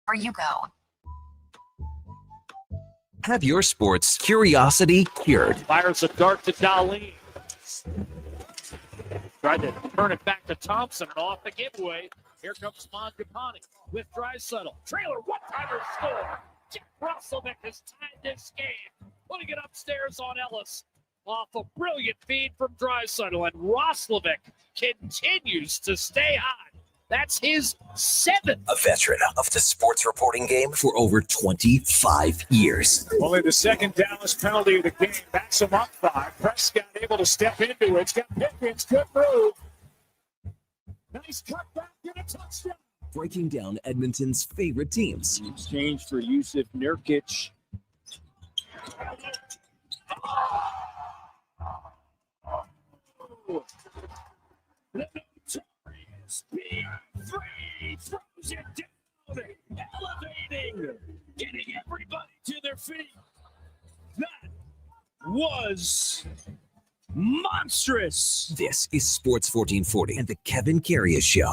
Where you go. Have your sports curiosity cured. Fires a dart to Darlene. Tried to turn it back to Thompson and off the giveaway. Here comes Mondapani with Draisaitl. Trailer, one-timer score. Jack Roslovic has tied this game, putting it upstairs on Ellis off a brilliant feed from Draisaitl, and Roslovic continues to stay hot. That's his seventh. A veteran of the sports reporting game for over 25 years. Only the second Dallas penalty of the game backs him up 5. Prescott able to step into it. It's got Pickens, good move. Nice cutback and a touchdown. Breaking down Edmonton's favorite teams. In exchange for Yusuf Nurkic. Three throws it down, elevating, getting everybody to their feet. That was monstrous. This is Sports 1440 and the Kevin Karius Show.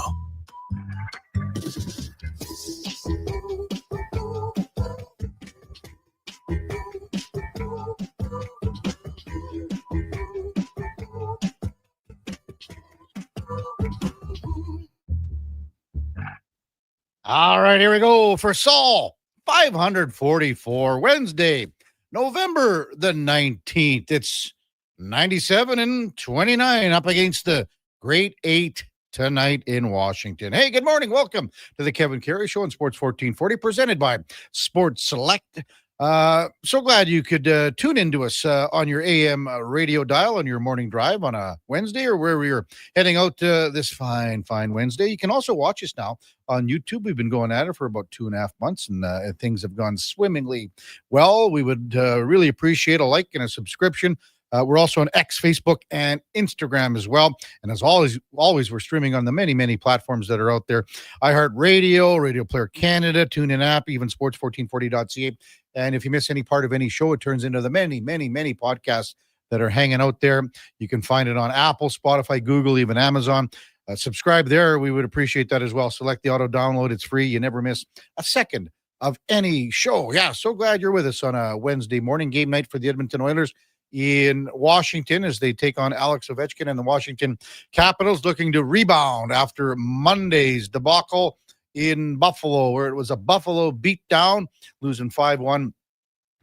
All right, here we go for Saul 544, Wednesday, November the 19th. It's 97 and 29 up against the Great Eight tonight in Washington. Hey, good morning. Welcome to the Kevin Karius Show on Sports 1440, presented by Sports Select. So glad you could tune into us on your AM radio dial on your morning drive on a Wednesday or wherever you're heading out this fine Wednesday. You can also watch us now on YouTube. We've been going at it for about 2.5 months, and things have gone swimmingly well. We would really appreciate a like and a subscription. We're also on X, Facebook, and Instagram as well. And as always, we're streaming on the many platforms that are out there. iHeartRadio, Radio Player Canada, TuneIn app, even sports1440.ca. And if you miss any part of any show, it turns into the many podcasts that are hanging out there. You can find it on Apple, Spotify, Google, even Amazon. Subscribe there. We would appreciate that as well. Select the auto download. It's free. You never miss a second of any show. Yeah, so glad you're with us on a Wednesday morning. Game night for the Edmonton Oilers in Washington as they take on Alex Ovechkin and the Washington Capitals, looking to rebound after Monday's debacle in Buffalo, where it was a Buffalo beatdown, losing 5-1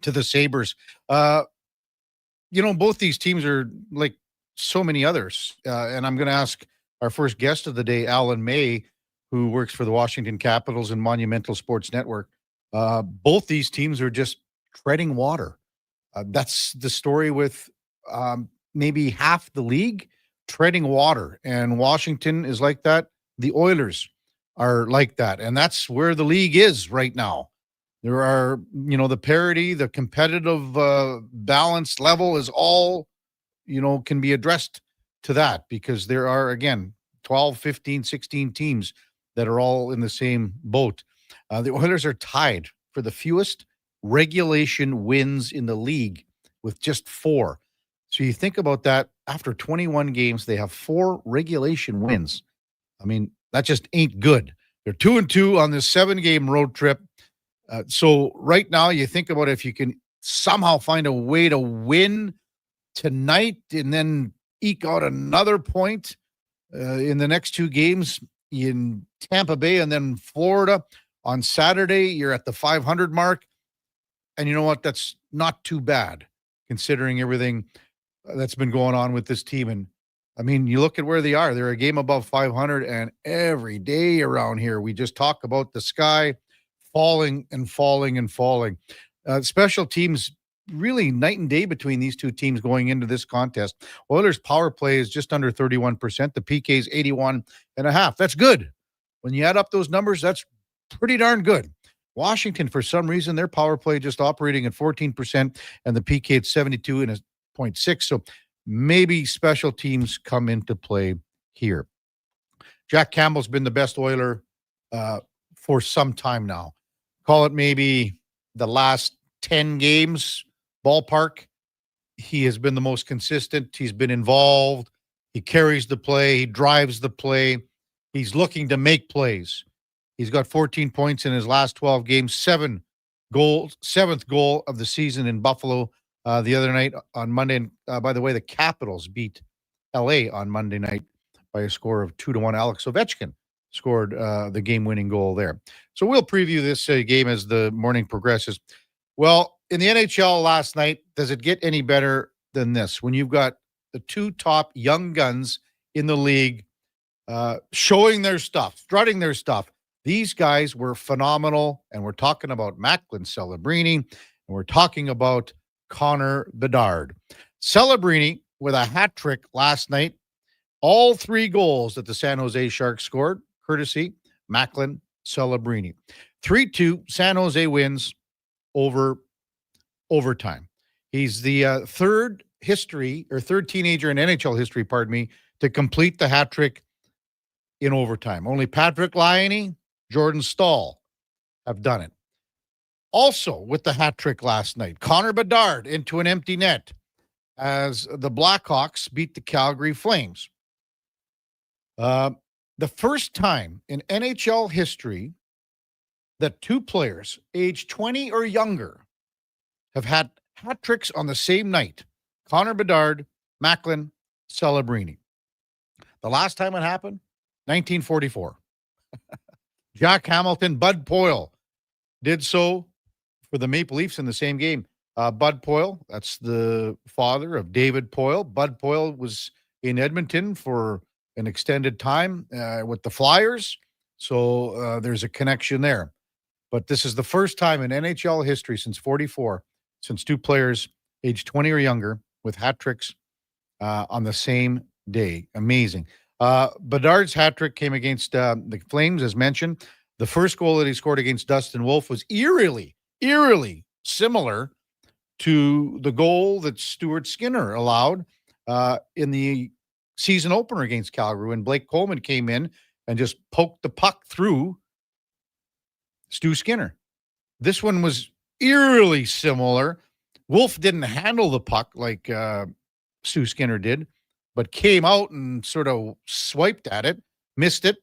to the Sabres. Both these teams are like so many others. And I'm going to ask our first guest of the day, Alan May, who works for the Washington Capitals and Monumental Sports Network. Both these teams are just treading water. That's the story with maybe half the league treading water. And Washington is like that. The Oilers are like that. And that's where the league is right now. There are, the parity, the competitive balance level is all, can be addressed to that, because there are, again, 12, 15, 16 teams that are all in the same boat. The Oilers are tied for the fewest regulation wins in the league with just 4. So you think about that, after 21 games, they have 4 regulation wins. I mean, that just ain't good. They're 2-2 on this 7-game road trip. So right now, you think about if you can somehow find a way to win tonight and then eke out another point in the next 2 games in Tampa Bay and then Florida on Saturday, you're at the 500 mark. And you know what? That's not too bad considering everything that's been going on with this team. And I mean, you look at where they are. They're a game above 500, and every day around here, we just talk about the sky falling and falling and falling. Special teams, really night and day between these two teams going into this contest. Oilers' power play is just under 31%. The PK is 81.5. That's good. When you add up those numbers, that's pretty darn good. Washington, for some reason, their power play just operating at 14%, and the PK at 72.6. So maybe special teams come into play here. Jack Campbell's been the best Oiler for some time now. Call it maybe the last 10 games, ballpark. He has been the most consistent. He's been involved. He carries the play. He drives the play. He's looking to make plays. He's got 14 points in his last 12 games, 7 goals, 7th goal of the season in Buffalo the other night on Monday. And by the way, the Capitals beat LA on Monday night by a score of 2-1. Alex Ovechkin scored the game-winning goal there. So we'll preview this game as the morning progresses. Well, in the NHL last night, does it get any better than this? When you've got the two top young guns in the league showing their stuff, strutting their stuff. These guys were phenomenal, and we're talking about Macklin Celebrini, and we're talking about Connor Bedard. Celebrini with a hat trick last night. All 3 goals that the San Jose Sharks scored, courtesy Macklin Celebrini. 3-2, San Jose wins over overtime. He's the third teenager in NHL history, to complete the hat trick in overtime. Only Patrick Laine, Jordan Staal have done it. Also with the hat trick last night, Connor Bedard into an empty net as the Blackhawks beat the Calgary Flames. The first time in NHL history that 2 players aged 20 or younger have had hat tricks on the same night. Connor Bedard, Macklin Celebrini. The last time it happened, 1944. Jack Hamilton, Bud Poyle did so for the Maple Leafs in the same game. Bud Poyle, that's the father of David Poyle. Bud Poyle was in Edmonton for an extended time with the Flyers. So there's a connection there. But this is the first time in NHL history since 44, since 2 players aged 20 or younger with hat tricks on the same day. Amazing. Bedard's hat trick came against the Flames, as mentioned. The first goal that he scored against Dustin Wolf was eerily similar to the goal that Stuart Skinner allowed in the season opener against Calgary when Blake Coleman came in and just poked the puck through Stu Skinner. This one was eerily similar. Wolf didn't handle the puck like Stu Skinner did, but came out and sort of swiped at it, missed it.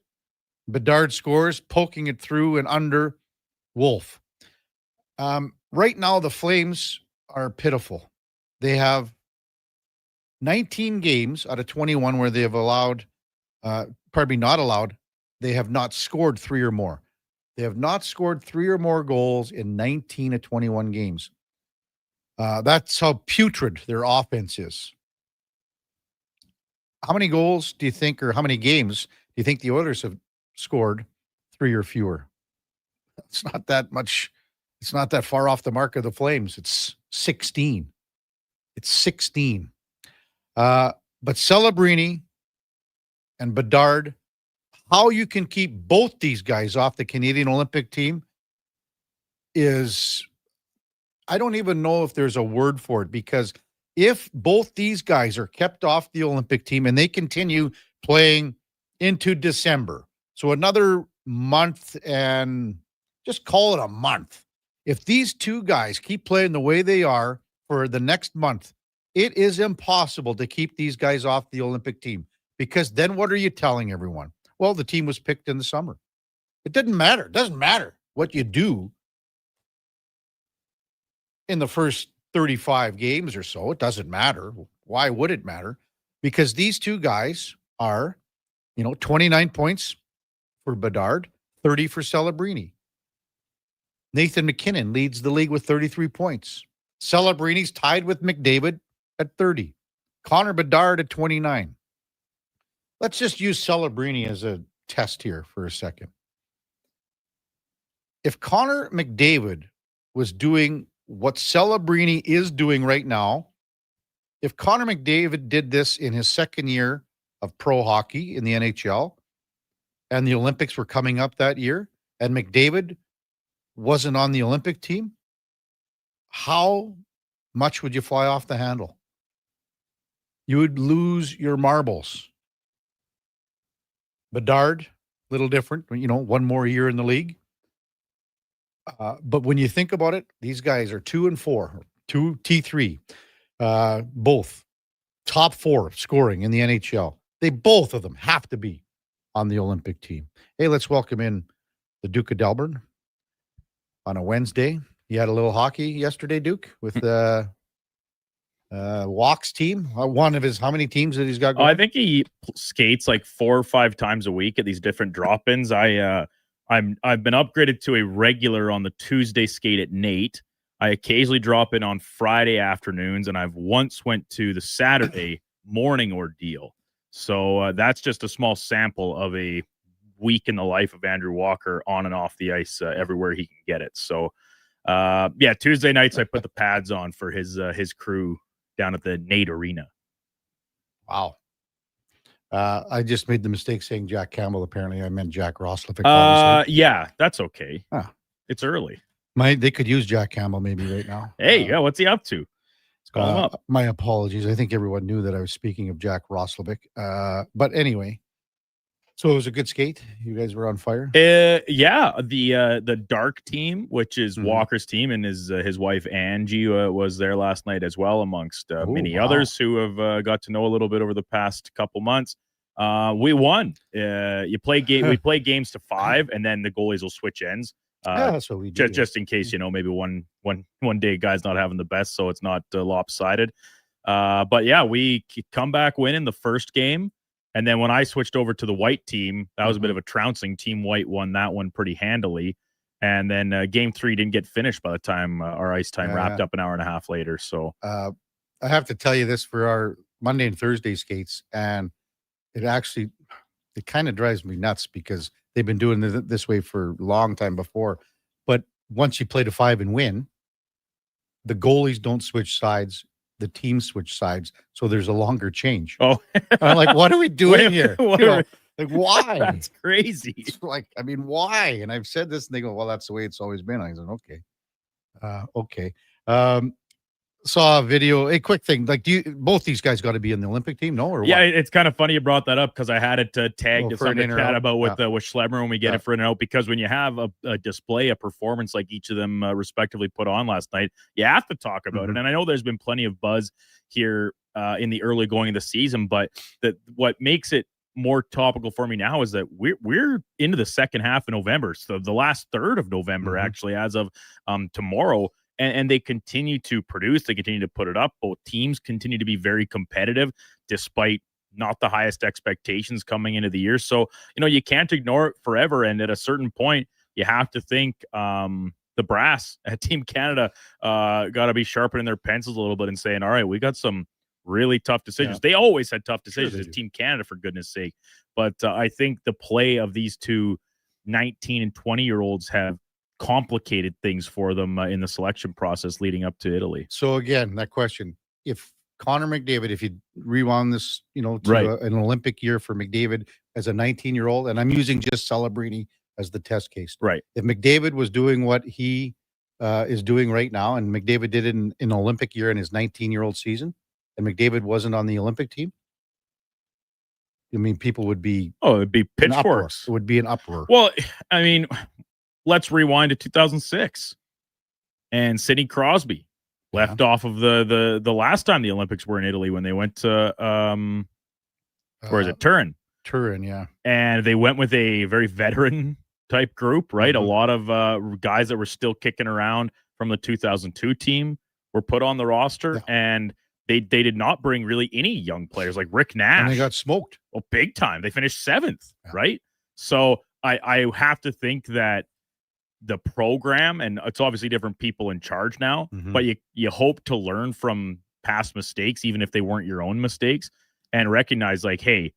Bedard scores, poking it through and under Wolf. Right now, the Flames are pitiful. They have 19 games out of 21 where they have they have not scored 3 or more. They have not scored 3 or more goals in 19 of 21 games. That's how putrid their offense is. How many goals do you think, or how many games do you think the Oilers have scored 3 or fewer? It's not that much. It's not that far off the mark of the Flames. It's 16. It's 16. But Celebrini and Bedard, how you can keep both these guys off the Canadian Olympic team is, I don't even know if there's a word for it, because if both these guys are kept off the Olympic team and they continue playing into December, so another month, and just call it a month. If these 2 guys keep playing the way they are for the next month, it is impossible to keep these guys off the Olympic team, because then what are you telling everyone? Well, the team was picked in the summer. It didn't matter. It doesn't matter what you do in the first 35 games or so. It doesn't matter. Why would it matter? Because these 2 guys are, 29 points for Bedard, 30 for Celebrini. Nathan McKinnon leads the league with 33 points. Celebrini's tied with McDavid at 30. Connor Bedard at 29. Let's just use Celebrini as a test here for a second. If Connor McDavid was doing what Celebrini is doing right now, if Connor McDavid did this in his second year of pro hockey in the NHL, and the Olympics were coming up that year, and McDavid wasn't on the Olympic team, how much would you fly off the handle? You would lose your marbles. Bedard, a little different, one more year in the league. But when you think about it, these guys are 2 and 4, 2 T3, both top 4 scoring in the NHL. Both of them have to be on the Olympic team. Hey, let's welcome in the Duke of Delburne on a Wednesday. You had a little hockey yesterday, Duke, with the Walks team. One of his, how many teams that he's got going? I think he skates like 4 or 5 times a week at these different drop-ins. I've been upgraded to a regular on the Tuesday skate at Nate. I occasionally drop in on Friday afternoons, and I've once went to the Saturday morning ordeal. So that's just a small sample of a week in the life of Andrew Walker on and off the ice everywhere he can get it. So Tuesday nights I put the pads on for his crew down at the Nate Arena. Wow. I just made the mistake saying Jack Campbell. Apparently I meant Jack Roslovic. Yeah, that's okay. Huh. It's early. They could use Jack Campbell maybe right now. Hey, what's he up to? Let's call him up. My apologies. I think everyone knew that I was speaking of Jack Roslovic. But anyway, so it was a good skate. You guys were on fire. The Dark team, which is Walker's team, and his wife Angie was there last night as well, amongst many others who have got to know a little bit over the past couple months. We won. We play games to 5, and then the goalies will switch ends. That's what we do. Just in case, maybe one day guy's not having the best, so it's not lopsided. But yeah, we come back winning the first game. And then when I switched over to the white team, that was a bit of a trouncing. Team White won that one pretty handily. And then game 3 didn't get finished by the time our ice time wrapped up an hour and a half later. So I have to tell you this for our Monday and Thursday skates, and it kind of drives me nuts because they've been doing this way for a long time before. But once you play to 5 and win, the goalies don't switch sides. The team switch sides, so there's a longer change. Oh, I'm like, what are we doing here? Like, why? That's crazy. It's like, I mean, why? And I've said this, and they go, "Well, that's the way it's always been." I said, "Okay." Saw a video. A quick thing, like, both these guys got to be in the Olympic team? No, or yeah, what? It's kind of funny you brought that up because I had it tagged to something to chat about with Schlemmer when we get it for an out, because when you have a display, a performance like each of them respectively put on last night, you have to talk about it. And I know there's been plenty of buzz here in the early going of the season, but what makes it more topical for me now is that we're into the second half of November, so the last third of November actually, as of tomorrow. And they continue to produce. They continue to put it up. Both teams continue to be very competitive, despite not the highest expectations coming into the year. So, you can't ignore it forever. And at a certain point, you have to think the brass at Team Canada got to be sharpening their pencils a little bit and saying, all right, we got some really tough decisions. They always had tough decisions as Team Canada, for goodness sake. But I think the play of these two 19 and 20-year-olds have complicated things for them in the selection process leading up to Italy. So again, that question, if Connor McDavid, if you rewound this, to an Olympic year for McDavid as a 19-year-old, and I'm using just Celebrini as the test case. Right. If McDavid was doing what he is doing right now, and McDavid did it in an Olympic year in his 19-year-old season, and McDavid wasn't on the Olympic team, I mean, people would be... Oh, it'd be pitchforks. It would be an uproar. Well, I mean... Let's rewind to 2006 and Sidney Crosby left off of the last time the Olympics were in Italy when they went to where is it? Turin. Turin, yeah. And they went with a very veteran type group, right? A lot of guys that were still kicking around from the 2002 team were put on the roster, and they did not bring really any young players like Rick Nash. And they got smoked. Well, big time. They finished 7th, right? So I have to think that the program, and it's obviously different people in charge now, but you hope to learn from past mistakes, even if they weren't your own mistakes, and recognize, like, hey,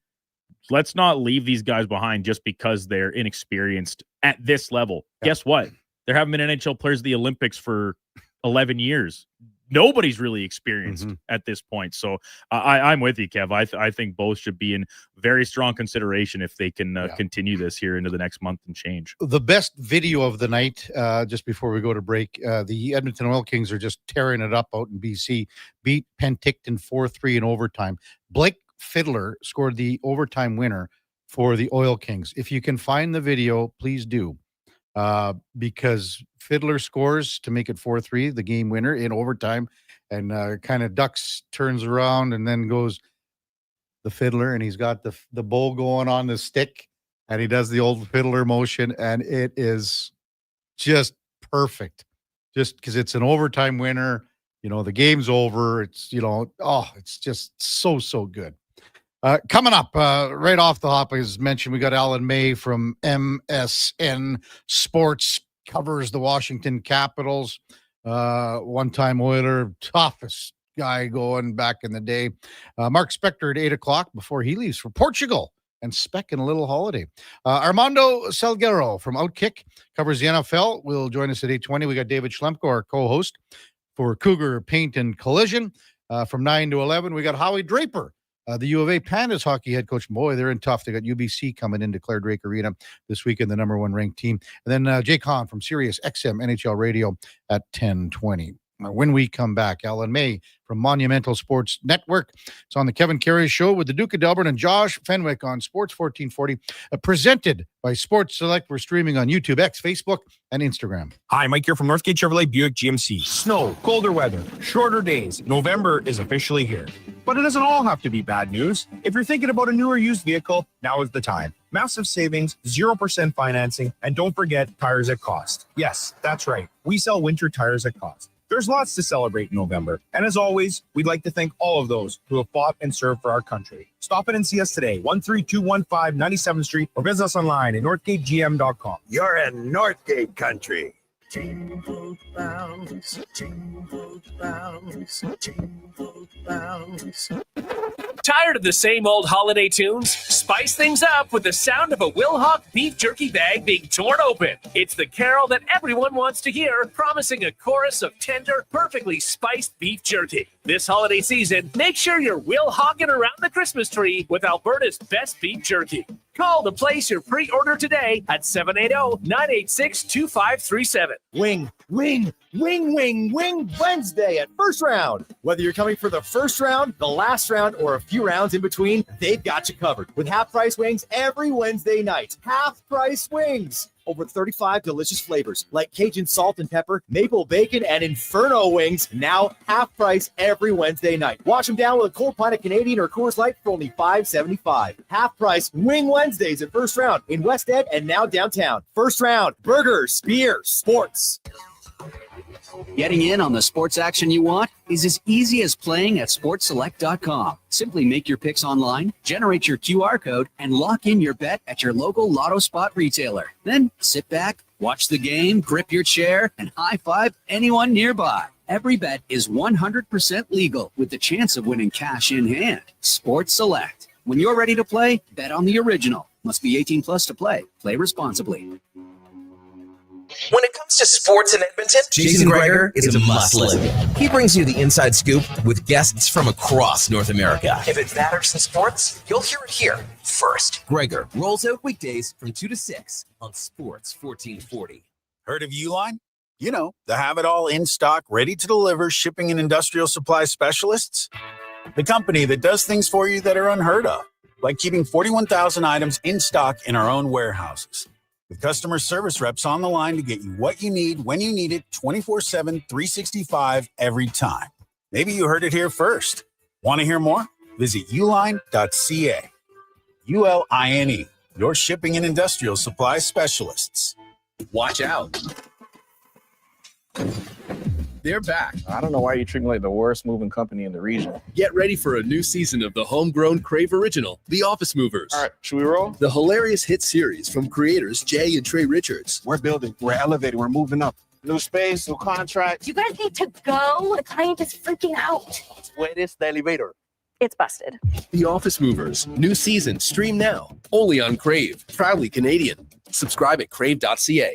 let's not leave these guys behind just because they're inexperienced at this level. Guess what? There haven't been NHL players at the Olympics for 11 years. Nobody's really experienced at this point. So I'm with you, Kev. I think both should be in very strong consideration if they can continue this here into the next month and change. The best video of the night, just before we go to break, the Edmonton Oil Kings are just tearing it up out in BC, beat Penticton 4-3 in overtime. Blake Fiddler scored the overtime winner for the Oil Kings. If you can find the video, please do. Because Fiddler scores to make it 4-3, the game winner in overtime, and kind of ducks, turns around, and then goes the Fiddler, and he's got the bow going on the stick, and he does the old fiddler motion, and it is just perfect. Just because it's an overtime winner, the game's over. It's, it's just so good. Coming up, right off the hop, as mentioned, we got Alan May from MSN Sports, covers the Washington Capitals. One-time Oiler, toughest guy going back in the day. Mark Spector at 8 o'clock before he leaves for Portugal and Speck and a little holiday. Armando Salguero from Outkick covers the NFL. Will join us at 8:20. We got David Schlemko, our co-host for Cougar Paint and Collision. From 9 to 11, we got Howie Draper, the U of A Pandas hockey head coach. Boy, they're in tough. They got UBC coming into Claire Drake Arena this weekend, the number 1 ranked team. And then Jake Hahn from Sirius XM NHL Radio at 10:20. When we come back, Alan May from Monumental Sports Network. It's on the Kevin Karius Show with the Duke of Delburne and Josh Fenwick on Sports 1440, presented by Sports Select. We're streaming on YouTube, X, Facebook, and Instagram. Hi, Mike here from Northgate Chevrolet Buick GMC. Snow, colder weather, shorter days. November is officially here. But it doesn't all have to be bad news. If you're thinking about a new or used vehicle, now is the time. Massive savings, 0% financing, and don't forget tires at cost. Yes, that's right. We sell winter tires at cost. There's lots to celebrate in November. And as always, we'd like to thank all of those who have fought and served for our country. Stop in and see us today, 13215 97th Street, or visit us online at northgategm.com. You're in Northgate country. Jingle bells, jingle bells, jingle bells. Tired of the same old holiday tunes? Spice things up with the sound of a Wilhauk beef jerky bag being torn open. It's the carol that everyone wants to hear, promising a chorus of tender, perfectly spiced beef jerky. This holiday season, make sure you're Wilhawking around the Christmas tree with Alberta's best beef jerky. Call to place your pre-order today at 780-986-2537. Wing Wednesday at First Round. Whether you're coming for the first round, the last round, or a few rounds in between, they've got you covered. With half-price wings every Wednesday night. Half-price wings. Over 35 delicious flavors like Cajun salt and pepper, maple bacon, and Inferno wings. Now half price every Wednesday night. Wash them down with a cold pint of Canadian or Coors Light for only $5.75. Half price Wing Wednesdays at First Round in West End and now downtown. First Round, burgers, beer, sports. Getting in on the sports action you want is as easy as playing at sportselect.com. Simply make your picks online, generate your QR code, and lock in your bet at your local Lotto Spot retailer. Then sit back, watch the game, grip your chair, and high-five anyone nearby. Every bet is 100% legal with the chance of winning cash in hand. Sports Select. When you're ready to play, bet on the original. Must be 18 plus to play. Play responsibly. When it comes to sports in Edmonton, Jason Gregor is a must-listen. He brings you the inside scoop with guests from across North America. If it matters in sports, you'll hear it here first. Gregor rolls out weekdays from 2 to 6 on Sports 1440. Heard of Uline? You know, the have-it-all in stock, ready to deliver shipping and industrial supply specialists. The company that does things for you that are unheard of, like keeping 41,000 items in stock in our own warehouses. With customer service reps on the line to get you what you need when you need it 24/7, 365 every time. Maybe you heard it here first. Want to hear more? Visit uline.ca. ULINE, your shipping and industrial supply specialists. Watch out. They're back. I don't know why you treat me like the worst moving company in the region. Get ready for a new season of the homegrown Crave original, The Office Movers. All right, should we roll? The hilarious hit series from creators Jay and Trey Richards. We're building, we're elevating, we're moving up. New space, new contract. You guys need to go. The client is freaking out. Where is the elevator? It's busted. The Office Movers. New season. Stream now. Only on Crave. Proudly Canadian. Subscribe at crave.ca.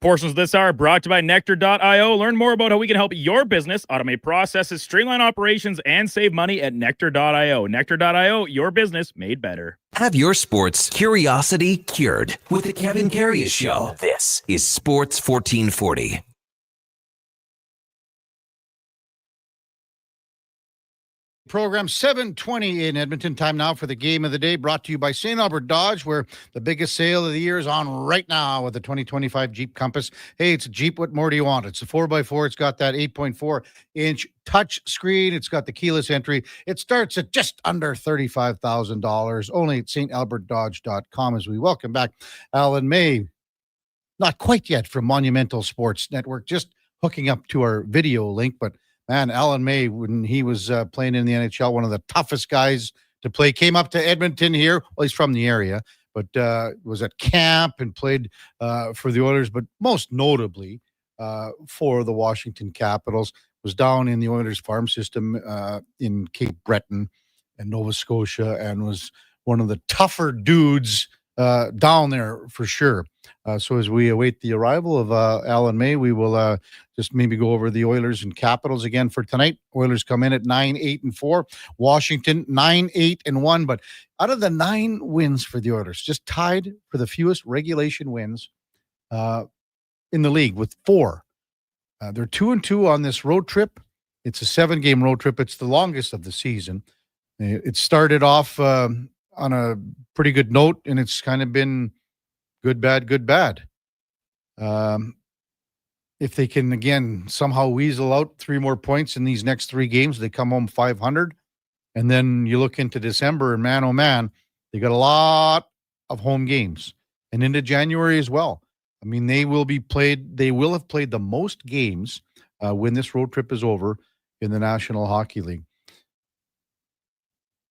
Portions of this hour brought to you by Nectar.io. Learn more about how we can help your business automate processes, streamline operations, and save money at Nectar.io. Nectar.io, your business made better. Have your sports curiosity cured with the Kevin Karius Show. This is Sports 1440. Program 720 in Edmonton. Time now for the game of the day, brought to you by St. Albert Dodge, where the biggest sale of the year is on right now with the 2025 Jeep Compass. Hey, it's a Jeep. What more do you want? It's a 4x4. It's got that 8.4-inch touch screen. It's got the keyless entry. It starts at just under $35,000, only at stalbertdodge.com. As we welcome back Alan May, not quite yet from Monumental Sports Network, just hooking up to our video link, but man, Alan May, when he was playing in the NHL, one of the toughest guys to play, came up to Edmonton here. Well, he's from the area, but was at camp and played for the Oilers, but most notably for the Washington Capitals, was down in the Oilers farm system in Cape Breton and Nova Scotia, and was one of the tougher dudes down there for sure. So as we await the arrival of Alan May, we will just maybe go over the Oilers and Capitals again for tonight. Oilers come in at 9-8-4. Washington 9-8-1. But out of the 9 wins for the Oilers, just tied for the fewest regulation wins in the league with 4. They're 2-2 on this road trip. It's a 7-game road trip. It's the longest of the season. It started off on a pretty good note, and it's kind of been good, bad, good, bad. If they can, again, somehow weasel out 3 more points in these next 3 games, they come home 500. And then you look into December, and man, oh man, they got a lot of home games. And into January as well. I mean, they will have played the most games when this road trip is over in the National Hockey League.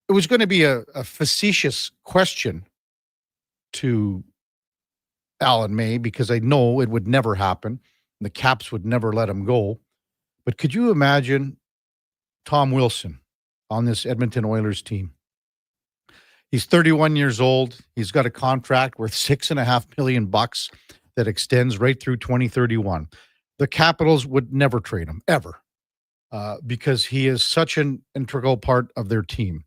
It was going to be a facetious question to Alan May, because I know it would never happen. The Caps would never let him go. But could you imagine Tom Wilson on this Edmonton Oilers team? He's 31 years old. He's got a contract worth $6.5 million that extends right through 2031. The Capitals would never trade him, ever, because he is such an integral part of their team.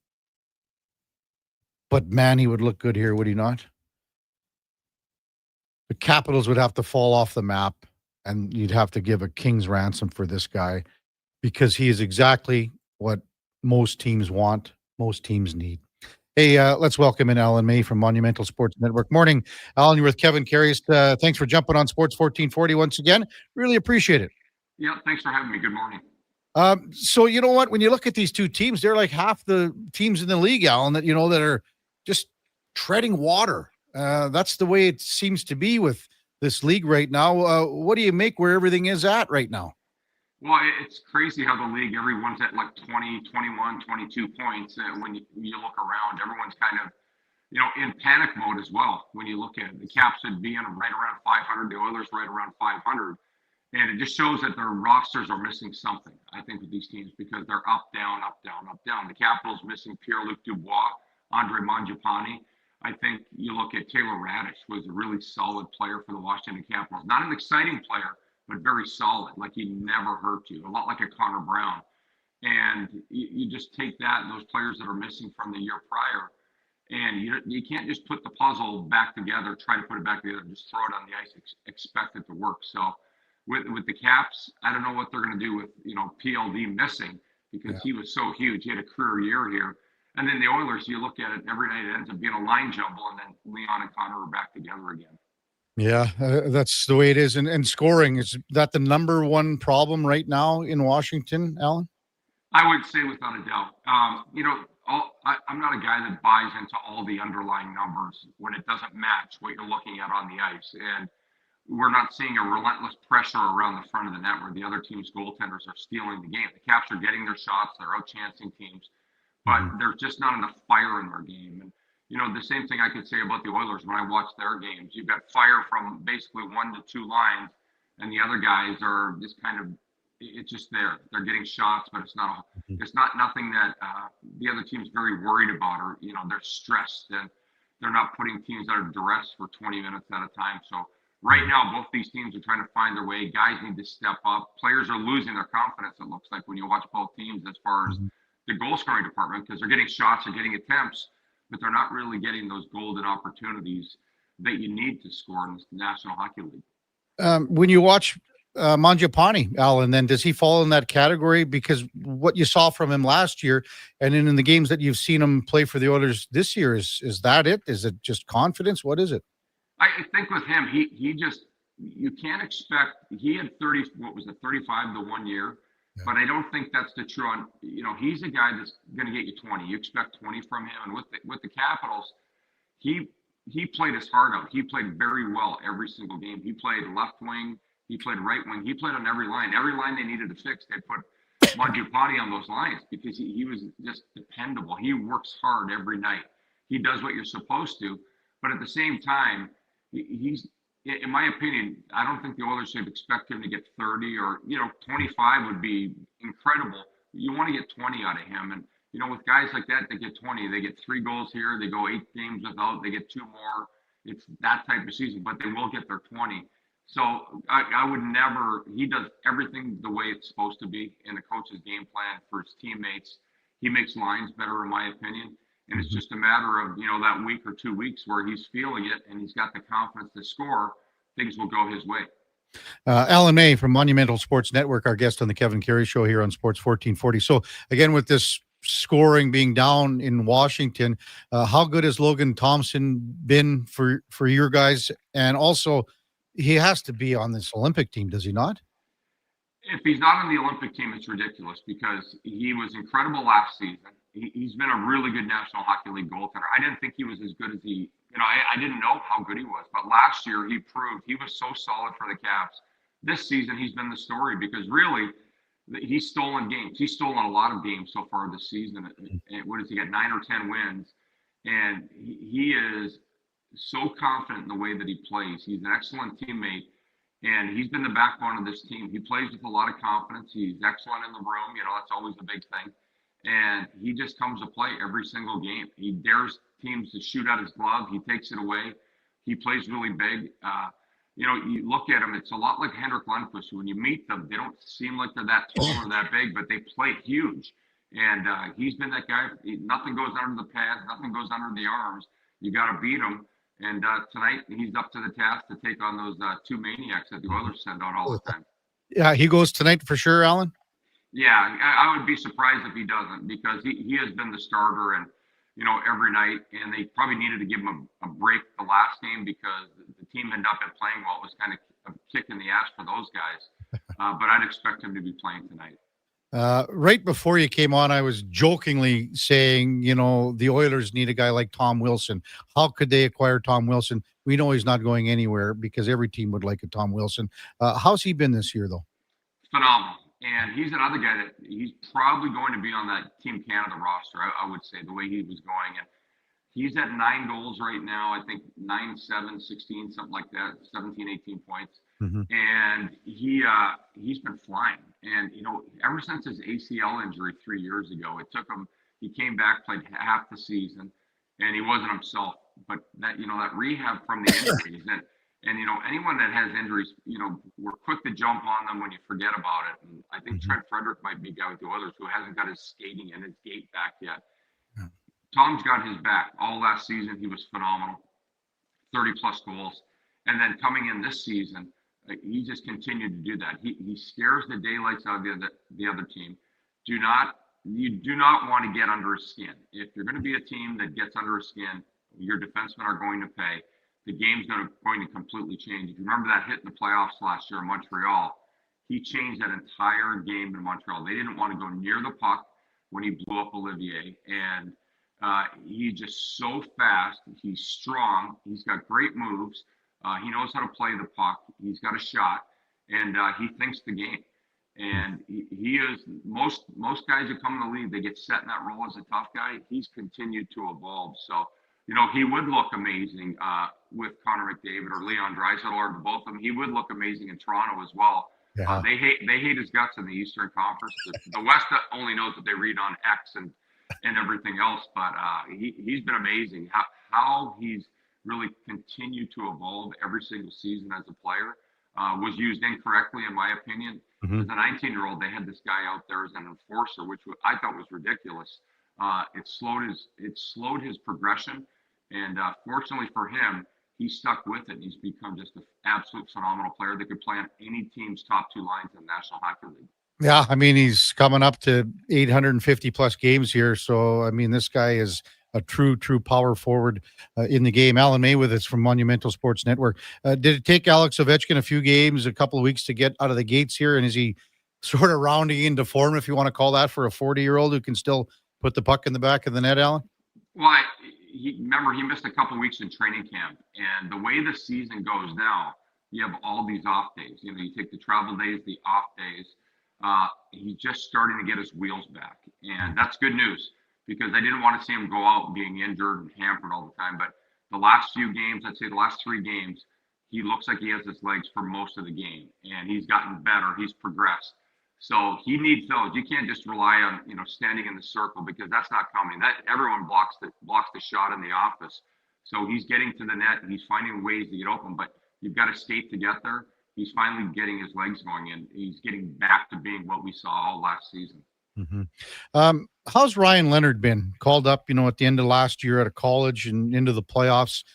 But man, he would look good here, would he not? The Capitals would have to fall off the map, and you'd have to give a king's ransom for this guy, because he is exactly what most teams want, most teams need. Hey, let's welcome in Alan May from Monumental Sports Network. Morning, Alan. You're with Kevin Karius. Thanks for jumping on Sports 1440 once again. Really appreciate it. Yeah, thanks for having me. Good morning. So you know what? When you look at these 2 teams, they're like half the teams in the league, Alan, that that are just treading water. That's the way it seems to be with this league right now. What do you make where everything is at right now? Well, it's crazy how the league, everyone's at like 20, 21, 22 points. When you look around, everyone's kind of, in panic mode as well. When you look at it, the Caps would be right around 500, the Oilers right around 500. And it just shows that their rosters are missing something, I think, with these teams, because they're up, down, up, down, up, down. The Capitals missing Pierre-Luc Dubois, Andre Mangiapane. I think you look at Taylor Raddysh, was a really solid player for the Washington Capitals. Not an exciting player, but very solid. Like, he never hurt you. A lot like a Connor Brown. And you just take that and those players that are missing from the year prior, and you can't just put the puzzle back together, try to put it back together, and just throw it on the ice, expect it to work. So with the Caps, I don't know what they're going to do with, PLD missing, because he was so huge. He had a career year here. And then the Oilers, you look at it every night, it ends up being a line jumble, and then Leon and Connor are back together again. Yeah, that's the way it is. And scoring, is that the number one problem right now in Washington, Alan? I would say without a doubt. I'm not a guy that buys into all the underlying numbers when it doesn't match what you're looking at on the ice. And we're not seeing a relentless pressure around the front of the net where the other team's goaltenders are stealing the game. The Caps are getting their shots, they're out-chancing teams, but there's just not enough fire in their game. And the same thing I could say about the Oilers when I watch their games. You've got fire from basically 1 to 2 lines, and the other guys are just kind of, it's just there. They're getting shots, but it's not nothing that the other team's very worried about, or they're stressed and they're not putting teams under duress for 20 minutes at a time. So Right now, both these teams are trying to find their way. Guys need to step up. Players are losing their confidence, it looks like, when you watch both teams as far as the goal scoring department, because they're getting shots, they're getting attempts, but they're not really getting those golden opportunities that you need to score in the National Hockey League. When you watch Mangiapane, Alan, then does he fall in that category? Because what you saw from him last year, and then in the games that you've seen him play for the Oilers this year, is that it? Is it just confidence? What is it? I think with him, he just, you can't expect, he had 35 the 1 year, but I don't think that's the true on, he's a guy that's going to get you 20. You expect 20 from him. And with the Capitals, he played his heart out. He played very well every single game. He played left wing. He played right wing. He played on every line. Every line they needed to fix, they put Mangiapane on those lines because he was just dependable. He works hard every night. He does what you're supposed to. But at the same time, he's, in my opinion, I don't think the Oilers should expect him to get 30 or, 25 would be incredible. You want to get 20 out of him. And, with guys like that, they get 20. They get 3 goals here. They go 8 games without. They get 2 more. It's that type of season, but they will get their 20. So I would never, he does everything the way it's supposed to be in the coach's game plan for his teammates. He makes lines better, in my opinion. And it's just a matter of, that week or 2 weeks where he's feeling it and he's got the confidence to score, things will go his way. Alan May from Monumental Sports Network, our guest on the Kevin Karius Show here on Sports 1440. So again, with this scoring being down in Washington, how good has Logan Thompson been for your guys? And also, he has to be on this Olympic team, does he not? If he's not on the Olympic team, it's ridiculous because he was incredible last season. He's been a really good National Hockey League goaltender. I didn't think he was as good as he, I didn't know how good he was. But last year, he proved he was so solid for the Caps. This season, he's been the story because really, he's stolen games. He's stolen a lot of games so far this season. And what does he get? 9 or 10 wins. And he is so confident in the way that he plays. He's an excellent teammate. And he's been the backbone of this team. He plays with a lot of confidence. He's excellent in the room. That's always a big thing. And he just comes to play every single game. He dares teams to shoot out his glove. He takes it away. He plays really big. You look at him, it's a lot like Henrik Lundqvist. When you meet them, they don't seem like they're that tall or that big, but they play huge. And he's been that guy. Nothing goes under the pads. Nothing goes under the arms. You got to beat him. And tonight, he's up to the task to take on those 2 maniacs that the Oilers send out all the time. Yeah, he goes tonight for sure, Alan? Yeah, I would be surprised if he doesn't because he has been the starter and, every night. And they probably needed to give him a break the last game because the team ended up playing well. It was kind of a kick in the ass for those guys. But I'd expect him to be playing tonight. Right before you came on, I was jokingly saying, the Oilers need a guy like Tom Wilson. How could they acquire Tom Wilson? We know he's not going anywhere because every team would like a Tom Wilson. How's he been this year, though? Phenomenal. And he's another guy that he's probably going to be on that Team Canada roster, I would say, the way he was going. And he's at 9 goals right now. I think 9, 7, 16, something like that, 17, 18 points. Mm-hmm. And he's been flying. And, ever since his ACL injury 3 years ago, it took him, he came back, played half the season, and he wasn't himself. But that, that rehab from the injuries and anyone that has injuries, we're quick to jump on them when you forget about it. And I think Trent Frederick might be a guy with the Oilers who hasn't got his skating and his gait back yet. Yeah. Tom's got his back. All last season, he was phenomenal, 30-plus goals. And then coming in this season, he just continued to do that. He scares the daylights out of the other team. You do not want to get under his skin. If you're going to be a team that gets under his skin, your defensemen are going to pay. The game's going to completely change. If you remember that hit in the playoffs last year in Montreal, he changed that entire game in Montreal. They didn't want to go near the puck when he blew up Olivier. And he's just so fast. He's strong. He's got great moves. He knows how to play the puck. He's got a shot. And he thinks the game. And he is, most guys who come in the league, they get set in that role as a tough guy. He's continued to evolve. So, he would look amazing with Connor McDavid or Leon Draisaitl or both of them. He would look amazing in Toronto as well. Yeah. They hate his guts in the Eastern Conference. The West only knows what they read on X and everything else. But he's been amazing. How he's really continue to evolve every single season as a player. Was used incorrectly, in my opinion. As a 19-year-old, they had this guy out there as an enforcer, which I thought was ridiculous. It slowed his progression, and fortunately for him, he stuck with it. He's become just an absolute phenomenal player that could play on any team's top two lines in the National Hockey League. Yeah, I mean, he's coming up to 850 plus games here. So, I mean, this guy is a true power forward in the game. Alan May with us from Monumental Sports Network. Did it take Alex Ovechkin a few games, a couple of weeks to get out of the gates here? And is he sort of rounding into form, if you want to call that, for a 40-year-old who can still put the puck in the back of the net, Alan? Well, remember, he missed a couple of weeks in training camp. And the way the season goes now, you have all these off days. You take the travel days, the off days. He's just starting to get his wheels back. And that's good news, because I didn't want to see him go out being injured and hampered all the time. But the last few games, I'd say the last 3 games, he looks like he has his legs for most of the game. And he's gotten better. He's progressed. So he needs those. You can't just rely on, standing in the circle, because that's not coming. That everyone blocks the shot in the office. So he's getting to the net, and he's finding ways to get open. But you've got to skate to get there. He's finally getting his legs going, and he's getting back to being what we saw all last season. How's Ryan Leonard been? Called up, at the end of last year at a college and into the playoffs.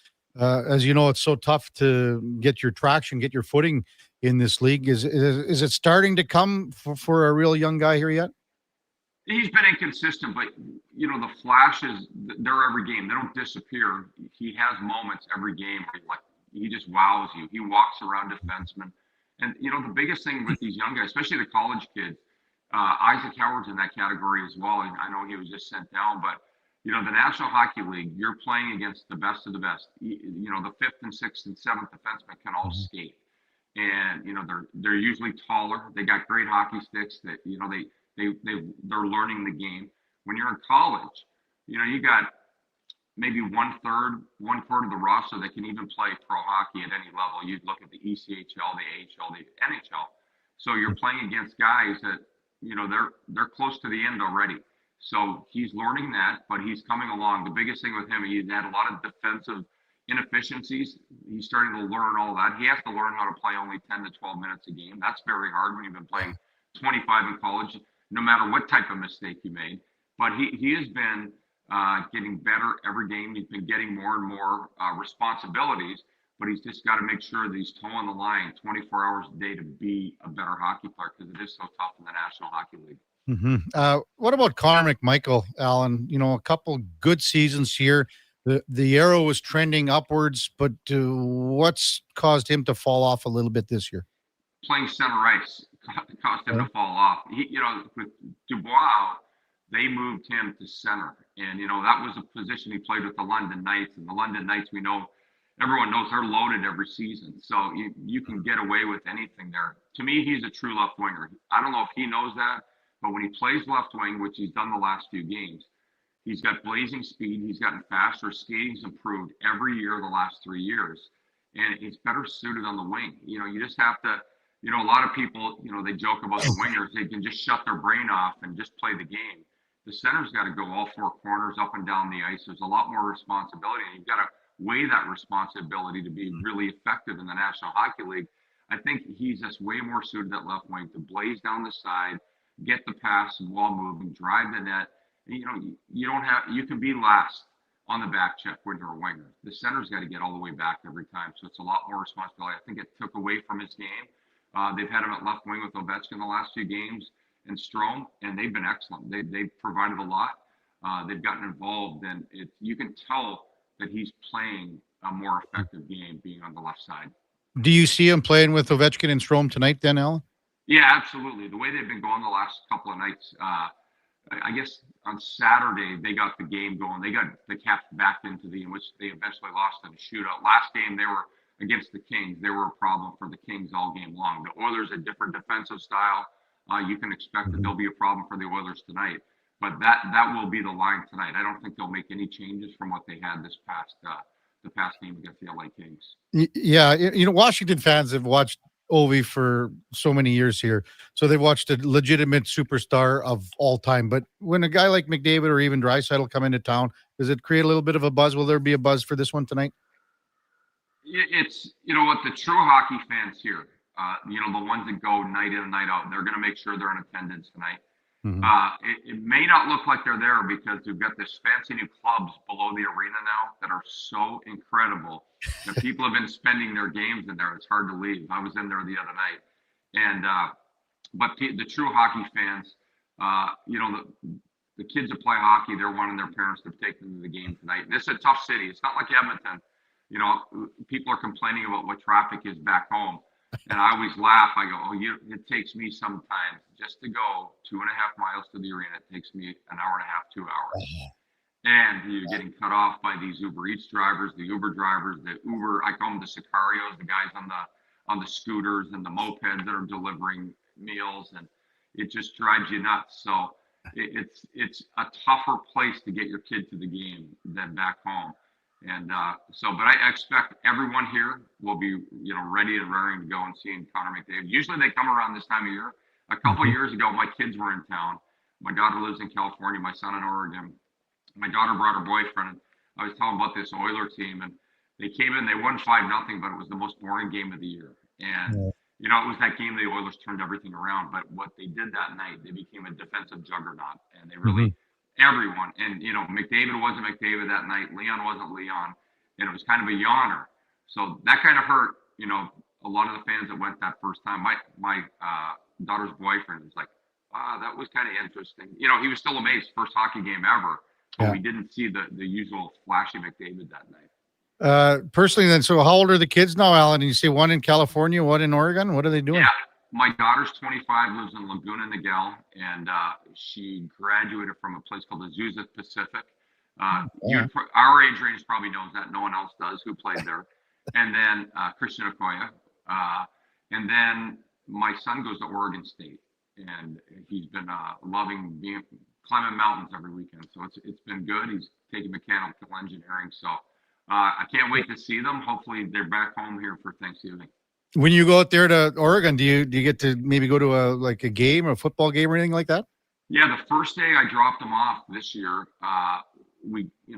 As you know, it's so tough to get your traction, get your footing in this league. Is it starting to come for a real young guy here yet? He's been inconsistent, but the flashes, they're every game. They don't disappear. He has moments every game where he just wows you. He walks around defensemen. And, the biggest thing with these young guys, especially the college kids, Isaac Howard's in that category as well. And I know he was just sent down, but, the National Hockey League, you're playing against the best of the best. The 5th and 6th and 7th defensemen can all skate. And, they're usually taller. They got great hockey sticks that, they're learning the game. When you're in college, you got maybe one quarter of the roster that can even play pro hockey at any level. You'd look at the ECHL, the AHL, the NHL. So you're playing against guys that, they're close to the end already. So he's learning that, but he's coming along. The biggest thing with him, he had a lot of defensive inefficiencies. He's starting to learn all that. He has to learn how to play only 10 to 12 minutes a game. That's very hard when you've been playing 25 in college, no matter what type of mistake you made. But he has been getting better every game. He's been getting more and more responsibilities, but he's just got to make sure that he's toeing the line 24 hours a day to be a better hockey player, because it is so tough in the National Hockey League. What about Connor McMichael, Alan? A couple good seasons here. The arrow was trending upwards, but what's caused him to fall off a little bit this year? Playing center ice caused him to fall off. With Dubois, they moved him to center. And, that was a position he played with the London Knights. And the London Knights, everyone knows they're loaded every season. So you can get away with anything there. To me, he's a true left winger. I don't know if he knows that, but when he plays left wing, which he's done the last few games, he's got blazing speed. He's gotten faster. Skating's improved every year the last 3 years. And he's better suited on the wing. You just have to, a lot of people, they joke about the wingers. They can just shut their brain off and just play the game. The center's got to go all 4 corners up and down the ice. There's a lot more responsibility, and you've got to weigh that responsibility to be really effective in the National Hockey League. I think he's just way more suited at left wing to blaze down the side, get the pass and wall moving, drive the net. You can be last on the back check when you're a winger. The center's got to get all the way back every time, so it's a lot more responsibility. I think it took away from his game. They've had him at left wing with Ovechkin the last few games and Strome, and they've been excellent. They've provided a lot. They've gotten involved, and you can tell that he's playing a more effective game being on the left side. Do you see him playing with Ovechkin and Strome tonight then, Alan? Yeah, absolutely. The way they've been going the last couple of nights, I guess on Saturday they got the game going. They got the Caps back into in which they eventually lost in a shootout. Last game they were against the Kings. They were a problem for the Kings all game long. The Oilers a different defensive style. You can expect that there'll be a problem for the Oilers tonight. But that will be the line tonight. I don't think they'll make any changes from what they had this past game against the LA Kings. Yeah, Washington fans have watched Ovi for so many years here, so they've watched a legitimate superstar of all time. But when a guy like McDavid or even Draisaitl come into town, does it create a little bit of a buzz? Will there be a buzz for this one tonight? It's, you know what, the true hockey fans here, you know, the ones that go night in and night out, they're going to make sure they're in attendance tonight. It may not look like they're there because we've got this fancy new clubs below the arena now that are so incredible that people have been spending their games in there. It's hard to leave. I was in there the other night, and but the true hockey fans, you know, the kids that play hockey, they're wanting their parents to take them to the game tonight. This is a tough city. It's not like Edmonton. You know, people are complaining about what traffic is back home. And I always laugh. I go, it takes me sometimes just to go 2.5 miles to the arena. It takes me an hour and a half, 2 hours. And you're getting cut off by these Uber Eats drivers, the Uber drivers, I call them the Sicarios, the guys on the scooters and the mopeds that are delivering meals. And it just drives you nuts. So it's a tougher place to get your kid to the game than back home. And but I expect everyone here will be, you know, ready and raring to go and seeing Connor McDavid. Usually they come around this time of year. A couple of years ago, my kids were in town. My daughter lives in California, my son in Oregon. My daughter brought her boyfriend. I was telling about this Oiler team, and they came in, they won 5-0, but it was the most boring game of the year. And, you know, it was that game the Oilers turned everything around. But what they did that night, they became a defensive juggernaut. And they really, everyone, and, you know, McDavid wasn't McDavid that night. Leon wasn't Leon. And it was kind of a yawner. So that kind of hurt, you know, a lot of the fans that went that first time. My daughter's boyfriend was like, that was kind of interesting. You know, he was still amazed, first hockey game ever. But we didn't see the usual flashy McDavid that night. Personally, then, so how old are the kids now, Alan? You say one in California, one in Oregon. What are they doing? Yeah, my daughter's 25, lives in Laguna Niguel, and she graduated from a place called Azusa Pacific. Our age range probably knows that. No one else does who played there. And then Christian Okoye. And then my son goes to Oregon State, and he's been loving climbing mountains every weekend. So it's been good. He's taking mechanical engineering. So I can't wait to see them. Hopefully they're back home here for Thanksgiving. When you go out there to Oregon, do you get to maybe go to a game, a football game or anything like that? Yeah, the first day I dropped him off this year,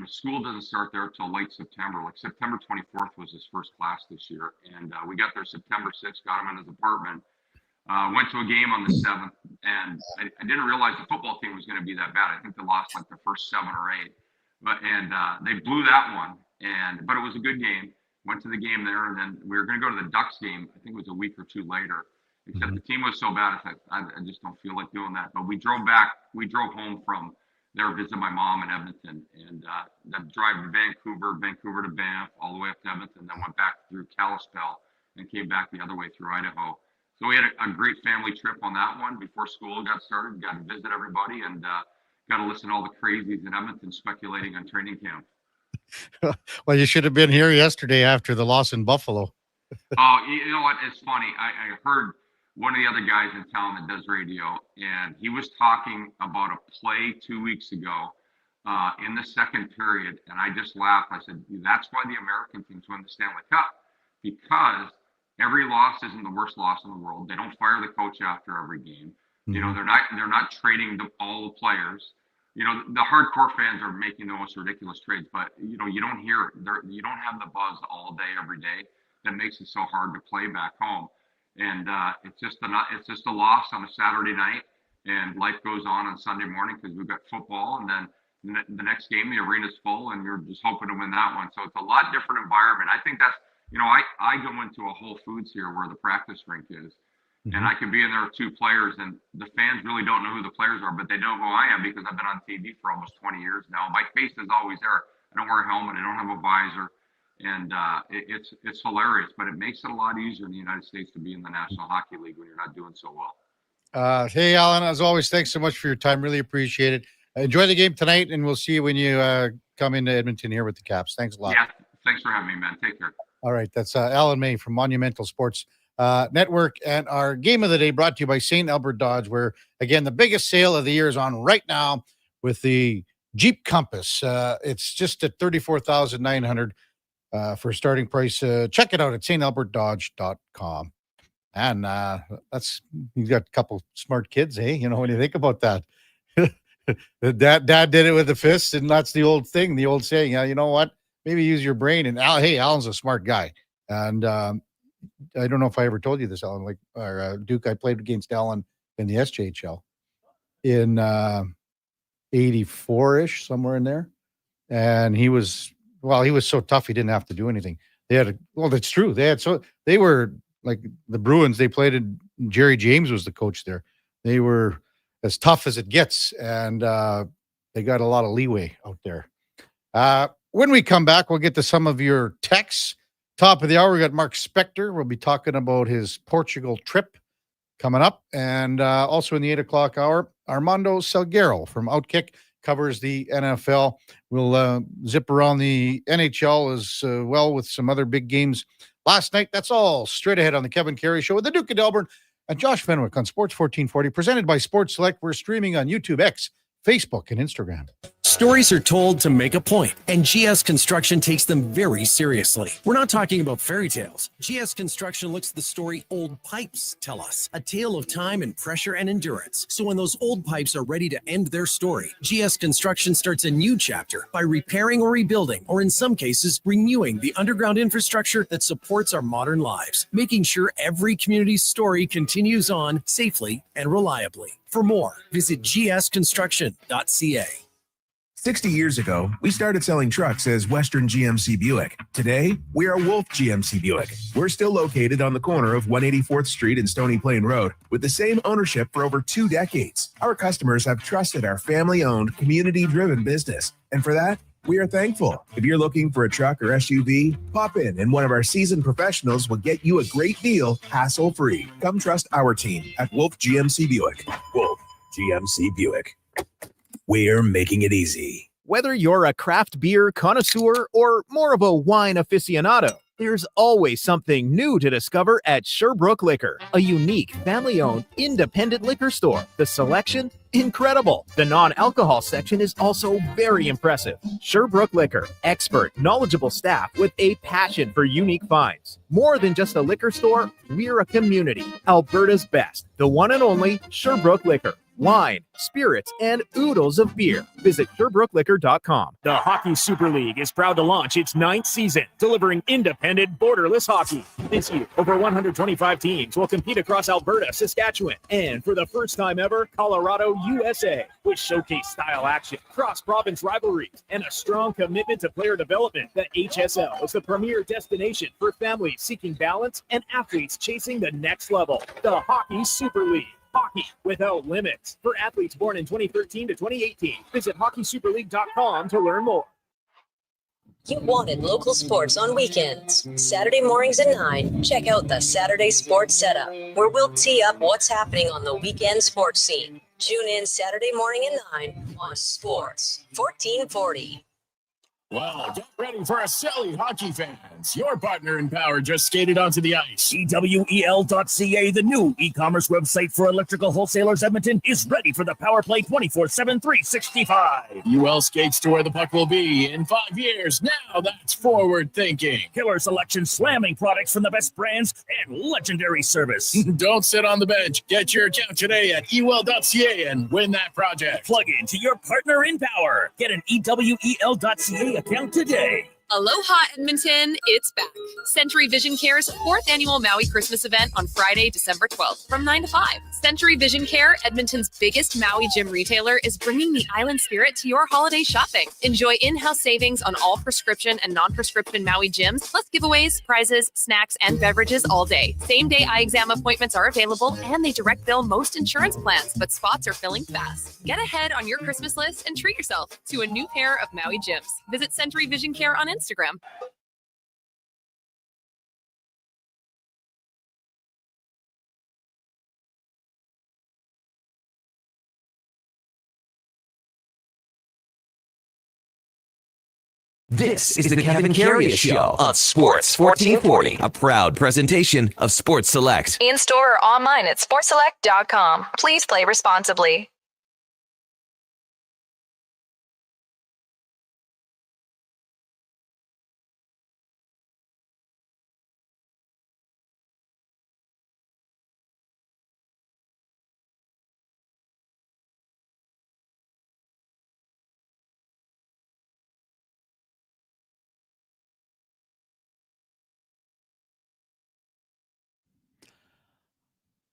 school doesn't start there till late September. Like September 24th was his first class this year. And we got there September 6th, got him in his apartment. Went to a game on the 7th, and I didn't realize the football team was going to be that bad. I think they lost like the first 7 or 8, and they blew that one. But it was a good game. Went to the game there, and then we were going to go to the Ducks game. I think it was a week or 2 later. Except the team was so bad, I just don't feel like doing that. But we drove home from there, visit my mom in Edmonton, and then drive to Vancouver to Banff, all the way up to Edmonton, then went back through Kalispell and came back the other way through Idaho. So we had a great family trip on that one before school got started. Got to visit everybody and got to listen to all the crazies in Edmonton speculating on training camp. Well, you should have been here yesterday after the loss in Buffalo. Oh, you know what? It's funny. I heard one of the other guys in town that does radio, and he was talking about a play 2 weeks ago in the second period, and I just laughed. I said, that's why the American teams win the Stanley Cup, because every loss isn't the worst loss in the world. They don't fire the coach after every game. You know, they're not trading all the players. You know, the hardcore fans are making the most ridiculous trades, but you know, you don't hear it. You don't have the buzz all day, every day that makes it so hard to play back home. And it's just a loss on a Saturday night, and life goes on Sunday morning because we've got football, and then the next game the arena's full, and you're just hoping to win that one. So it's a lot different environment. I think that's, you know, I go into a Whole Foods here where the practice rink is, and I can be in there with 2 players, and the fans really don't know who the players are, but they know who I am because I've been on TV for almost 20 years now. My face is always there. I don't wear a helmet. I don't have a visor. And it's hilarious, but it makes it a lot easier in the United States to be in the National Hockey League when you're not doing so well. Hey, Alan, as always, thanks so much for your time. Really appreciate it. Enjoy the game tonight, and we'll see you when you come into Edmonton here with the Caps. Thanks a lot. Yeah, thanks for having me, man. Take care. All right, that's Alan May from Monumental Sports Network, and our game of the day brought to you by St. Albert Dodge, where, again, the biggest sale of the year is on right now with the Jeep Compass. It's just at $34,900 for starting price. Check it out at stalbertdodge.com. And you've got a couple smart kids, eh? You know, when you think about that. Dad did it with the fist, and that's the old thing, the old saying. You know what? Maybe use your brain. And Alan's a smart guy. And I don't know if I ever told you this, Alan, Duke, I played against Alan in the SJHL in 84-ish, somewhere in there. And he was so tough he didn't have to do anything. That's true. They were like the Bruins, they played in, Jerry James was the coach there. They were as tough as it gets, and they got a lot of leeway out there. When we come back, we'll get to some of your texts. Top of the hour, we got Mark Spector. We'll be talking about his Portugal trip coming up. And also in the 8 o'clock hour, Armando Salguero from Outkick covers the NFL. We'll zip around the NHL as well with some other big games last night. That's all straight ahead on the Kevin Karius Show with the Duke of Delburne and Josh Fenwick on Sports 1440, presented by Sports Select. We're streaming on YouTube, X, Facebook, and Instagram. Stories are told to make a point, and GS Construction takes them very seriously. We're not talking about fairy tales. GS Construction looks at the story old pipes tell us, a tale of time and pressure and endurance. So when those old pipes are ready to end their story, GS Construction starts a new chapter by repairing or rebuilding, or in some cases, renewing the underground infrastructure that supports our modern lives, making sure every community's story continues on safely and reliably. For more, visit gsconstruction.ca. 60 years ago, we started selling trucks as Western GMC Buick. Today, we are Wolf GMC Buick. We're still located on the corner of 184th Street and Stony Plain Road with the same ownership for over 2 decades. Our customers have trusted our family-owned, community-driven business. And for that, we are thankful. If you're looking for a truck or SUV, pop in and one of our seasoned professionals will get you a great deal, hassle-free. Come trust our team at Wolf GMC Buick. Wolf GMC Buick. We're making it easy. Whether you're a craft beer connoisseur or more of a wine aficionado, there's always something new to discover at Sherbrooke Liquor, a unique, family-owned, independent liquor store. The selection, incredible. The non-alcohol section is also very impressive. Sherbrooke Liquor, expert, knowledgeable staff with a passion for unique finds. More than just a liquor store, we're a community. Alberta's best, the one and only Sherbrooke Liquor. Wine, spirits, and oodles of beer. Visit SherbrookeLiquor.com. The Hockey Super League is proud to launch its 9th season, delivering independent, borderless hockey. This year, over 125 teams will compete across Alberta, Saskatchewan, and for the first time ever, Colorado, USA, with showcase style action, cross-province rivalries, and a strong commitment to player development. The HSL is the premier destination for families seeking balance and athletes chasing the next level. The Hockey Super League. Hockey without limits. For athletes born in 2013 to 2018, visit hockeysuperleague.com to learn more. You wanted local sports on weekends. Saturday mornings at 9, check out the Saturday Sports Setup, where we'll tee up what's happening on the weekend sports scene. Tune in Saturday morning at 9 on Sports 1440. Well, get ready for a silly hockey fans. Your partner in power just skated onto the ice. EWEL.ca, the new e-commerce website for electrical wholesalers Edmonton, is ready for the power play 24/7, 365. UL skates to where the puck will be in 5 years. Now that's forward thinking. Killer selection, slamming products from the best brands, and legendary service. Don't sit on the bench. Get your account today at EWEL.ca and win that project. Plug into your partner in power. Get an EWEL.ca account today. Aloha Edmonton, it's back. Century Vision Care's 4th annual Maui Christmas event on Friday, December 12th from 9 to 5. Century Vision Care, Edmonton's biggest Maui gym retailer, is bringing the island spirit to your holiday shopping. Enjoy in-house savings on all prescription and non-prescription Maui gyms, plus giveaways, prizes, snacks, and beverages all day. Same-day eye exam appointments are available, and they direct bill most insurance plans, but spots are filling fast. Get ahead on your Christmas list and treat yourself to a new pair of Maui gyms. Visit Century Vision Care on Instagram. This is the Kevin Karius Show on Sports 1440, a proud presentation of Sports Select. In store or online at sportselect.com. Please play responsibly.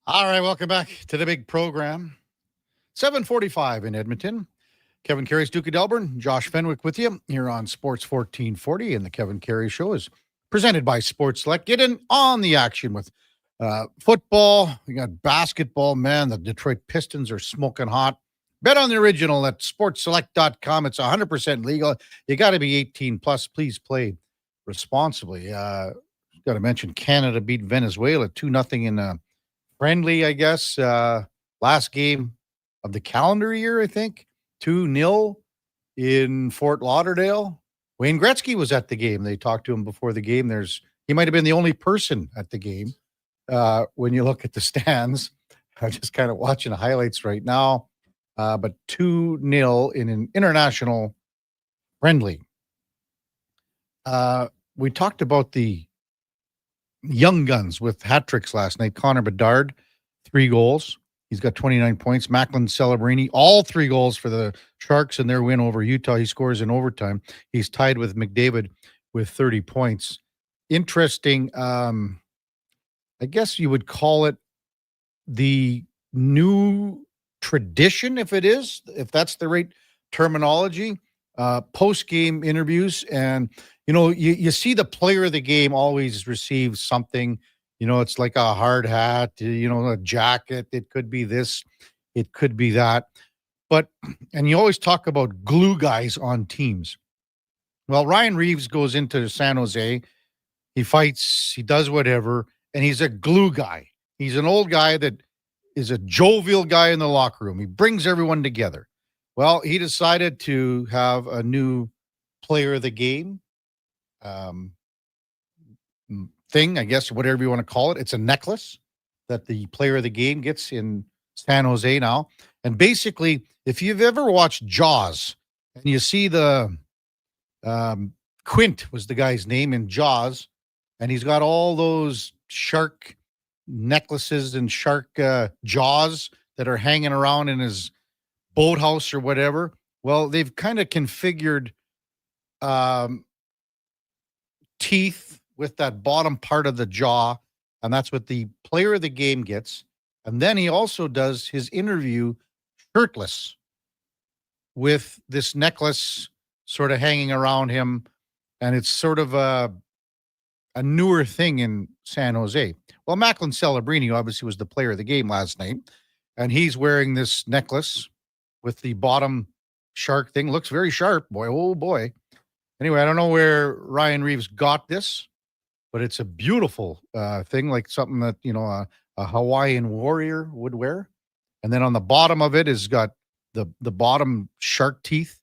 All right, welcome back to the big program. 7:45 in Edmonton. Kevin Karius, Duke of Delburne, Josh Fenwick with you here on Sports 1440, and the Kevin Karius Show is presented by Sports Select. Get in on the action with football. We got basketball, man. The Detroit Pistons are smoking hot. Bet on the original at sportselect.com. It's 100% legal. You got to be 18 plus. Please play responsibly. Got to mention Canada beat Venezuela 2-0 in a friendly, I guess. Last game of the calendar year, I think. 2-0 in Fort Lauderdale. Wayne Gretzky was at the game. They talked to him before the game. He might have been the only person at the game. When you look at the stands, I'm just kind of watching the highlights right now. But 2-0 in an international friendly. We talked about the young guns with hat tricks last night. Connor Bedard, 3 goals. He's got 29 points. Macklin Celebrini, all 3 goals for the Sharks in their win over Utah. He scores in overtime. He's tied with McDavid with 30 points. Interesting. I guess you would call it the new tradition, if that's the right terminology. Post-game interviews. And, you see the player of the game always receive something. It's like a hard hat, a jacket. It could be this, it could be that. And you always talk about glue guys on teams. Well, Ryan Reeves goes into San Jose. He fights, he does whatever, and he's a glue guy. He's an old guy that is a jovial guy in the locker room. He brings everyone together. Well, he decided to have a new player of the game thing, I guess, whatever you want to call it. It's a necklace that the player of the game gets in San Jose now. And basically, if you've ever watched Jaws and you see the Quint was the guy's name in Jaws, and he's got all those shark necklaces and shark jaws that are hanging around in his boathouse or whatever. Well, they've kind of configured teeth with that bottom part of the jaw, and that's what the player of the game gets. And then he also does his interview shirtless with this necklace sort of hanging around him, and it's sort of a newer thing in San Jose. Well, Macklin Celebrini obviously was the player of the game last night, and he's wearing this necklace with the bottom shark thing. Looks very sharp, boy. Oh, boy. Anyway, I don't know where Ryan Reeves got this, but it's a beautiful thing, like something that, a Hawaiian warrior would wear. And then on the bottom of it is got the bottom shark teeth.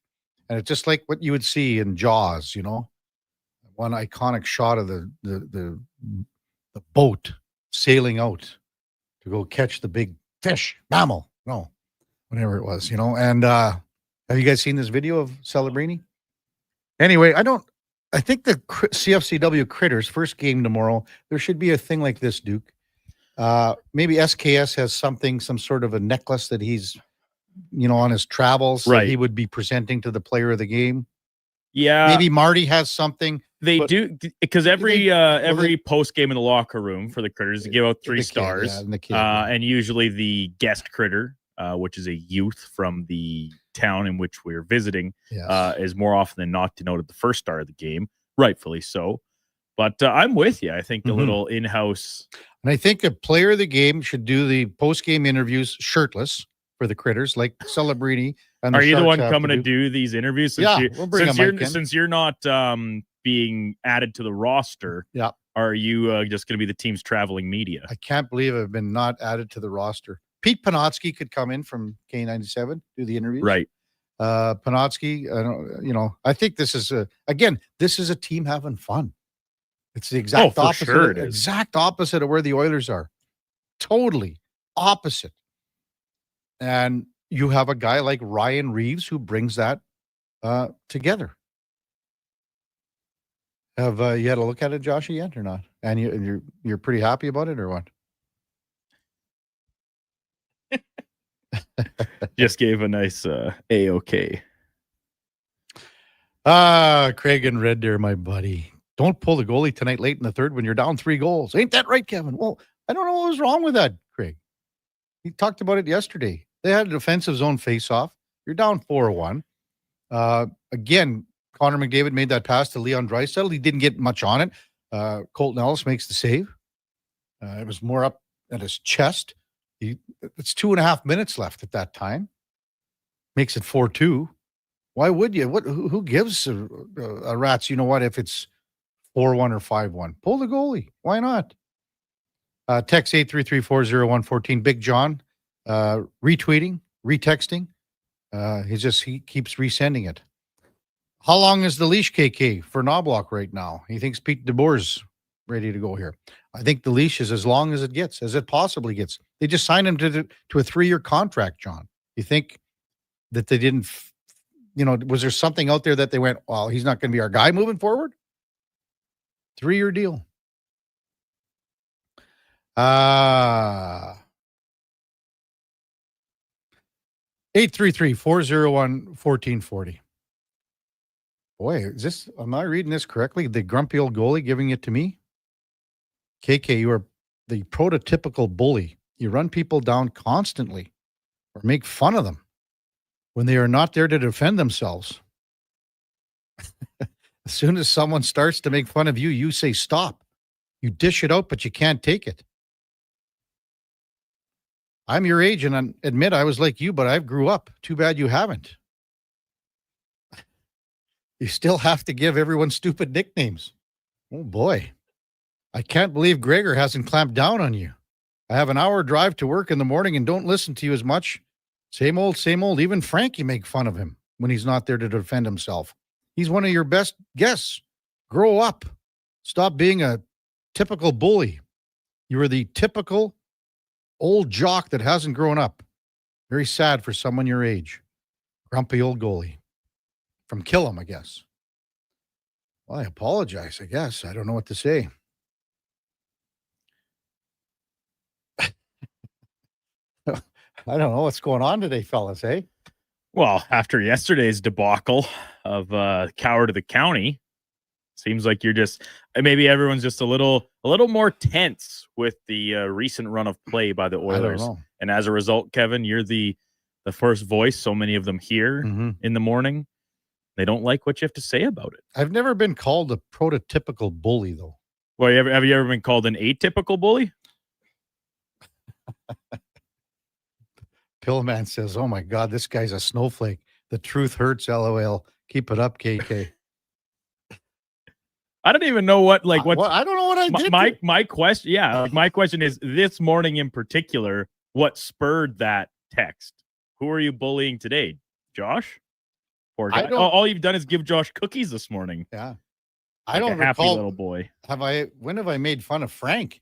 And it's just like what you would see in Jaws, one iconic shot of the boat sailing out to go catch the big fish, mammal, whatever it was, And have you guys seen this video of Celebrini? Anyway, I think the CFCW Critters first game tomorrow, there should be a thing like this, Duke. Maybe SKS has some sort of a necklace that he's, on his travels, right, that he would be presenting to the player of the game. Yeah. Maybe Marty has something. They do, because every post game in the locker room for the Critters, they give out 3 stars. And usually the guest critter, which is a youth from the town in which we're visiting, is more often than not denoted the first star of the game, rightfully so. But I'm with you. I think the little in-house. And I think a player of the game should do the post-game interviews shirtless for the Critters, like Celebrini. And are you the one coming to do these interviews? We'll bring since you're not being added to the roster. Yeah. Are you just going to be the team's traveling media? I can't believe I've been not added to the roster. Pete Panotsky could come in from K97, do the interviews. Right. Panotsky, I think this is a team having fun. It's the exact opposite. Sure it is. Exact opposite of where the Oilers are. Totally opposite. And you have a guy like Ryan Reeves who brings that together. Have you had a look at it, Joshy, yet or not? And you're pretty happy about it, or what? Just gave a nice A-OK. Craig and Red Deer, my buddy. Don't pull the goalie tonight late in the third when you're down 3 goals. Ain't that right, Kevin? Well, I don't know what was wrong with that, Craig. He talked about it yesterday. They had a defensive zone face-off. You're down 4-1. Again, Connor McDavid made that pass to Leon Draisaitl. He didn't get much on it. Colton Ellis makes the save. It was more up at his chest. It's 2.5 minutes left at that time. Makes it 4-2. Why would you? Who gives a rat's, you know what, if it's 4-1 or 5-1? Pull the goalie. Why not? Text 833-401-14. Big John retweeting, retexting. He keeps resending it. How long is the leash, KK, for Knobloch right now? He thinks Pete DeBoer's ready to go here. I think the leash is as long as it gets, as it possibly gets. They just signed him to a 3-year contract, John. You think that they didn't, was there something out there that they went, well, he's not going to be our guy moving forward? 3-year deal. 833-401-1440. Boy, am I reading this correctly? The grumpy old goalie giving it to me? KK, you are the prototypical bully. You run people down constantly or make fun of them when they are not there to defend themselves. As soon as someone starts to make fun of you, you say stop. You dish it out, but you can't take it. I'm your age, and I admit I was like you, but I grew up. Too bad you haven't. You still have to give everyone stupid nicknames. Oh, boy. I can't believe Gregor hasn't clamped down on you. I have an hour drive to work in the morning and don't listen to you as much. Same old, same old. Even Frankie make fun of him when he's not there to defend himself. He's one of your best guests. Grow up. Stop being a typical bully. You are the typical old jock that hasn't grown up. Very sad for someone your age. Grumpy old goalie. From Killam, I guess. Well, I apologize, I guess. I don't know what to say. I don't know what's going on today, fellas, eh? Well, after yesterday's debacle of Coward of the County, seems like maybe everyone's just a little more tense with the recent run of play by the Oilers. And as a result, Kevin, you're the first voice so many of them hear in the morning. They don't like what you have to say about it. I've never been called a prototypical bully, though. Well, have you ever been called an atypical bully? Pillman says, oh, my God, this guy's a snowflake. The truth hurts, LOL. Keep it up, KK. I don't even know what. I don't know what I did. My question, my question is this morning in particular, what spurred that text? Who are you bullying today? Josh? Poor guy. All you've done is give Josh cookies this morning. Yeah. I don't recall. Happy little boy. When have I made fun of Frank?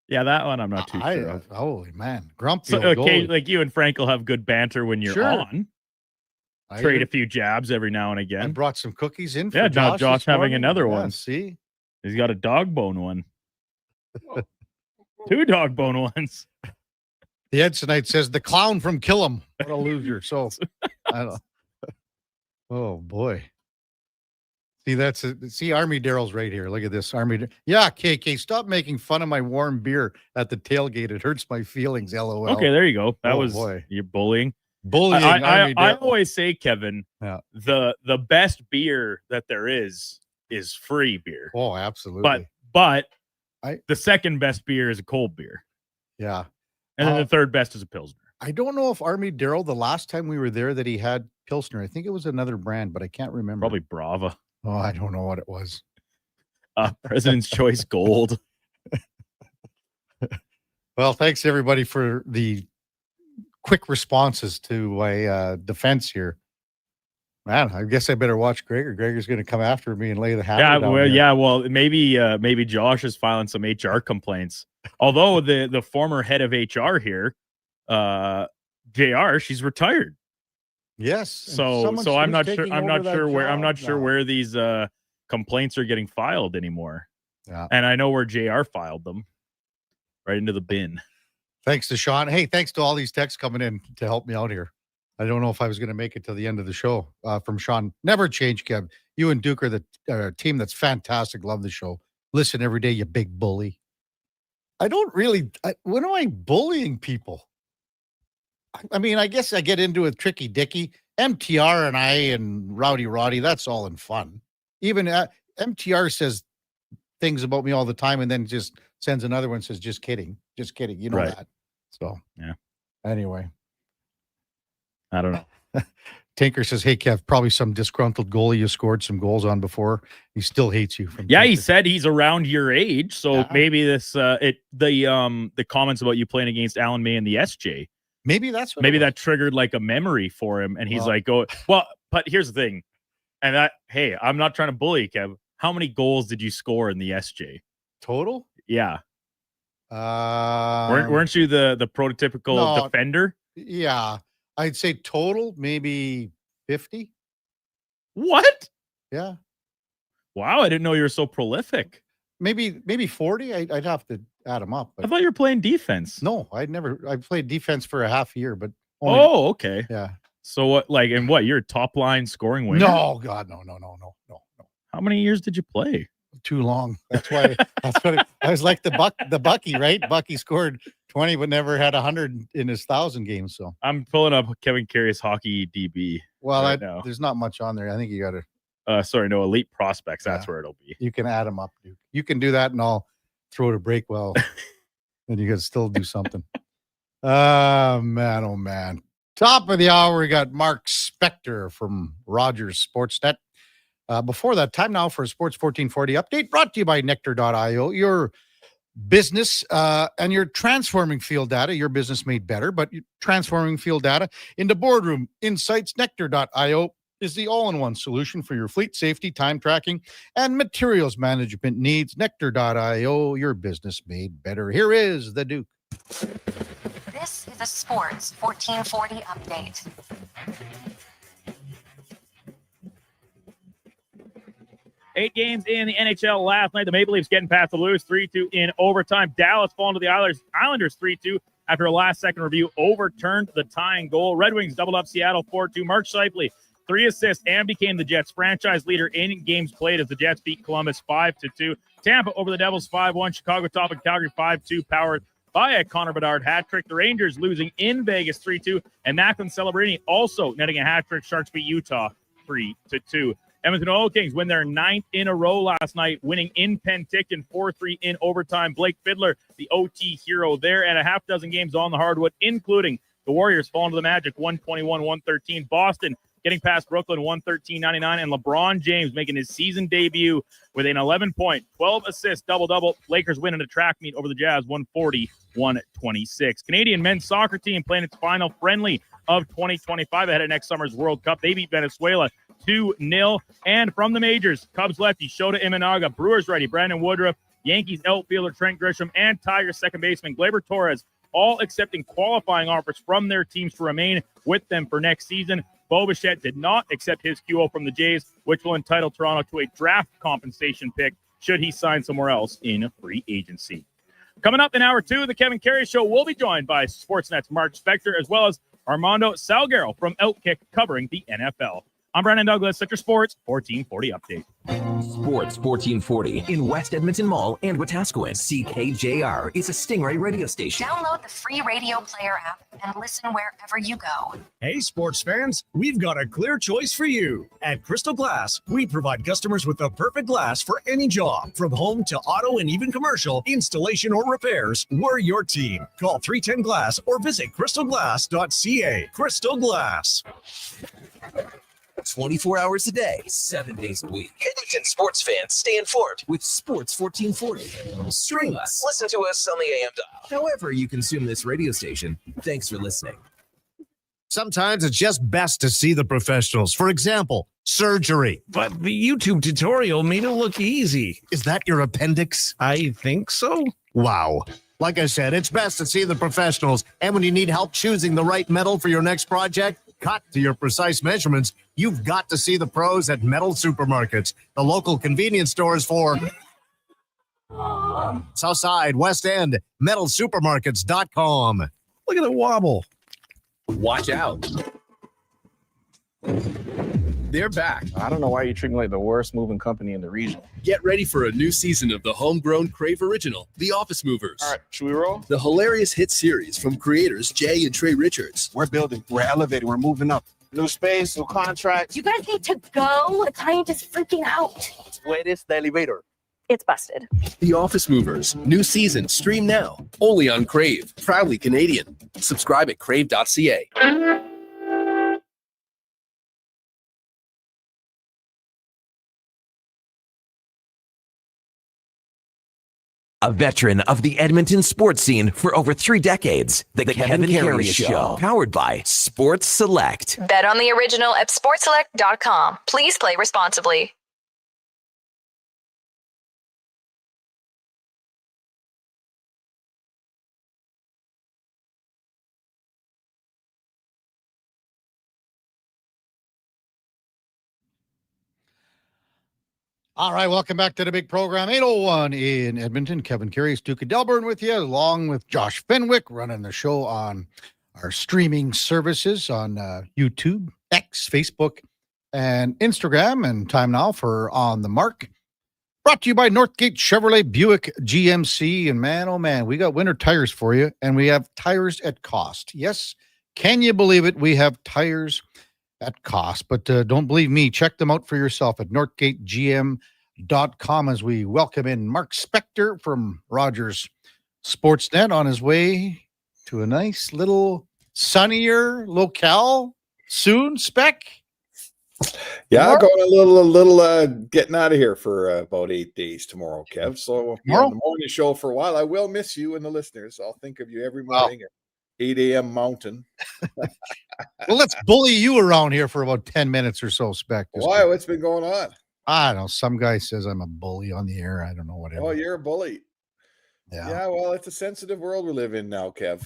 Yeah, that one I'm not too sure of. Holy man. Grumpy. So, okay, like you and Frank will have good banter when you're on. Trade a few jabs every now and again. I brought some cookies in for Josh having another one. See? He's got a dog bone one. 2 dog bone ones. The Edsonite says the clown from Killam. What a loser. So I don't. Oh boy. See, Army Daryl's right here. Look at this. Yeah, KK, stop making fun of my warm beer at the tailgate. It hurts my feelings. LOL. Okay, there you go. That was you're bullying. Bullying. I always say, Kevin, the best beer that there is free beer. Oh, absolutely. But the second best beer is a cold beer. Yeah. And then the third best is a Pilsner. I don't know if Army Daryl, the last time we were there, that he had Pilsner. I think it was another brand, but I can't remember. Probably Brava. Oh, I don't know what it was. President's Choice Gold. Well, thanks everybody for the quick responses to my defense here. Man, I guess I better watch Gregor. Gregor's going to come after me and lay the hammer down here. Well, maybe Josh is filing some HR complaints. Although the former head of HR here, JR, she's retired. Yes. So I'm not sure where these complaints are getting filed anymore. Yeah. And I know where JR filed them. Right into the bin. Thanks to Sean. Hey, thanks to all these texts coming in to help me out here. I don't know if I was going to make it to the end of the show. From Sean. Never change, Kev. You and Duke are the team that's fantastic. Love the show. Listen every day, you big bully. I don't really. When am I bullying people? I mean, I guess I get into it tricky Dicky, MTR and I and Rowdy Roddy. That's all in fun. Even MTR says things about me all the time and then just sends another one and says, just kidding. Just kidding. You know that. So, yeah. Anyway. I don't know. Tinker says, hey, Kev, probably some disgruntled goalie you scored some goals on before. He still hates you. Yeah, he said he's around your age. So maybe this, the comments about you playing against Alan May and the SJ. Maybe that's what maybe that triggered like a memory for him. And he's like, well, but here's the thing. And hey, I'm not trying to bully you, Kev. How many goals did you score in the SJ? Total? Yeah. Weren't you the prototypical defender? Yeah. I'd say total, maybe 50. What? Yeah. Wow, I didn't know you were so prolific. Maybe 40. I'd have to add them up. I thought you were playing defense. No, I played defense for a half year, but okay. Yeah. So what, you're a top line scoring winner? No, God, no. How many years did you play? Too long. That's why I was like the Bucky, right? Bucky scored 20 but never had 100 in his 1,000 games. So I'm pulling up Kevin Karius hockey DB. Well, now. There's not much on there. I think you got to. Elite prospects. That's where it'll be. You can add them up, Duke. You can do that, and I'll throw it a break. Well, then you got to still do something. Oh man! Top of the hour, we got Mark Spector from Rogers Sportsnet. Before that, time now for a Sports 1440 update brought to you by Nectar.io. Your business and your transforming field data, your business made better, but transforming field data into boardroom insights. Nectar.io is the all-in-one solution for your fleet safety, time tracking, and materials management needs. Nectar.io, your business made better. Here is the Duke. This is a Sports 1440 update. Eight games in the NHL last night. The Maple Leafs getting past the Blues 3-2 in overtime. Dallas falling to the Islanders 3-2 after a last-second review overturned the tying goal. Red Wings doubled up Seattle 4-2. Mark Scheifele, 3 assists, and became the Jets' franchise leader in games played as the Jets beat Columbus 5-2. Tampa over the Devils 5-1. Chicago topping Calgary 5-2, powered by a Connor Bedard hat trick. The Rangers losing in Vegas 3-2, and Macklin Celebrini also netting a hat trick. Sharks beat Utah 3-2. Edmonton Oil Kings win their 9th in a row last night, winning in Penticton 4-3 in overtime. Blake Fiddler, the OT hero there, and a half dozen games on the hardwood, including the Warriors falling to the Magic 121-113. Boston getting past Brooklyn 113-99, and LeBron James making his season debut with an 11-point, 12-assist double-double. Lakers winning a track meet over the Jazz 140-126. Canadian men's soccer team playing its final friendly of 2025 ahead of next summer's World Cup. They beat Venezuela 2-0. And from the majors, Cubs lefty Shota Imanaga, Brewers righty Brandon Woodruff, Yankees outfielder Trent Grisham, and Tigers second baseman Gleyber Torres all accepting qualifying offers from their teams to remain with them for next season. Bo Bichette did not accept his QO from the Jays, which will entitle Toronto to a draft compensation pick should he sign somewhere else in free agency. Coming up in hour 2 of the Kevin Karius Show, we'll be joined by Sportsnet's Mark Spector, as well as Armando Salguero from Outkick covering the NFL. I'm Brandon Douglas, Sector Sports 1440 update. Sports 1440 in West Edmonton Mall and Wetaskiwin. CKJR is a Stingray radio station. Download the free radio player app and listen wherever you go. Hey, sports fans, we've got a clear choice for you. At Crystal Glass, we provide customers with the perfect glass for any job. From home to auto and even commercial, installation or repairs, we're your team. Call 310 Glass or visit crystalglass.ca. Crystal Glass. 24 hours a day, 7 days a week. Edmonton sports fans, stay informed with Sports 1440. Stream us. Listen to us on the AM dial. However you consume this radio station, thanks for listening. Sometimes it's just best to see the professionals. For example, surgery. But the YouTube tutorial made it look easy. Is that your appendix? I think so. Wow. Like I said, it's best to see the professionals. And when you need help choosing the right metal for your next project, cut to your precise measurements, you've got to see the pros at Metal Supermarkets, the local convenience stores for Southside, West End, metalsupermarkets.com. Look at it wobble. Watch out. They're back. I don't know why you treat me like the worst moving company in the region. Get ready for a new season of the homegrown Crave original, The Office Movers. All right, should we roll? The hilarious hit series from creators Jay and Trey Richards. We're building, we're elevating, we're moving up. New space, new contracts. You guys need to go. The client is freaking out. Where is the elevator? It's busted. The Office Movers. New season. Stream now. Only on Crave. Proudly Canadian. Subscribe at crave.ca. A veteran of the Edmonton sports scene for over 3 decades, the Kevin Karius Show, powered by Sports Select. Bet on the original at sportselect.com. Please play responsibly. All right, welcome back to the big program. 801 in Edmonton. Kevin Karius, Duke of Delburne with you, along with Josh Fenwick, running the show on our streaming services on YouTube, X, Facebook, and Instagram. And time now for On the Mark. Brought to you by Northgate Chevrolet Buick GMC. And man, oh man, we got winter tires for you, and we have tires at cost. Yes, can you believe it? We have tires at cost, but don't believe me. Check them out for yourself at northgategm.com as we welcome in Mark Spector from Rogers Sportsnet on his way to a nice little sunnier locale soon. Spec? Yeah, Mark? going a little getting out of here for about 8 days tomorrow, Kev. So Tomorrow? on the morning show for a while. I will miss you and the listeners. I'll think of you every morning at 8 a.m. Mountain. Well, let's bully you around here for about 10 minutes or so, Spec. Why? What's been going on? I don't know. Some guy says I'm a bully on the air. I don't know whatever. Oh, you're a bully. Yeah. Well, it's a sensitive world we live in now, Kev.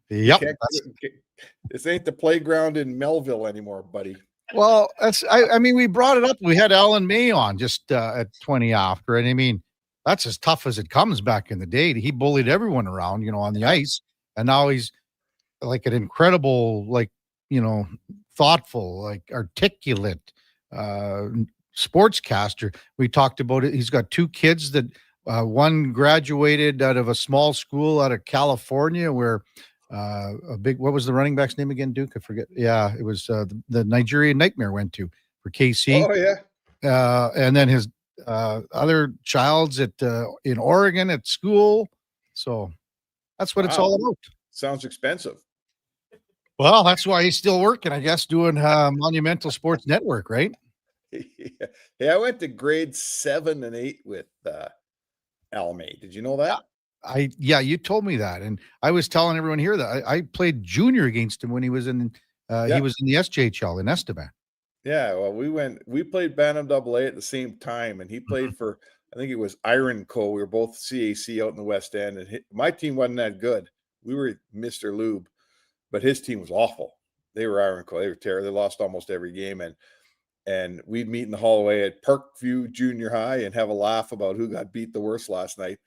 Yep. This ain't the playground in Melville anymore, buddy. Well, I mean, we brought it up. We had Alan May on just at 20 after. And I mean, that's as tough as it comes back in the day. He bullied everyone around, on the ice. And now he's like an incredible, thoughtful, articulate sportscaster. We talked about it. He's got 2 kids that one graduated out of a small school out of California where what was the running back's name again, Duke? I forget. Yeah, it was the Nigerian Nightmare went to for KC. Oh, yeah. And then his other child's in Oregon at school. So that's what it's all about. Sounds expensive. Well, that's why he's still working, I guess, doing Monumental Sports Network, right? Yeah, I went to grade 7 and 8 with Al May. Did you know that? You told me that, and I was telling everyone here that I played junior against him when he was in he was in the SJHL in Estevan. Yeah, well, we played Bantam AA at the same time, and he played for, I think it was Iron Co. We were both CAC out in the West End, and my team wasn't that good. We were Mr. Lube, but his team was awful. They were Iron Co. They were terrible. They lost almost every game, and we'd meet in the hallway at Parkview Junior High and have a laugh about who got beat the worst last night.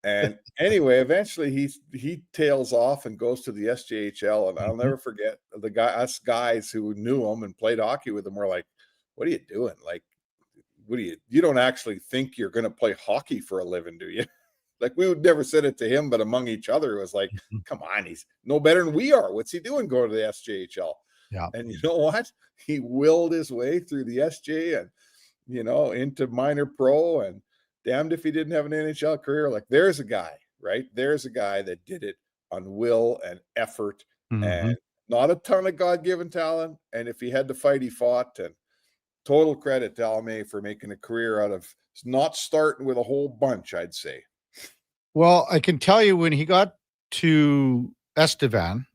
And anyway, eventually he tails off and goes to the SJHL, and I'll never forget us guys who knew him and played hockey with him were like, "What are you doing? Like, you don't actually think you're going to play hockey for a living, do you?" Like, we would never said it to him, but among each other, it was like, "Come on, he's no better than we are. What's he doing going to the SJHL?" Yeah. And you know what? He willed his way through the SJ and into minor pro, and damned if he didn't have an NHL career. Like, there's a guy, right? There's a guy that did it on will and effort and not a ton of God-given talent. And if he had to fight, he fought. And total credit to Al May for making a career out of not starting with a whole bunch, I'd say. Well, I can tell you when he got to Estevan,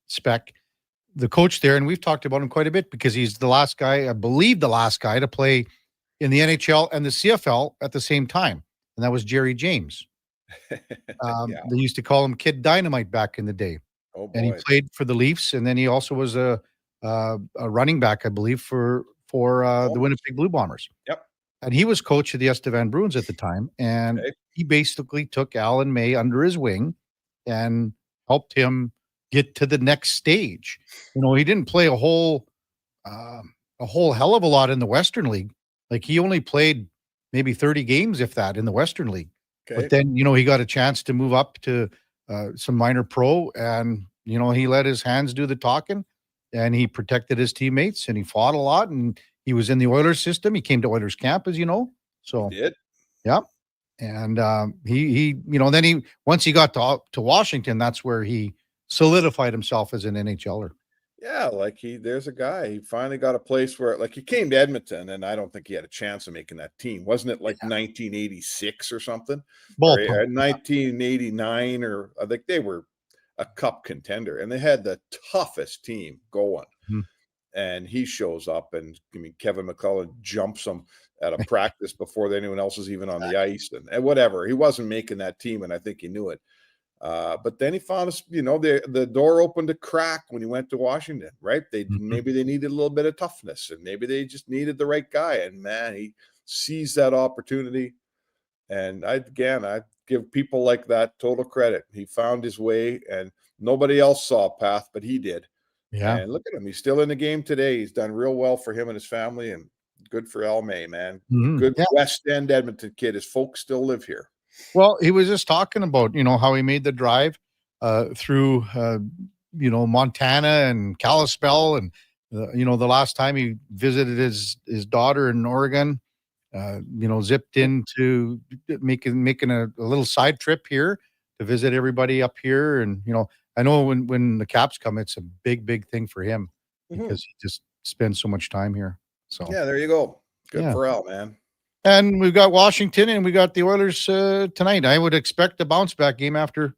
Spec, the coach there, and we've talked about him quite a bit because he's the last guy, I believe the last guy to play in the NHL and the CFL at the same time. And that was Jerry James. They used to call him Kid Dynamite back in the day. Oh, boy. And he played for the Leafs. And then he also was a running back, I believe, for the Winnipeg Blue Bombers. Yep. And he was coach of the Estevan Bruins at the time. And he basically took Alan May under his wing and helped him get to the next stage. He didn't play a whole a whole hell of a lot in the Western League. Like he only played maybe 30 games, if that, in the Western League. Okay. But then, he got a chance to move up to some minor pro, and, he let his hands do the talking, and he protected his teammates, and he fought a lot, and he was in the Oilers system. He came to Oilers camp, as you know. So, He did. yeah. And then once he got to Washington, that's where he solidified himself as an NHLer. Yeah, like there's a guy. He finally got a place where, like, he came to Edmonton, and I don't think he had a chance of making that team. Wasn't it like 1986 or something? Or 1989, or I think they were a cup contender, and they had the toughest team going. Hmm. And he shows up, and Kevin McCullough jumps him at a practice before anyone else is even on the ice, and whatever. He wasn't making that team, and I think he knew it. But then he found us, the door opened a crack when he went to Washington, right? Maybe they needed a little bit of toughness, and maybe they just needed the right guy. And man, he seized that opportunity. And I give people like that total credit. He found his way, and nobody else saw a path, but he did. Yeah. And look at him. He's still in the game today. He's done real well for him and his family, and good for El May, man. Mhm. Good Yeah. West End Edmonton kid. His folks still live here. Well, he was just talking about, how he made the drive through, Montana and Kalispell. And, the last time he visited his daughter in Oregon, zipped into making a little side trip here to visit everybody up here. And, I know when the Caps come, it's a big, big thing for him because he just spends so much time here. So, Yeah, there you go. Good Yeah. for Al, man. And we've got Washington and we got the Oilers tonight. I would expect a bounce back game after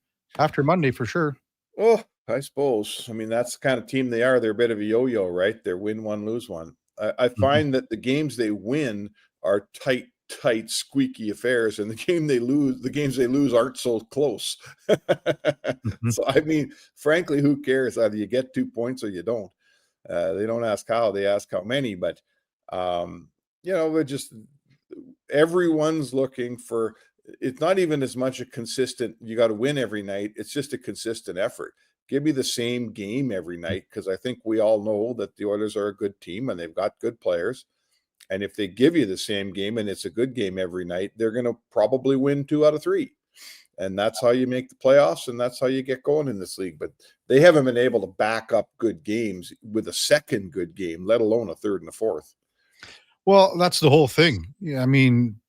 Monday for sure. Oh, I suppose. I mean, that's the kind of team they are. They're a bit of a yo-yo, right? They're win one, lose one. I find that the games they win are tight, squeaky affairs, and the games they lose aren't so close. So, I mean, frankly, who cares? Either you get 2 points or you don't. They don't ask how, they ask how many. But, we're just everyone's looking for. It's not even as much a consistent, you got to win every night. It's just a consistent effort. Give me the same game every night, because I think we all know that the Oilers are a good team and they've got good players. And if they give you the same game and it's a good game every night, they're going to probably win 2 out of 3. And that's how you make the playoffs, and that's how you get going in this league. But they haven't been able to back up good games with a second good game, let alone a third and a fourth. Well, that's the whole thing. Yeah, I mean,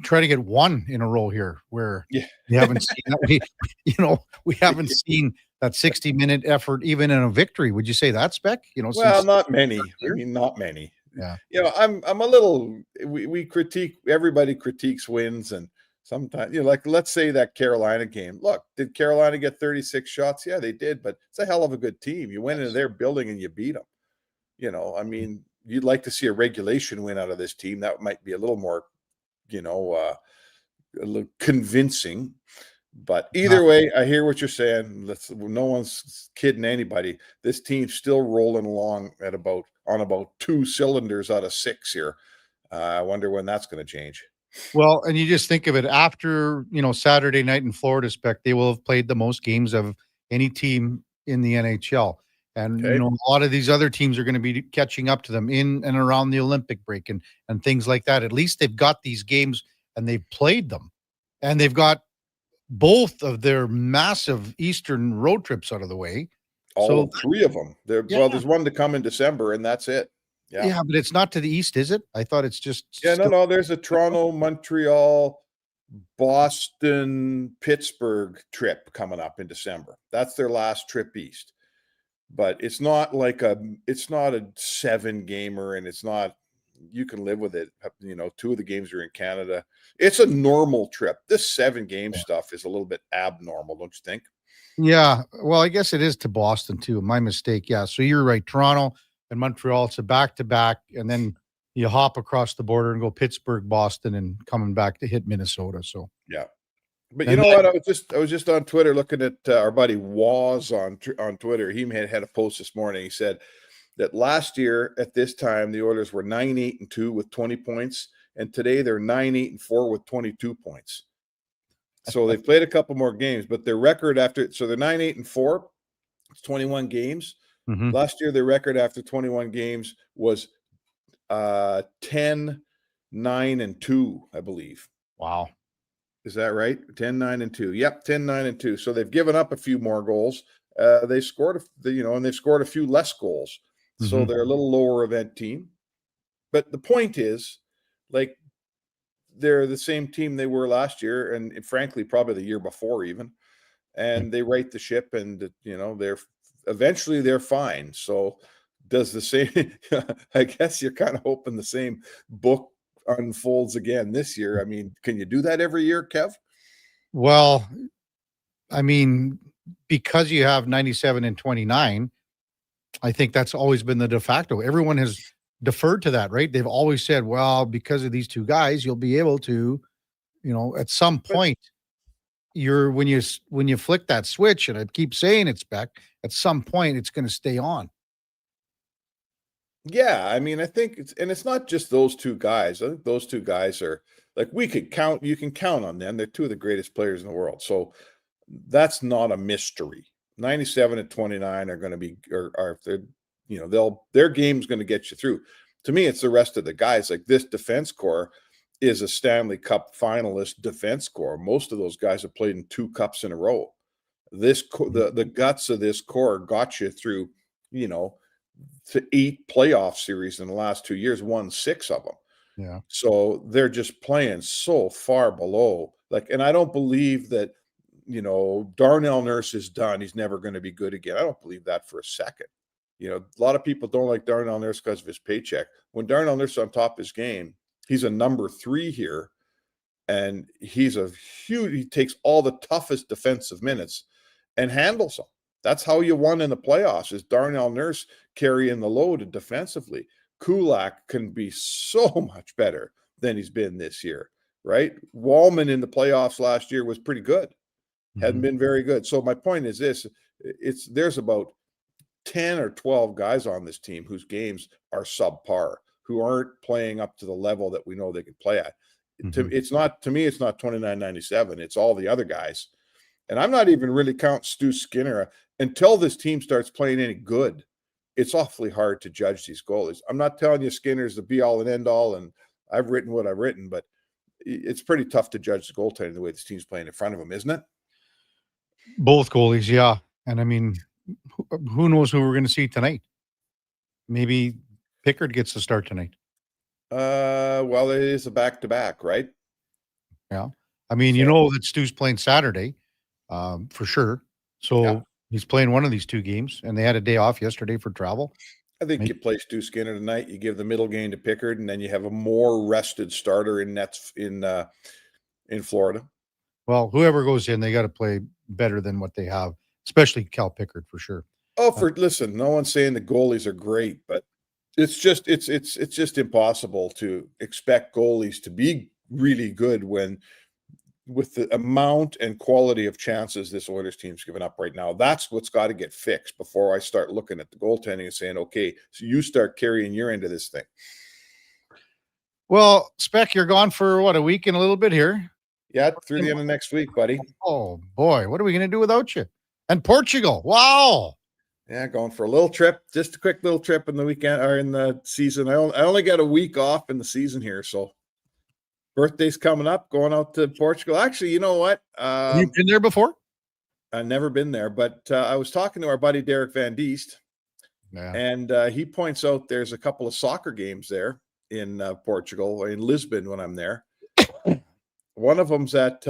try to get one in a row here where we haven't seen that. We haven't seen that 60-minute effort even in a victory. Would you say that, Spec? Well, not many. I mean, not many. Yeah. I'm a little. We critique. Everybody critiques wins, and sometimes, like, let's say that Carolina game. Look, did Carolina get 36 shots? Yeah, they did, but it's a hell of a good team. You went into their building and you beat them. I mean, you'd like to see a regulation win out of this team. That might be a little more, a little convincing. But either way, I hear what you're saying. No one's kidding anybody. This team's still rolling along on about 2 cylinders out of 6 here. I wonder when that's going to change. Well, and you just think of it after, Saturday night in Florida, Spec, they will have played the most games of any team in the NHL. And, a lot of these other teams are going to be catching up to them in and around the Olympic break and things like that. At least they've got these games and they've played them. And they've got both of their massive Eastern road trips out of the way. All 3 of them. Well, there's one to come in December, and that's it. Yeah, but it's not to the east, is it? I thought it's just. No. There's a Toronto, Montreal, Boston, Pittsburgh trip coming up in December. That's their last trip east. But it's not it's not a 7-gamer, and it's not, you can live with it. 2 of the games are in Canada. It's a normal trip. This 7-game stuff is a little bit abnormal, don't you think? Yeah. Well, I guess it is to Boston too. My mistake. Yeah. So you're right. Toronto and Montreal, it's a back-to-back, and then you hop across the border and go Pittsburgh, Boston, and coming back to hit Minnesota. So yeah. But you know what? I was just on Twitter looking at our buddy Waz on Twitter. He had a post this morning. He said that last year at this time the Oilers were 9-8-2 with 20 points, and today they're 9-8-4 with 22 points. So they've played a couple more games, but their record so they're 9-8-4. It's 21 games. Mhm. Last year, their record after 21 games was 10, 9, and 2, I believe. Wow. Is that right? 10, 9, and 2. Yep, 10, 9, and 2. So they've given up a few more goals. They scored, and they've scored a few less goals. So Mhm. they're a little lower event team. But the point is, like, they're the same team they were last year, and frankly, probably the year before even. And they right the ship, and they're eventually they're fine. So does the same? I guess you're kind of hoping the same book unfolds again this year. I mean, can you do that every year, Kev? Well, I mean, because you have 97 and 29, I think that's always been the de facto. Everyone has deferred to that, right? They've always said, well, because of these two guys, you'll be able to, at some point, when you flick that switch, and I keep saying it's back, at some point it's going to stay on. Yeah, I mean, I think it's not just those two guys. I think those two guys are like, you can count on them. They're two of the greatest players in the world. So that's not a mystery. 97 and 29 are going to be, or their game's going to get you through. To me, it's the rest of the guys. Like, this defense core is a Stanley Cup finalist defense core. Most of those guys have played in 2 cups in a row. The guts of this core got you through, to 8 playoff series in the last 2 years, won 6 of them. Yeah. So they're just playing so far below. And I don't believe that, Darnell Nurse is done. He's never going to be good again. I don't believe that for a second. A lot of people don't like Darnell Nurse because of his paycheck. When Darnell Nurse is on top of his game, he's a number 3 here, and he takes all the toughest defensive minutes and handles them. That's how you won in the playoffs, is Darnell Nurse carrying the load defensively. Kulak can be so much better than he's been this year, right? Wallman in the playoffs last year was pretty good. Hadn't been very good. So my point is this, there's about 10 or 12 guys on this team whose games are subpar, who aren't playing up to the level that we know they can play at. To me, it's not 29-97. It's all the other guys. And I'm not even really counting Stu Skinner. Until this team starts playing any good, it's awfully hard to judge these goalies. I'm not telling you Skinner's the be-all and end-all, and I've written what I've written, but it's pretty tough to judge the goaltending the way this team's playing in front of him, isn't it? Both goalies, yeah. And I mean, who knows who we're going to see tonight? Maybe Pickard gets to start tonight. Well, it is a back-to-back, right? Yeah. I mean, that Stu's playing Saturday, for sure. So he's playing one of these 2 games, and they had a day off yesterday for travel. I think you play Stu Skinner tonight. You give the middle game to Pickard, and then you have a more rested starter in nets in Florida. Well, whoever goes in, they got to play better than what they have, especially Cal Pickard for sure. Listen, no one's saying the goalies are great, but it's just impossible to expect goalies to be really good with the amount and quality of chances this Oilers team's given up right now. That's what's got to get fixed before I start looking at the goaltending and saying, okay, so you start carrying your end of this thing. Well, Spec, you're gone for a week and a little bit here. Yeah, through the end of next week, buddy. Oh boy, what are we going to do without you? And Portugal, wow. Yeah, going for a little trip, just a quick little trip in the weekend or in the season. I only got a week off in the season here, so birthday's coming up. Going out to Portugal. Actually, you know what? Have you been there before? I've never been there, but I was talking to our buddy Derek Van Diest, and he points out there's a couple of soccer games there in Portugal, in Lisbon when I'm there. One of them's at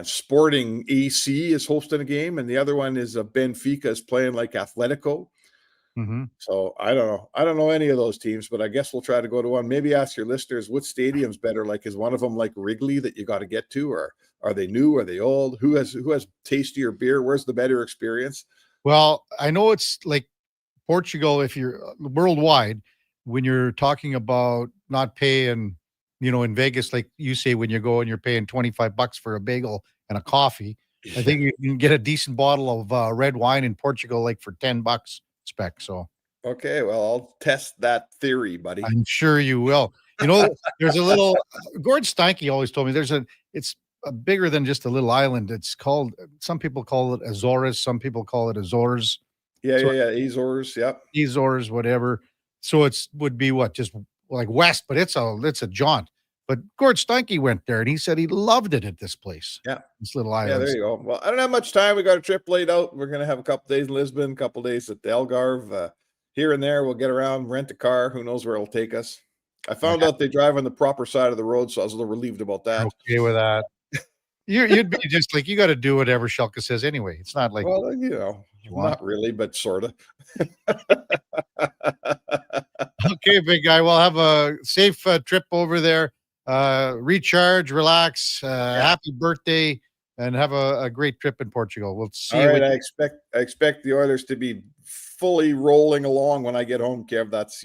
Sporting AC is hosting a game, and the other one is Benfica is playing like Atletico. Mm-hmm. So I don't know any of those teams, but I guess we'll try to go to one. Maybe ask your listeners what stadium's better. Like, is one of them like Wrigley that you got to get to, or are they new? Are they old? Who has tastier beer? Where's the better experience? Well, I know it's like Portugal. If you're worldwide, when you're talking about not paying, in Vegas, like you say, when you go and you're paying $25 for a bagel and a coffee, I think you can get a decent bottle of red wine in Portugal, like for $10, Spec. So, okay, well, I'll test that theory, buddy. I'm sure you will. There's a little, Gord Steinke always told me it's bigger than just a little island. It's called, some people call it Azores. Some people call it Azores. Yeah, So- Azores, yep. Azores, whatever. So would be what, just like west, but it's a jaunt. But Gord Steinke went there and he said he loved it at this place. Yeah. This little Yeah, island. there you go. Well, I don't have much time. We got a trip laid out. We're going to have a couple days in Lisbon, a couple days at the Algarve. Here and there, we'll get around, rent a car. Who knows where it'll take us. I found out they drive on the proper side of the road, so I was a little relieved about that. Okay with that. You'd be just like, you got to do whatever Shelka says anyway. It's not like, well, not really, but sort of. Okay, big guy. We'll have a safe trip over there. Recharge, relax. Happy birthday, and have a great trip in Portugal. We'll see. All right, I expect the Oilers to be fully rolling along when I get home, Kev. That's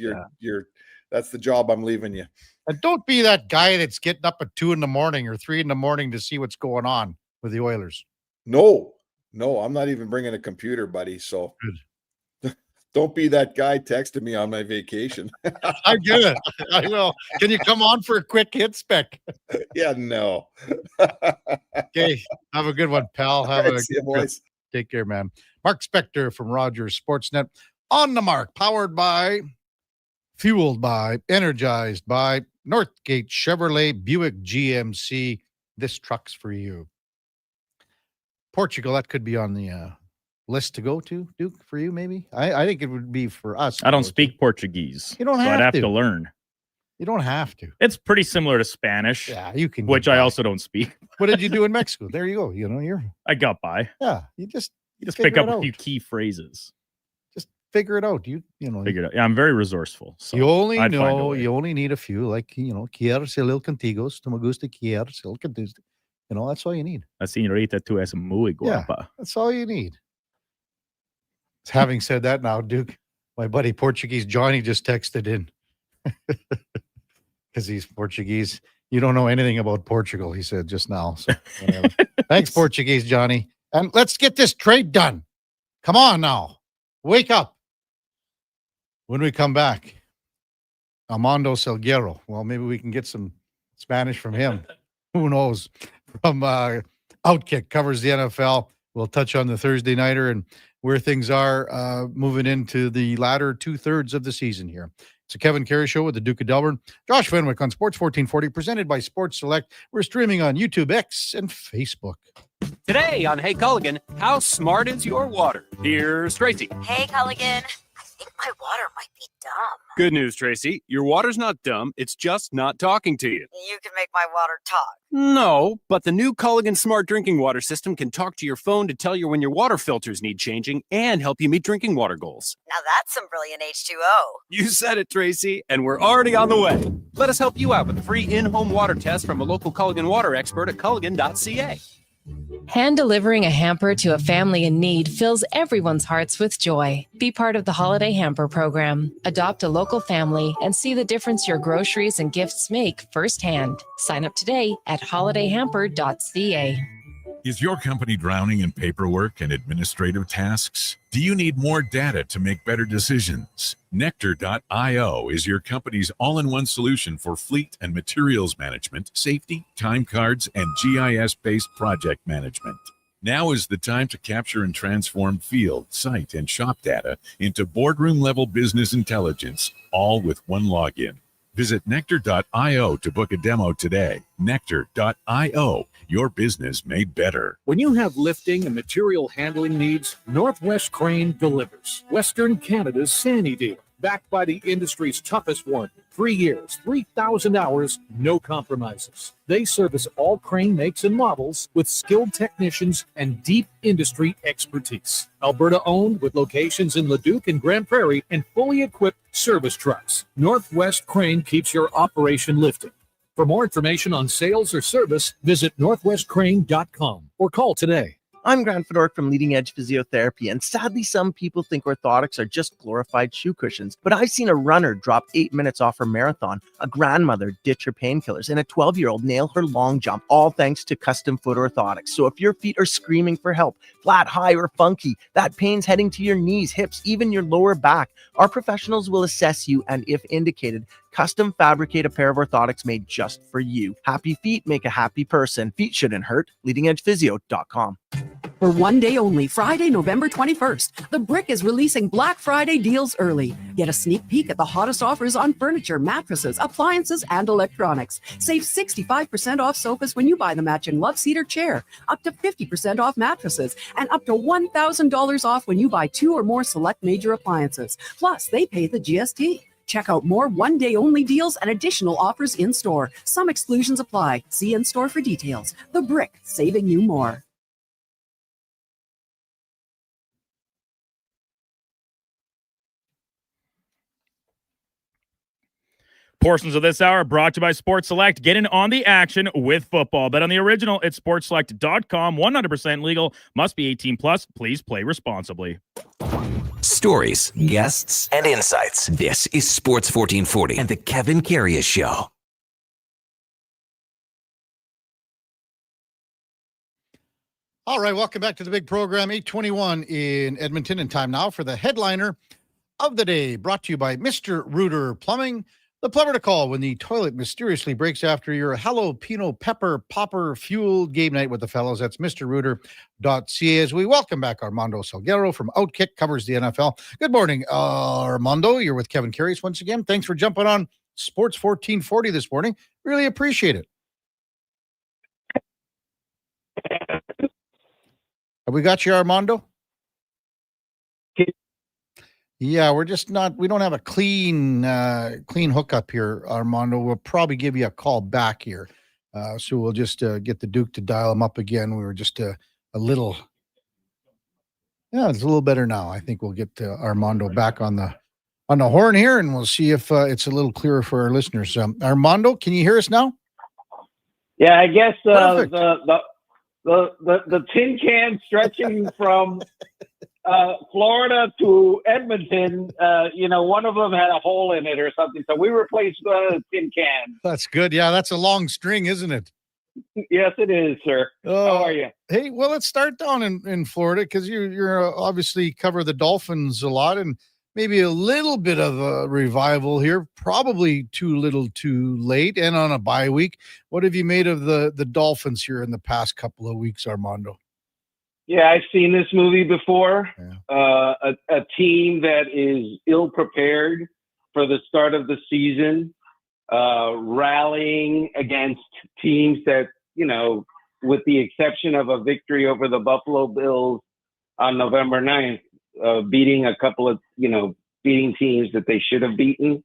that's the job I'm leaving you. And don't be that guy that's getting up at 2 a.m. or 3 a.m. to see what's going on with the Oilers. No, I'm not even bringing a computer, buddy. So don't be that guy texting me on my vacation. I get it. I know. Can you come on for a quick hit spec? Yeah, no. Okay. Have a good one, pal. Have All right, a see you, boys. Take care, man. Mark Spector from Rogers Sportsnet. On the mark, powered by, fueled by, energized by Northgate Chevrolet Buick GMC. This truck's for you. Portugal, that could be on the list to go to, Duke, for you, maybe? I think it would be for us. I don't speak Portuguese. You don't so have I'd have to. to learn. You don't have to. It's pretty similar to Spanish. Yeah, you can. Which I also don't speak. What did you do in Mexico? There you go. You know, I got by. Yeah, you just pick up a few key phrases. Just figure it out. You know. Figure it out. Yeah, I'm very resourceful. So you only I'd find a know. way. You only need a few. Like quiero ser el contigo. Tu me gusta quiero ser el contigo. That's all you need. La señorita tú es muy guapa. Yeah, that's all you need. Having said that, now Duke, my buddy Portuguese Johnny just texted in because he's Portuguese. You don't know anything about Portugal, he said just now. So whatever. Thanks, Portuguese Johnny. And let's get this trade done. Come on now. Wake up. When we come back, Armando Salguero. Well, maybe we can get some Spanish from him. Who knows? From Outkick, covers the NFL. We'll touch on the Thursday nighter and where things are moving into the latter 2/3 of the season here. It's a Kevin Karius Show with the Duke of Delburne. Josh Fenwick on Sports 1440, presented by Sports Select. We're streaming on YouTube, X, and Facebook. Today on Hey Culligan, how smart is your water? Here's Tracy. Hey, Culligan. I think my water might be dumb. Good news, Tracy. Your water's not dumb. It's just not talking to you. You can make my water talk. No, but the new Culligan Smart Drinking Water System can talk to your phone to tell you when your water filters need changing and help you meet drinking water goals. Now that's some brilliant H2O. You said it, Tracy, and we're already on the way. Let us help you out with a free in-home water test from a local Culligan water expert at culligan.ca. Hand delivering a hamper to a family in need fills everyone's hearts with joy. Be part of the Holiday Hamper program. Adopt a local family and see the difference your groceries and gifts make firsthand. Sign up today at holidayhamper.ca. Is your company drowning in paperwork and administrative tasks? Do you need more data to make better decisions? Nectar.io is your company's all-in-one solution for fleet and materials management, safety, time cards, and GIS-based project management. Now is the time to capture and transform field, site, and shop data into boardroom-level business intelligence, all with one login. Visit Nectar.io to book a demo today. Nectar.io, your business made better. When you have lifting and material handling needs, Northwest Crane delivers. Western Canada's Sandy dealer, backed by the industry's toughest one. 3 years, 3,000 hours, no compromises. They service all crane makes and models with skilled technicians and deep industry expertise. Alberta owned with locations in Leduc and Grand Prairie and fully equipped service trucks. Northwest Crane keeps your operation lifting. For more information on sales or service, visit northwestcrane.com or call today. I'm Grant Fedork from Leading Edge Physiotherapy, and sadly some people think orthotics are just glorified shoe cushions. But I've seen a runner drop 8 minutes off her marathon, a grandmother ditch her painkillers, and a 12-year-old nail her long jump, all thanks to custom foot orthotics. So if your feet are screaming for help, flat, high, or funky, that pain's heading to your knees, hips, even your lower back, our professionals will assess you and, if indicated, custom fabricate a pair of orthotics made just for you. Happy feet make a happy person. Feet shouldn't hurt. LeadingEdgePhysio.com. For one day only, Friday, November 21st, The Brick is releasing Black Friday deals early. Get a sneak peek at the hottest offers on furniture, mattresses, appliances, and electronics. Save 65% off sofas when you buy the matching Love Cedar chair, up to 50% off mattresses, and up to $1,000 off when you buy 2 or more select major appliances. Plus, they pay the GST. Check out more one-day only deals and additional offers in-store. Some exclusions apply. See in-store for details. The Brick, saving you more. Portions of this hour brought to you by Sports Select. Get in on the action with football. Bet on the original at sportselect.com. 100% legal. Must be 18 plus. Please play responsibly. Stories, guests, and insights. This is Sports 1440 and the Kevin Karius Show. All right, welcome back to the big program, 8:21 in Edmonton, and time now for the headliner of the day, brought to you by Mr. Rooter Plumbing. The plumber to call when the toilet mysteriously breaks after your jalapeno pepper popper fueled game night with the fellows. That's mrrooter.ca. As we welcome back Armando Salguero from Outkick, covers the NFL. Good morning, Armando. You're with Kevin Karius once again. Thanks for jumping on Sports 1440 this morning. Really appreciate it. Have we got you, Armando? Yeah, we're just not, we don't have a clean hookup here, Armando. We'll probably give you a call back here. So we'll just get the Duke to dial him up again. We were just a little, yeah, it's a little better now. I think we'll get Armando back on the horn here, and we'll see if it's a little clearer for our listeners. Armando, can you hear us now? Yeah, I guess the tin can stretching from Florida to Edmonton, one of them had a hole in it or something. So we replaced the tin can. That's good. Yeah, that's a long string, isn't it? Yes, it is, sir. How are you? Hey, well, let's start down in Florida, because you're obviously cover the Dolphins a lot, and maybe a little bit of a revival here. Probably too little too late, and on a bye week. What have you made of the Dolphins here in the past couple of weeks, Armando? Yeah, I've seen this movie before. Yeah. A team that is ill-prepared for the start of the season, rallying against teams that, with the exception of a victory over the Buffalo Bills on November 9th, beating a couple of, beating teams that they should have beaten,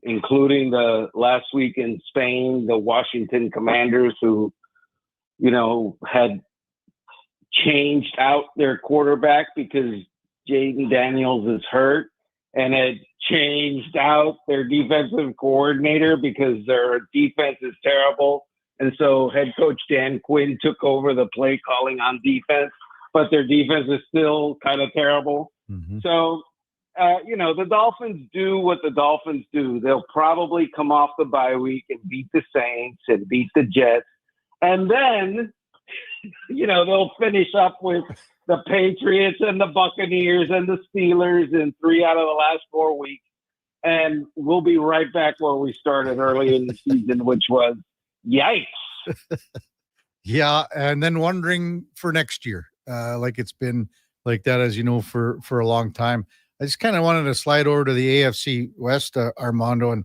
including the last week in Spain, the Washington Commanders, who, had changed out their quarterback because Jaden Daniels is hurt, and had changed out their defensive coordinator because their defense is terrible. And so head coach Dan Quinn took over the play calling on defense, but their defense is still kind of terrible. Mm-hmm. So, the Dolphins do what the Dolphins do. They'll probably come off the bye week and beat the Saints and beat the Jets. And then, they'll finish up with the Patriots and the Buccaneers and the Steelers in 3 out of the last 4 weeks. And we'll be right back where we started early in the season, which was yikes. Yeah. And then wondering for next year, like it's been like that, as you know, for a long time. I just kind of wanted to slide over to the AFC West, Armando. And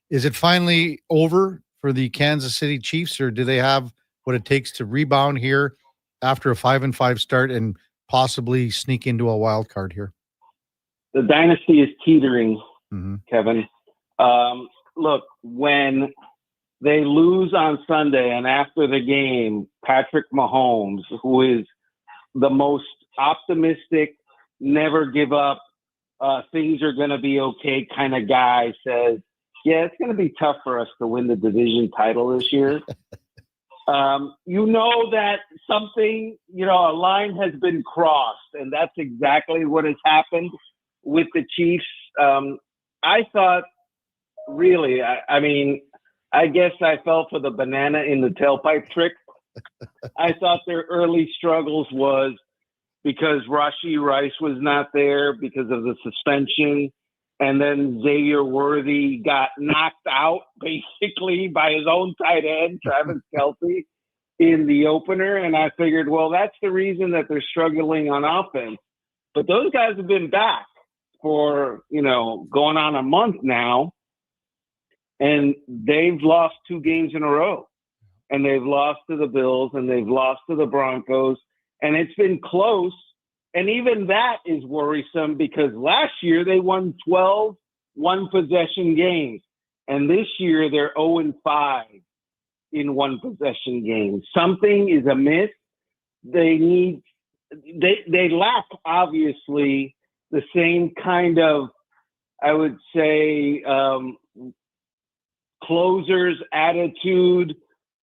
is it finally over for the Kansas City Chiefs, or do they have what it takes to rebound here after a 5-5 start and possibly sneak into a wild card here? The dynasty is teetering, Kevin. Look, when they lose on Sunday and after the game, Patrick Mahomes, who is the most optimistic, never give up, things are going to be okay kind of guy, says, yeah, it's going to be tough for us to win the division title this year. That something, a line has been crossed, and that's exactly what has happened with the Chiefs. I thought, really, I guess I fell for the banana in the tailpipe trick. I thought their early struggles was because Rashee Rice was not there because of the suspension. And then Xavier Worthy got knocked out basically by his own tight end, Travis Kelce, in the opener, and I figured, well, that's the reason that they're struggling on offense. But those guys have been back for, going on a month now, and they've lost 2 games in a row. And they've lost to the Bills, and they've lost to the Broncos, and it's been close. And even that is worrisome because last year they won 12 one-possession games, and this year they're 0-5 in one-possession games. Something is amiss. They lack, obviously, the same kind of, I would say, closer's attitude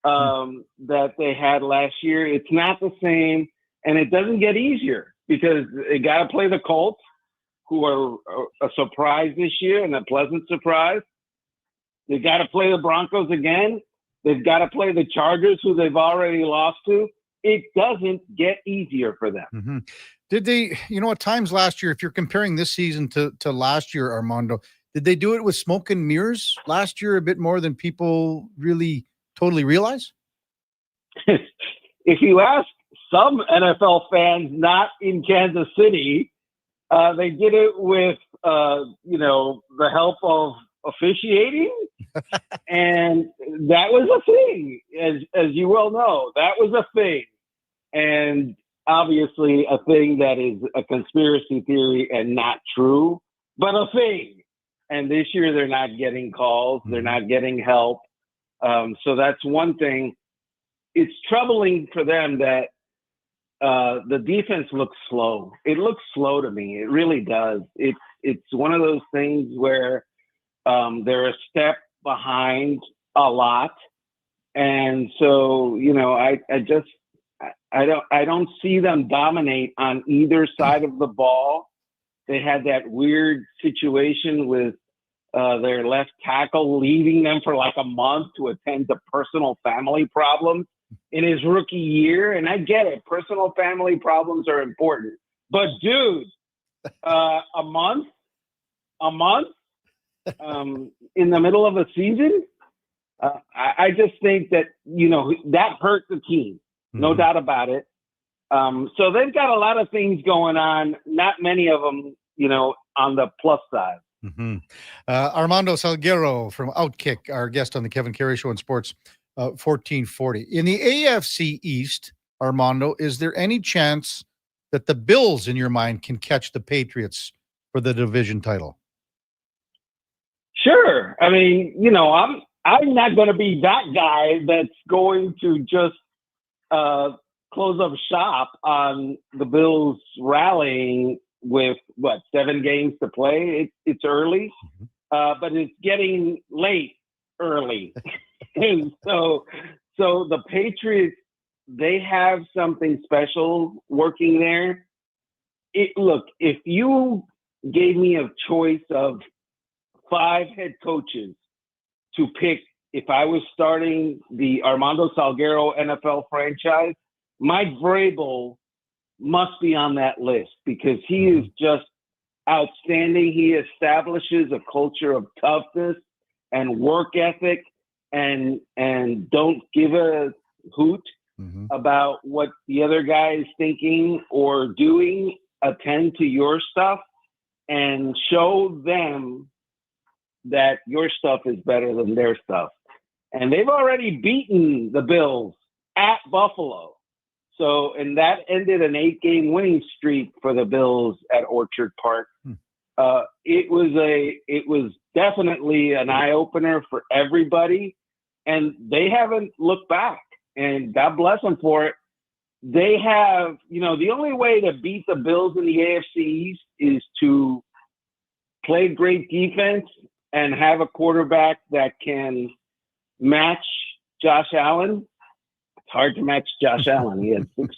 that they had last year. It's not the same, and it doesn't get easier because they got to play the Colts, who are a surprise this year and a pleasant surprise. They got to play the Broncos again. They've got to play the Chargers, who they've already lost to. It doesn't get easier for them. Mm-hmm. Did they, at times last year, if you're comparing this season to last year, Armando, did they do it with smoke and mirrors last year a bit more than people really totally realize? If you ask some NFL fans not in Kansas City, they did it with, the help of officiating. And that was a thing, as you well know. That was a thing. And obviously a thing that is a conspiracy theory and not true, but a thing. And this year they're not getting calls. They're not getting help. So that's one thing. It's troubling for them that the defense looks slow. It looks slow to me. It really does. It's one of those things where they're a step behind a lot. And so, I don't see them dominate on either side of the ball. They had that weird situation with their left tackle leaving them for like a month to attend to personal family problems in his rookie year. And I get it. Personal family problems are important. But, dude, a month in the middle of a season, I just think that, that hurt the team. No doubt about it. So they've got a lot of things going on, not many of them, on the plus side. Mm-hmm. Armando Salguero from Outkick, our guest on the Kevin Karius Show on Sports 1440. In the AFC East, Armando, is there any chance that the Bills, in your mind, can catch the Patriots for the division title? Sure. I mean, I'm not going to be that guy that's going to just close up shop on the Bills rallying with 7 games to play. It's early, but it's getting late early. And so the Patriots, they have something special working there. Look, if you gave me a choice of 5 head coaches to pick, if I was starting the Armando Salguero NFL franchise, Mike Vrabel must be on that list because he is just outstanding. He establishes a culture of toughness and work ethic and don't give a hoot about what the other guy is thinking or doing. Attend to your stuff and show them that your stuff is better than their stuff. And they've already beaten the Bills at Buffalo. So, and that ended an 8-game winning streak for the Bills at Orchard Park. It was definitely an eye opener for everybody, and they haven't looked back. And God bless them for it. They have, the only way to beat the Bills in the AFC East is to play great defense and have a quarterback that can match Josh Allen. It's hard to match Josh Allen. He had 6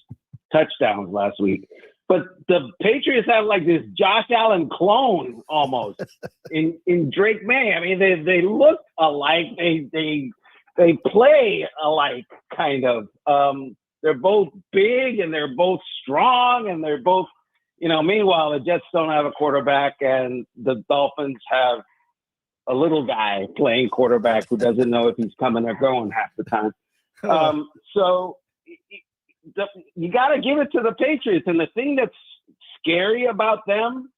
touchdowns last week. But the Patriots have like this Josh Allen clone almost in Drake May. I mean, they look alike. They play alike, kind of. They're both big and they're both strong and they're both, meanwhile, the Jets don't have a quarterback and the Dolphins have a little guy playing quarterback who doesn't know if he's coming or going half the time. So you got to give it to the Patriots. And the thing that's scary about them,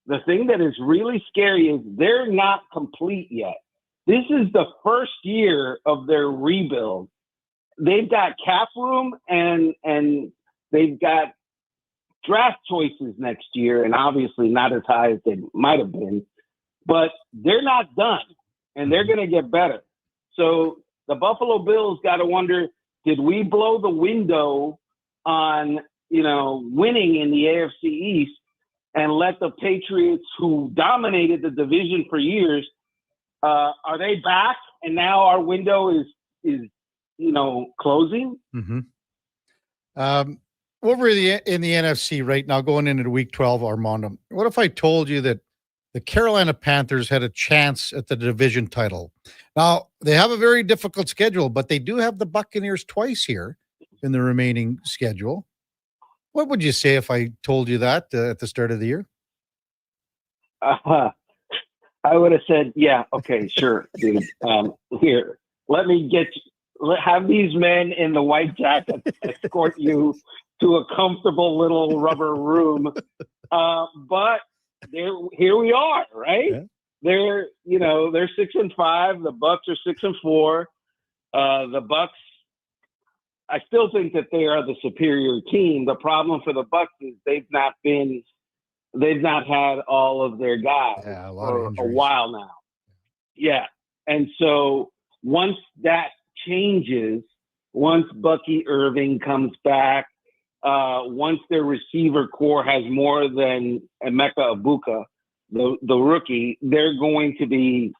the thing that is really scary is they're not complete yet. This is the first year of their rebuild. They've got cap room and they've got draft choices next year, and obviously not as high as they might have been, but they're not done, and they're going to get better. So the Buffalo Bills got to wonder, did we blow the window on, winning in the AFC East and let the Patriots, who dominated the division for years, are they back? And now our window is closing? Mm-hmm. Over in the NFC right now, going into week 12, Armando, what if I told you that the Carolina Panthers had a chance at the division title? Now, they have a very difficult schedule, but they do have the Buccaneers twice here in the remaining schedule. What would you say if I told you that at the start of the year? I would have said, yeah, okay, sure, dude. Here, let me have these men in the white jackets escort you to a comfortable little rubber room. But here we are, right? Yeah. They're 6-5. The Bucs are 6-4. The Bucs, I still think that they are the superior team. The problem for the Bucs is they've not had all of their guys for a while now. Yeah. And so once that changes, once Bucky Irving comes back, once their receiver core has more than Emeka Egbuka, the rookie, they're going to be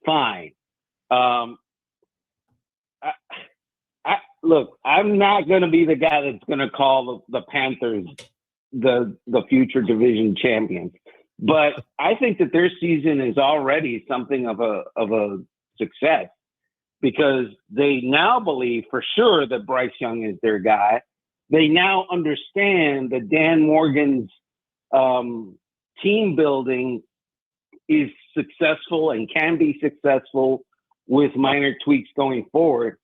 fine. Look, I'm not going to be the guy that's going to call the Panthers the future division champions, but I think that their season is already something of a success, because they now believe for sure that Bryce Young is their guy. They now understand that Dan Morgan's team building is successful and can be successful with minor tweaks going forward.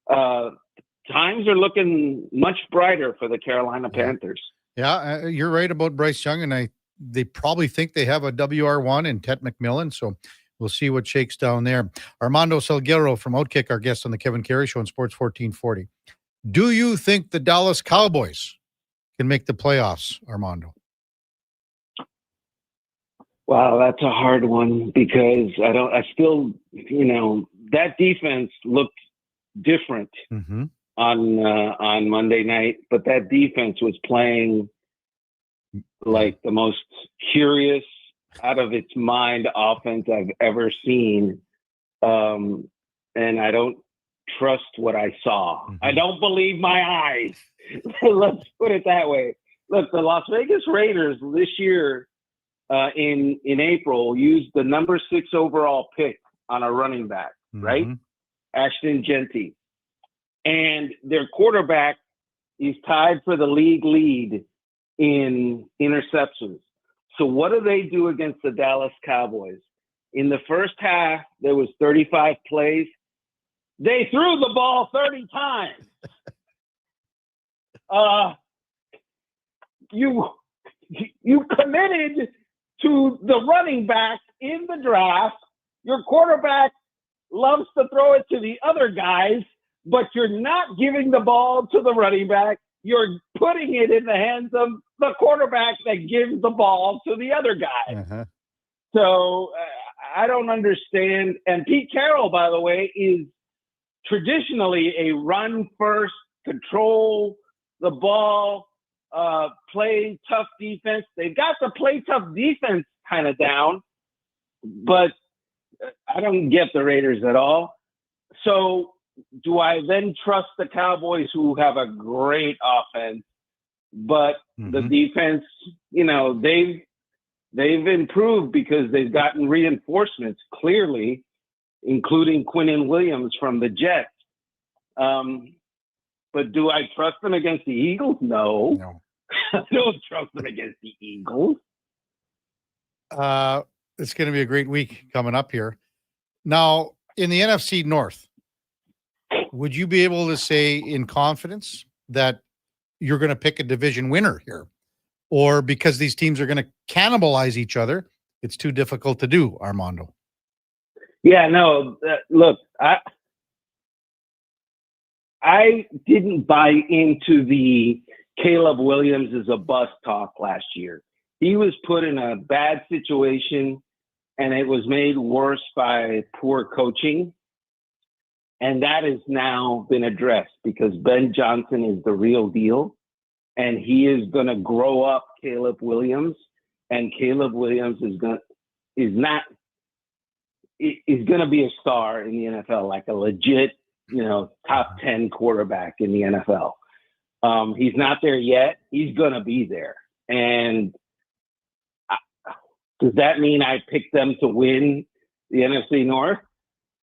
Times are looking much brighter for the Carolina Panthers. Yeah, you're right about Bryce Young, and they probably think they have a WR1 in Ted McMillan, so we'll see what shakes down there. Armando Salguero from Outkick, our guest on the Kevin Carey Show on Sports 1440. Do you think the Dallas Cowboys can make the playoffs, Armando? Wow, that's a hard one, because that defense looked different on Monday night, but that defense was playing like the most curious, out of its mind offense I've ever seen. And I don't trust what I saw. I don't believe my eyes. Let's put it that way. Look, the Las Vegas Raiders this year in April used the number 6 overall pick on a running back, right? Ashton Genty. And their quarterback is tied for the league lead in interceptions. So what do they do against the Dallas Cowboys? In the first half, there was 35 plays. They threw the ball 30 times. You committed to the running back in the draft. Your quarterback loves to throw it to the other guys, but you're not giving the ball to the running back. You're putting it in the hands of the quarterback that gives the ball to the other guy. So I don't understand. And Pete Carroll, by the way, is traditionally a run-first, control the ball, play tough defense. They've got the play tough defense kind of down, but I don't get the Raiders at all. So do I then trust the Cowboys, who have a great offense, but the defense, they've improved because they've gotten reinforcements, clearly, including Quinnen Williams from the Jets. But do I trust them against the Eagles? No. I don't trust them against the Eagles. It's going to be a great week coming up here. Now, in the NFC North, would you be able to say in confidence that you're going to pick a division winner here, or because these teams are going to cannibalize each other, it's too difficult to do, Armando. Yeah, no, look, I didn't buy into the Caleb Williams is a bust talk last year. He was put in a bad situation, and it was made worse by poor coaching. And that has now been addressed because Ben Johnson is the real deal, and he is going to grow up Caleb Williams, and Caleb Williams is going to be a star in the NFL, like a legit, top 10 quarterback in the NFL. He's not there yet. He's going to be there. And does that mean I picked them to win the NFC North?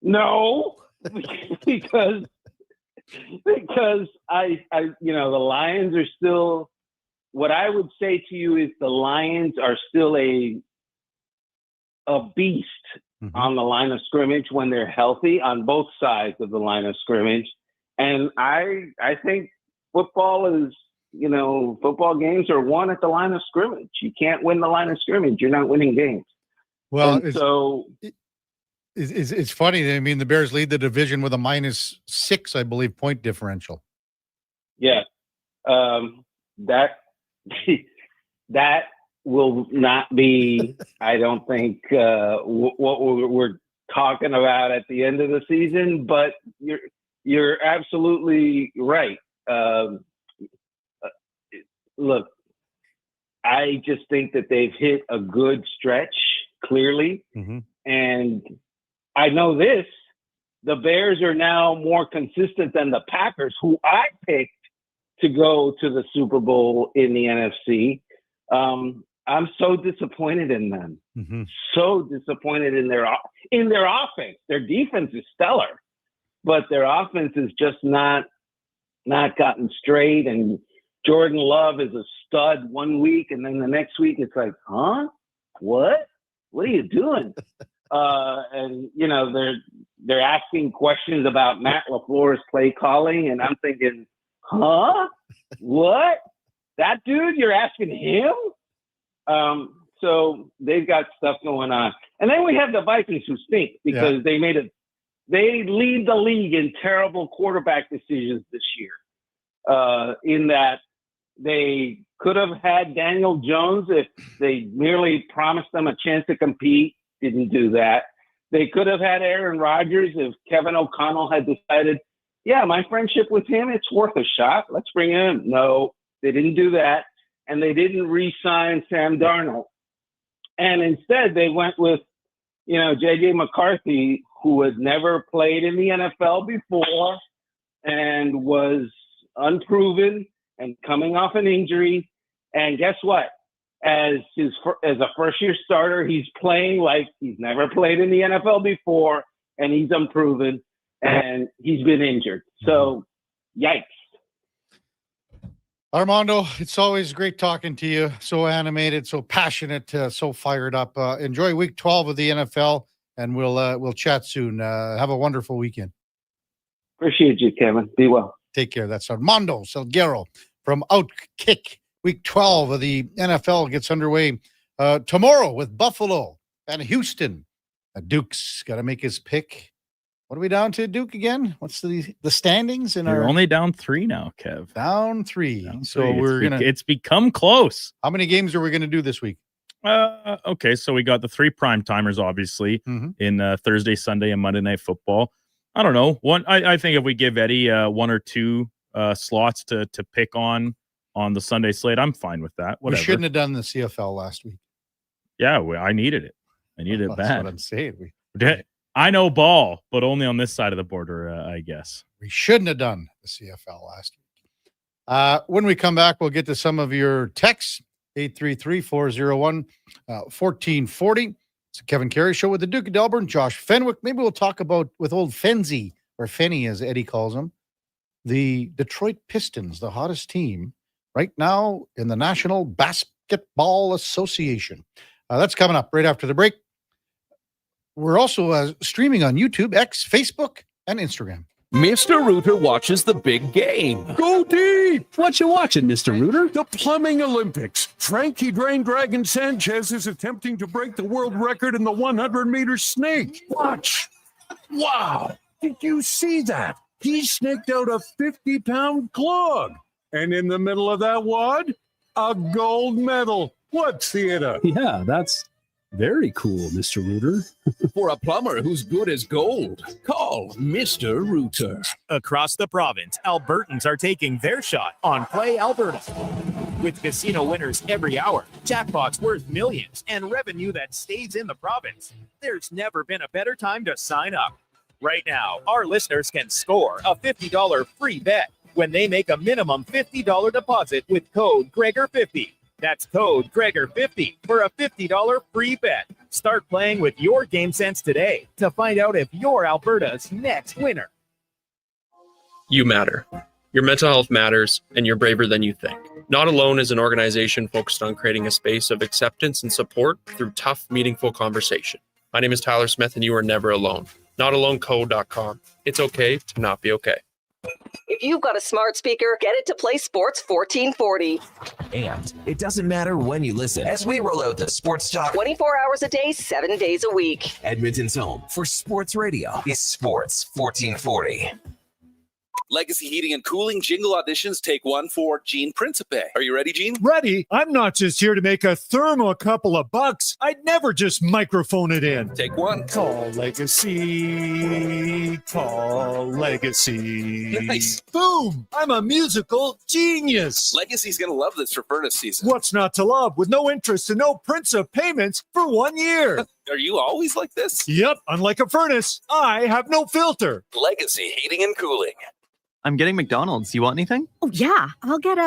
No, because I the Lions are still, what I would say to you is the Lions are still a beast on the line of scrimmage when they're healthy on both sides of the line of scrimmage. And I think football games are won at the line of scrimmage. You can't win the line of scrimmage. You're not winning games. Well, it's funny. I mean, the Bears lead the division with a -6, I believe, point differential. Yeah. That will not be, I don't think, what we're talking about at the end of the season, but you're absolutely right. Look, I just think that they've hit a good stretch, clearly. And I know this, the Bears are now more consistent than the Packers, who I picked to go to the Super Bowl in the NFC. I'm so disappointed in them. So disappointed in their offense. Their defense is stellar, but their offense is just not gotten straight. And Jordan Love is a stud one week, and then the next week it's like, huh? What are you doing? And they're asking questions about Matt LaFleur's play calling, and I'm thinking, huh? What? That dude, you're asking him? So they've got stuff going on. And then we have the Vikings, who stink because they lead the league in terrible quarterback decisions this year. In that they could have had Daniel Jones if they merely promised them a chance to compete, didn't do that. They could have had Aaron Rodgers if Kevin O'Connell had decided, yeah, my friendship with him, it's worth a shot. Let's bring him. No, they didn't do that. And they didn't re-sign Sam Darnold. And instead they went with, J.J. McCarthy, who had never played in the NFL before and was unproven and coming off an injury. And guess what? As a first-year starter, he's playing like he's never played in the NFL before, and he's unproven, and he's been injured. So, yikes. Armando, it's always great talking to you. So animated, so passionate, so fired up. Enjoy week 12 of the NFL, and we'll chat soon. Have a wonderful weekend. Appreciate you, Kevin. Be well. Take care. That's Armando Salguero from Outkick. Week 12 of the NFL gets underway tomorrow with Buffalo and Houston. Duke's got to make his pick. What are we down to, Duke, again? What's the standings? We're only down 3 now, Kev. Down 3. So it's become close. How many games are we going to do this week? Okay, so we got the 3 prime timers, obviously, in Thursday, Sunday, and Monday Night Football. I don't know. I think if we give Eddie 1 or 2 slots to pick on the Sunday slate, I'm fine with that. Whatever. We shouldn't have done the CFL last week. Yeah, I needed it. I needed it bad. That's what I'm saying. I know ball, but only on this side of the border, I guess. We shouldn't have done the CFL last week. When we come back, we'll get to some of your texts. 833-401-1440. It's a Kevin Karius Show with the Duke of Delburne, Josh Fenwick. Maybe we'll talk about, with old Fenzy, or Fenny as Eddie calls him, the Detroit Pistons, the hottest team right now in the National Basketball Association. That's coming up right after the break. We're also streaming on YouTube, X, Facebook, and Instagram. Mr. Rooter watches the big game. Go deep! What you watching, Mr. Rooter? The Plumbing Olympics. Frankie Drain Dragon Sanchez is attempting to break the world record in the 100-meter snake. Watch. Wow! Did you see that? He snaked out a 50-pound clog. And in the middle of that wad, a gold medal. What theater? Yeah, that's very cool, Mr. Rooter. For a plumber who's good as gold, call Mr. Rooter. Across the province, Albertans are taking their shot on Play Alberta. With casino winners every hour, jackpots worth millions, and revenue that stays in the province, there's never been a better time to sign up. Right now, our listeners can score a $50 free bet when they make a minimum $50 deposit with code Gregor50. That's code Gregor50 for a $50 free bet. Start playing with your game sense today to find out if you're Alberta's next winner. You matter. Your mental health matters, and you're braver than you think. Not Alone is an organization focused on creating a space of acceptance and support through tough, meaningful conversation. My name is Tyler Smith, and you are never alone. NotAloneCo.com. It's okay to not be okay. If you've got a smart speaker, get it to play Sports 1440. And it doesn't matter when you listen as we roll out the Sports Talk 24 hours a day, 7 days a week. Edmonton's home for sports radio is Sports 1440. Legacy Heating and Cooling jingle auditions, take one for Gene Principe. Are you ready, Gene? Ready? I'm not just here to make a thermo a couple of bucks. I'd never just microphone it in. Take one. Call Legacy. Call Legacy. Nice. Boom! I'm a musical genius. Legacy's going to love this for furnace season. What's not to love? With no interest and no Principe payments for 1 year. Are you always like this? Yep. Unlike a furnace, I have no filter. Legacy Heating and Cooling. I'm getting McDonald's. You want anything? Oh, yeah. I'll get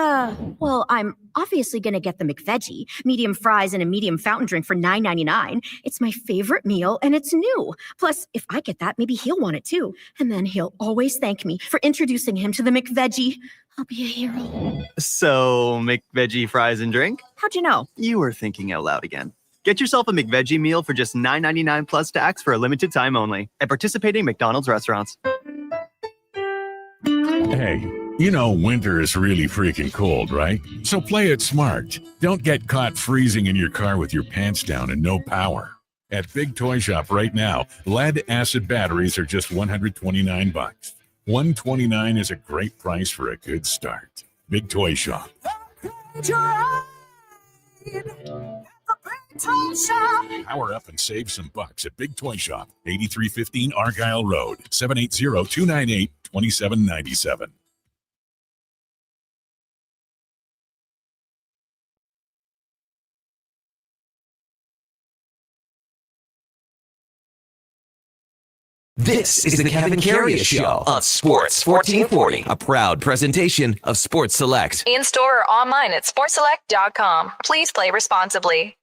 well, I'm obviously going to get the McVeggie, medium fries and a medium fountain drink for $9.99. It's my favorite meal, and it's new. Plus, if I get that, maybe he'll want it too. And then he'll always thank me for introducing him to the McVeggie. I'll be a hero. So, McVeggie fries and drink? How'd you know? You were thinking out loud again. Get yourself a McVeggie meal for just $9.99 plus tax for a limited time only at participating McDonald's restaurants. Hey, you know winter is really freaking cold, right? So play it smart. Don't get caught freezing in your car with your pants down and no power. At Big Toy Shop right now, lead-acid batteries are just $129. $129 is a great price for a good start. Big Toy Shop. Power up and save some bucks at Big Toy Shop, 8315 Argyle Road, 780-298-2797. This is the Kevin Karius Show on Sports 1440, a proud presentation of Sports Select. In store or online at sportselect.com. Please play responsibly.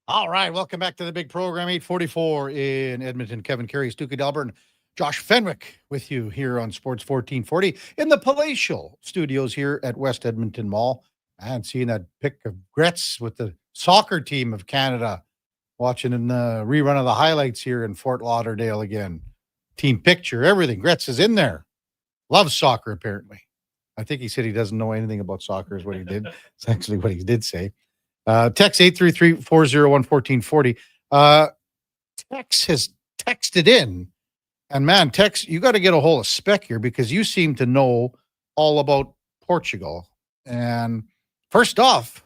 All right, welcome back to the big program, 844 in Edmonton. Kevin Karius, Duke of Delburne, Josh Fenwick with you here on Sports 1440 in the palatial studios here at West Edmonton Mall. And seeing that pic of Gretz with the soccer team of Canada, watching in the rerun of the highlights here in Fort Lauderdale again. Team picture, everything. Gretz is in there. Loves soccer, apparently. I think he said he doesn't know anything about soccer is what he did. It's actually what he did say. Text 833-401-1440. Tex has texted in. And man, Tex, you got to get a hold of Spec here because you seem to know all about Portugal. And first off,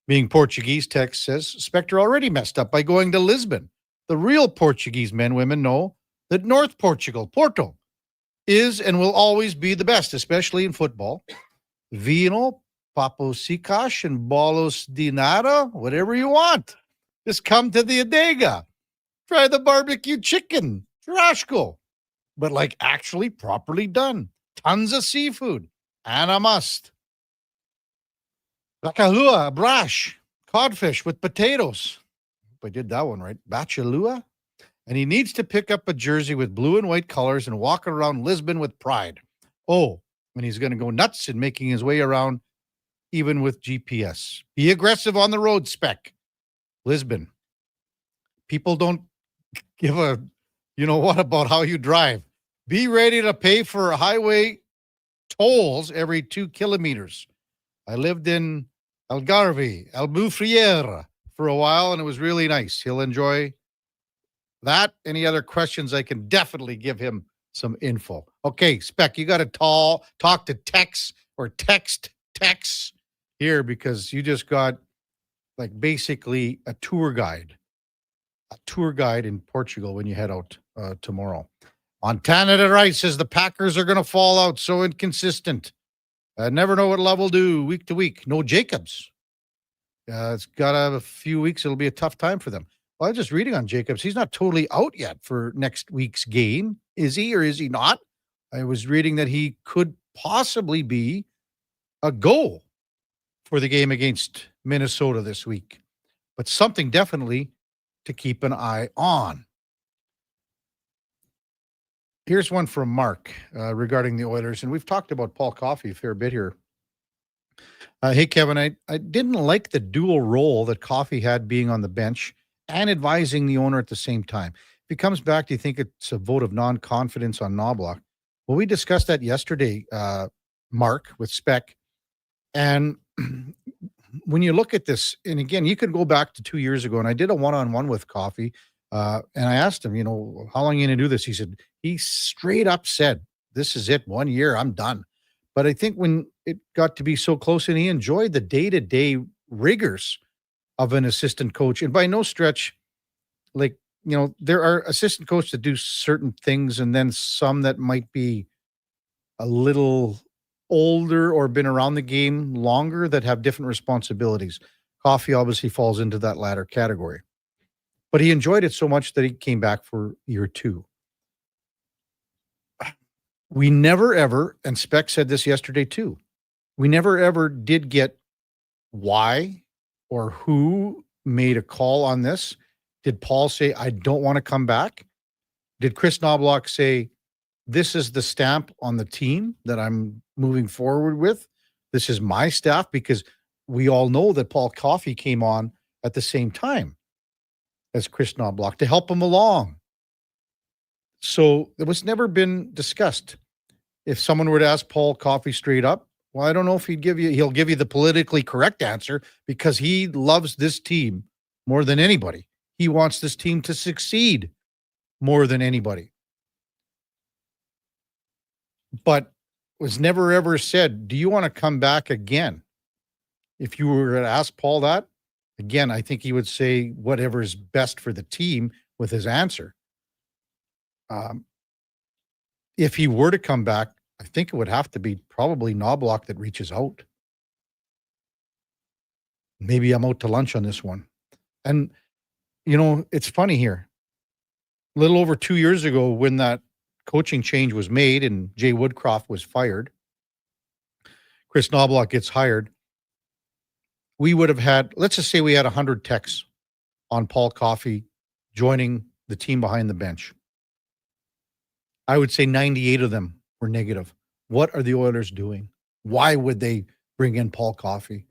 Being Portuguese, text says, Spectre already messed up by going to Lisbon. The real Portuguese men, women know that North Portugal, Porto, is and will always be the best, especially in football. Vino, Papo Sikash, and Bolos de Nada, whatever you want. Just come to the Adega. Try the barbecue chicken, churrasco, but like actually properly done. Tons of seafood, and a must. Bacalhau, brash, codfish with potatoes. Hope I did that one right. Bacalhau. And he needs to pick up a jersey with blue and white colors and walk around Lisbon with pride. Oh, and he's going to go nuts in making his way around even with GPS. Be aggressive on the road, Spec. Lisbon. People don't give a, you know what, about how you drive. Be ready to pay for highway tolls every 2 kilometers. I lived in Algarve, Albufriera for a while, and it was really nice. He'll enjoy that. Any other questions, I can definitely give him some info. Okay, Spec, you got to talk to Tex or text here, because you just got like basically a tour guide in Portugal when you head out tomorrow. Montana to Rice says the Packers are going to fall out, so inconsistent. I never know what Love will do week to week. No Jacobs. It's got a few weeks. It'll be a tough time for them. Well, I was just reading on Jacobs. He's not totally out yet for next week's game. Is he or is he not? I was reading that he could possibly be a go for the game against Minnesota this week. But something definitely to keep an eye on. Here's one from Mark regarding the Oilers, and we've talked about Paul Coffey a fair bit here. Hey, Kevin, I didn't like the dual role that Coffey had, being on the bench and advising the owner at the same time. If he comes back, do you think it's a vote of non-confidence on Knobloch? Well, we discussed that yesterday, Mark, with Spec. And when you look at this, and again, you could go back to 2 years ago, and I did a one-on-one with Coffey, and I asked him, how long are you going to do this? He said, he straight up said, this is it, 1 year, I'm done. But I think when it got to be so close, and he enjoyed the day-to-day rigors of an assistant coach, and by no stretch, there are assistant coaches that do certain things, and then some that might be a little older or been around the game longer that have different responsibilities. Coffey obviously falls into that latter category. But he enjoyed it so much that he came back for year 2. We never ever, and Spec said this yesterday too, we never ever did get why or who made a call on this. Did Paul say, I don't want to come back? Did Chris Knobloch say, this is the stamp on the team that I'm moving forward with? This is my staff? Because we all know that Paul Coffey came on at the same time as Chris Knobloch to help him along. So it was never been discussed. If someone were to ask Paul Coffey straight up, well, I don't know if he'll give you the politically correct answer, because he loves this team more than anybody. He wants this team to succeed more than anybody. But was never ever said, do you want to come back again? If you were to ask Paul that, again, I think he would say whatever is best for the team with his answer. If he were to come back, I think it would have to be probably Knobloch that reaches out. Maybe I'm out to lunch on this one. And, it's funny here. A little over 2 years ago, when that coaching change was made and Jay Woodcroft was fired, Chris Knobloch gets hired, we would have had, let's just say we had 100 texts on Paul Coffey joining the team behind the bench. I would say 98 of them were negative. What are the Oilers doing? Why would they bring in Paul Coffey?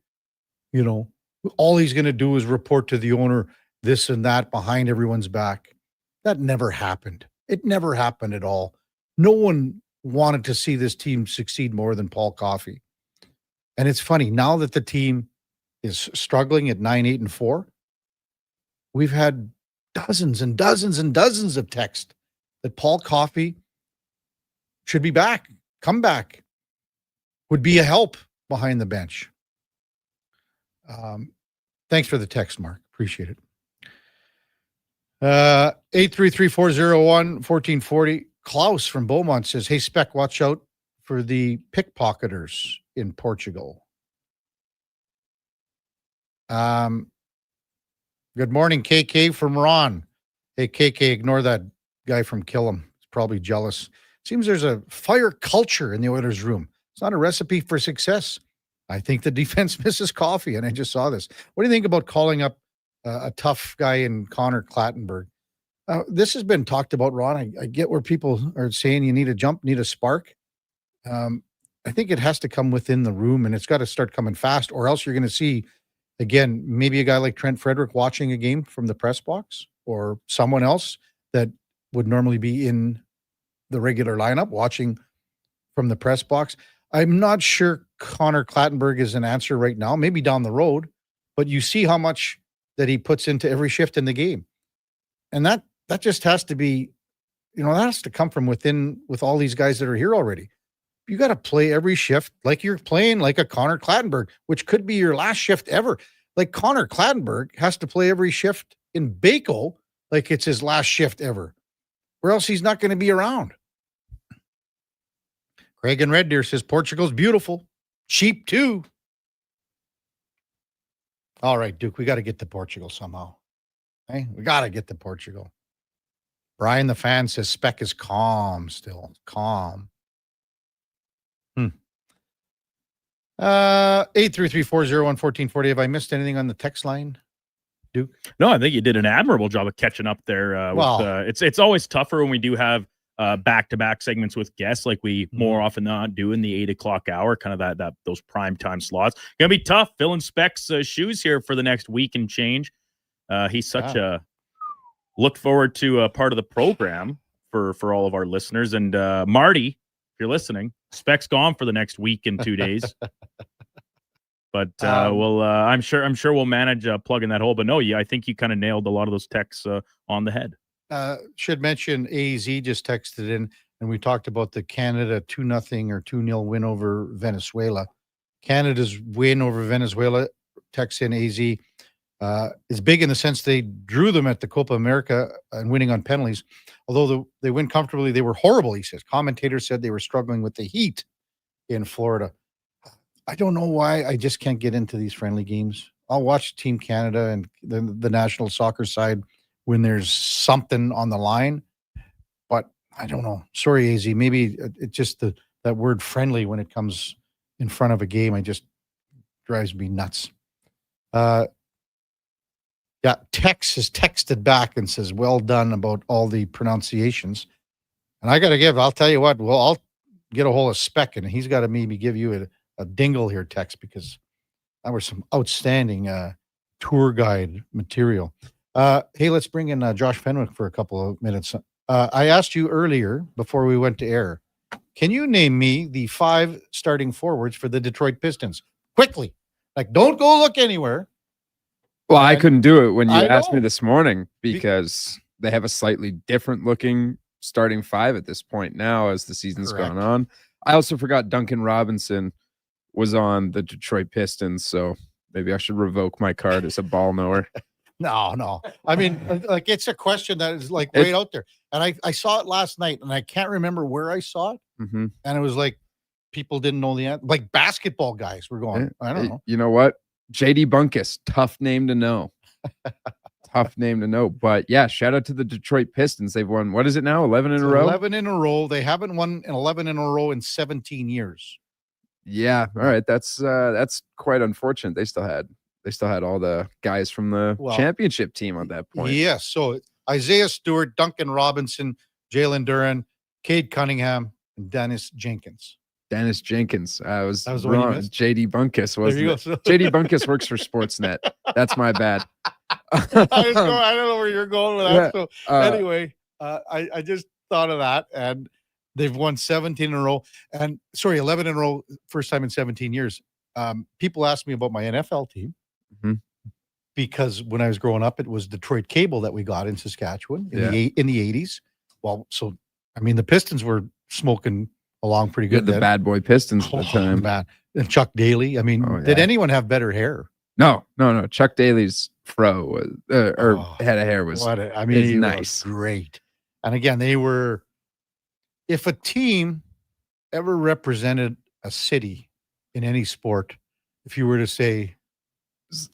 All he's going to do is report to the owner this and that behind everyone's back. That never happened. It never happened at all. No one wanted to see this team succeed more than Paul Coffey. And it's funny, now that the team is struggling at 9-8-4, we've had dozens and dozens and dozens of texts that Paul Coffey should be back, come back, would be a help behind the bench. Thanks for the text, Mark. Appreciate it. 833-401-1440. Klaus from Beaumont says, hey, Spec, watch out for the pickpocketers in Portugal. Good morning, KK from Ron. Hey, KK, ignore that guy from Killam. He's probably jealous. Seems there's a fire culture in the Oilers room. It's not a recipe for success. I think the defense misses coffee, and I just saw this. What do you think about calling up a tough guy in Connor Clattenburg? This has been talked about, Ron. I get where people are saying you need a jump, need a spark. I think it has to come within the room, and it's got to start coming fast, or else you're going to see, again, maybe a guy like Trent Frederick watching a game from the press box, or someone else that would normally be in the regular lineup watching from the press box. I'm not sure Connor Clattenburg is an answer right now, maybe down the road, but you see how much that he puts into every shift in the game. And that just has to be, that has to come from within with all these guys that are here already. You got to play every shift like you're playing like a Connor Clattenburg, which could be your last shift ever. Like Connor Clattenburg has to play every shift in Baco like it's his last shift ever, or else he's not going to be around. Craig and Red Deer says Portugal's beautiful, cheap too. All right, Duke, we got to get to Portugal somehow. Hey, we got to get to Portugal. Brian the fan says Spec is calm still. Calm. 833-401-1440. Have I missed anything on the text line, Duke? No, I think you did an admirable job of catching up there. It's always tougher when we do have back-to-back segments with guests like we more often than not do in the 8 o'clock hour, kind of that those prime time slots. Gonna be tough filling Spec's shoes here for the next week and change. He's such a look forward to a part of the program for all of our listeners. And Marty, if you're listening, Spec's gone for the next week and 2 days. But I'm sure we'll manage plugging that hole. But no, I think you kind of nailed a lot of those texts on the head. Should mention AZ just texted in, and we talked about the Canada 2-0 or 2-0 win over Venezuela. Canada's win over Venezuela, texts in AZ, is big in the sense they drew them at the Copa America and winning on penalties. Although they win comfortably, they were horrible, he says. Commentators said they were struggling with the heat in Florida. I don't know why I just can't get into these friendly games. I'll watch Team Canada and the national soccer side when there's something on the line, but I don't know. Sorry, AZ. Maybe it's just that word friendly when it comes in front of a game. It just drives me nuts. Tex has texted back and says, well done about all the pronunciations. And I got to I'll tell you what, I'll get a hold of Spec and he's got to maybe give you a dingle here, Tex, because that was some outstanding tour guide material. Hey, let's bring in Josh Fenwick for a couple of minutes. I asked you earlier before we went to air, can you name me the 5 starting forwards for the Detroit Pistons? Quickly. Like, don't go look anywhere. Well, I couldn't do it when you asked me this morning because they have a slightly different looking starting 5 at this point now as the season's gone on. I also forgot Duncan Robinson was on the Detroit Pistons, so maybe I should revoke my card as a ball knower. No. I mean, like, it's a question that is like right out there. And I saw it last night and I can't remember where I saw it. Mm-hmm. And it was like, people didn't know the answer. Like basketball guys were going, I don't know. You know what? JD Bunkus, tough name to know. Tough name to know. But yeah, shout out to the Detroit Pistons. They've won, what is it now? 11 in a row? 11 in a row. They haven't won 11 in a row in 17 years. Yeah. All right. That's quite unfortunate. They still had all the guys from the championship team at that point. Yes. So Isaiah Stewart, Duncan Robinson, Jalen Duren, Cade Cunningham, and Dennis Jenkins. I was wrong. JD Bunkus wasn't it? JD Bunkus works for Sportsnet. That's my bad. I don't know where you're going with that. Yeah. So anyway, I just thought of that, and they've won 17 in a row. 11 in a row, first time in 17 years. People ask me about my NFL team because when I was growing up, it was Detroit Cable that we got in Saskatchewan in the 80s. Well, so I mean, the Pistons were smoking along pretty good. The bad boy Pistons at the time. Man. And Chuck Daly. I mean, did anyone have better hair? No. Chuck Daly's fro was, head of hair was. He nice, was great. And again, they were. If a team ever represented a city in any sport, if you were to say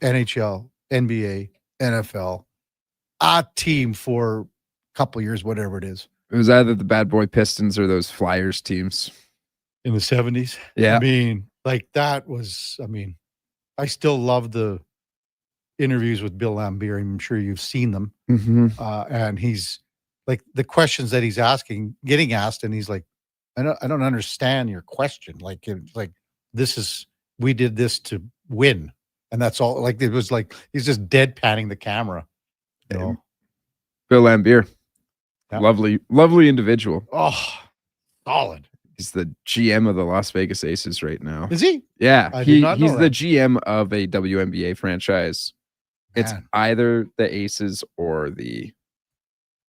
NHL, NBA, NFL, a team for a couple years, whatever it is. It was either the Bad Boy Pistons or those Flyers teams in the 70s. Yeah. I mean, like that was, I still love the interviews with Bill Laimbeer. I'm sure you've seen them. Mm-hmm. And he's like the questions that he's getting asked. And he's like, I don't understand your question. Like, we did this to win. And that's all. Like, it was like, he's just deadpanning the camera. You know? Bill Laimbeer. Yeah. Lovely individual. Oh, solid. He's the GM of the Las Vegas Aces right now. Is he? Yeah. He's the GM of a WNBA franchise. Man. It's either the Aces or the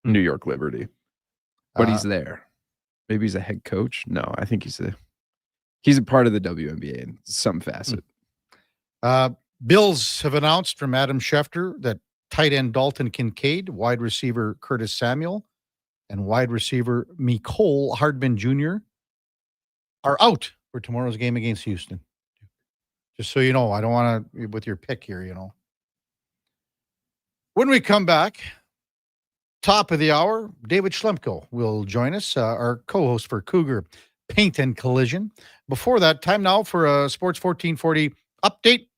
New York Liberty. But he's there. Maybe he's a head coach. No, I think he's a part of the WNBA in some facet. Bills have announced from Adam Schefter that tight end Dalton Kincaid, wide receiver Curtis Samuel, and wide receiver Mecole Hardman Jr. are out for tomorrow's game against Houston. Just so you know, I don't want to, with your pick here, you know. When we come back, top of the hour, David Schlemko will join us, our co-host for Cougar Paint and Collision. Before that, time now for a Sports 1440 update,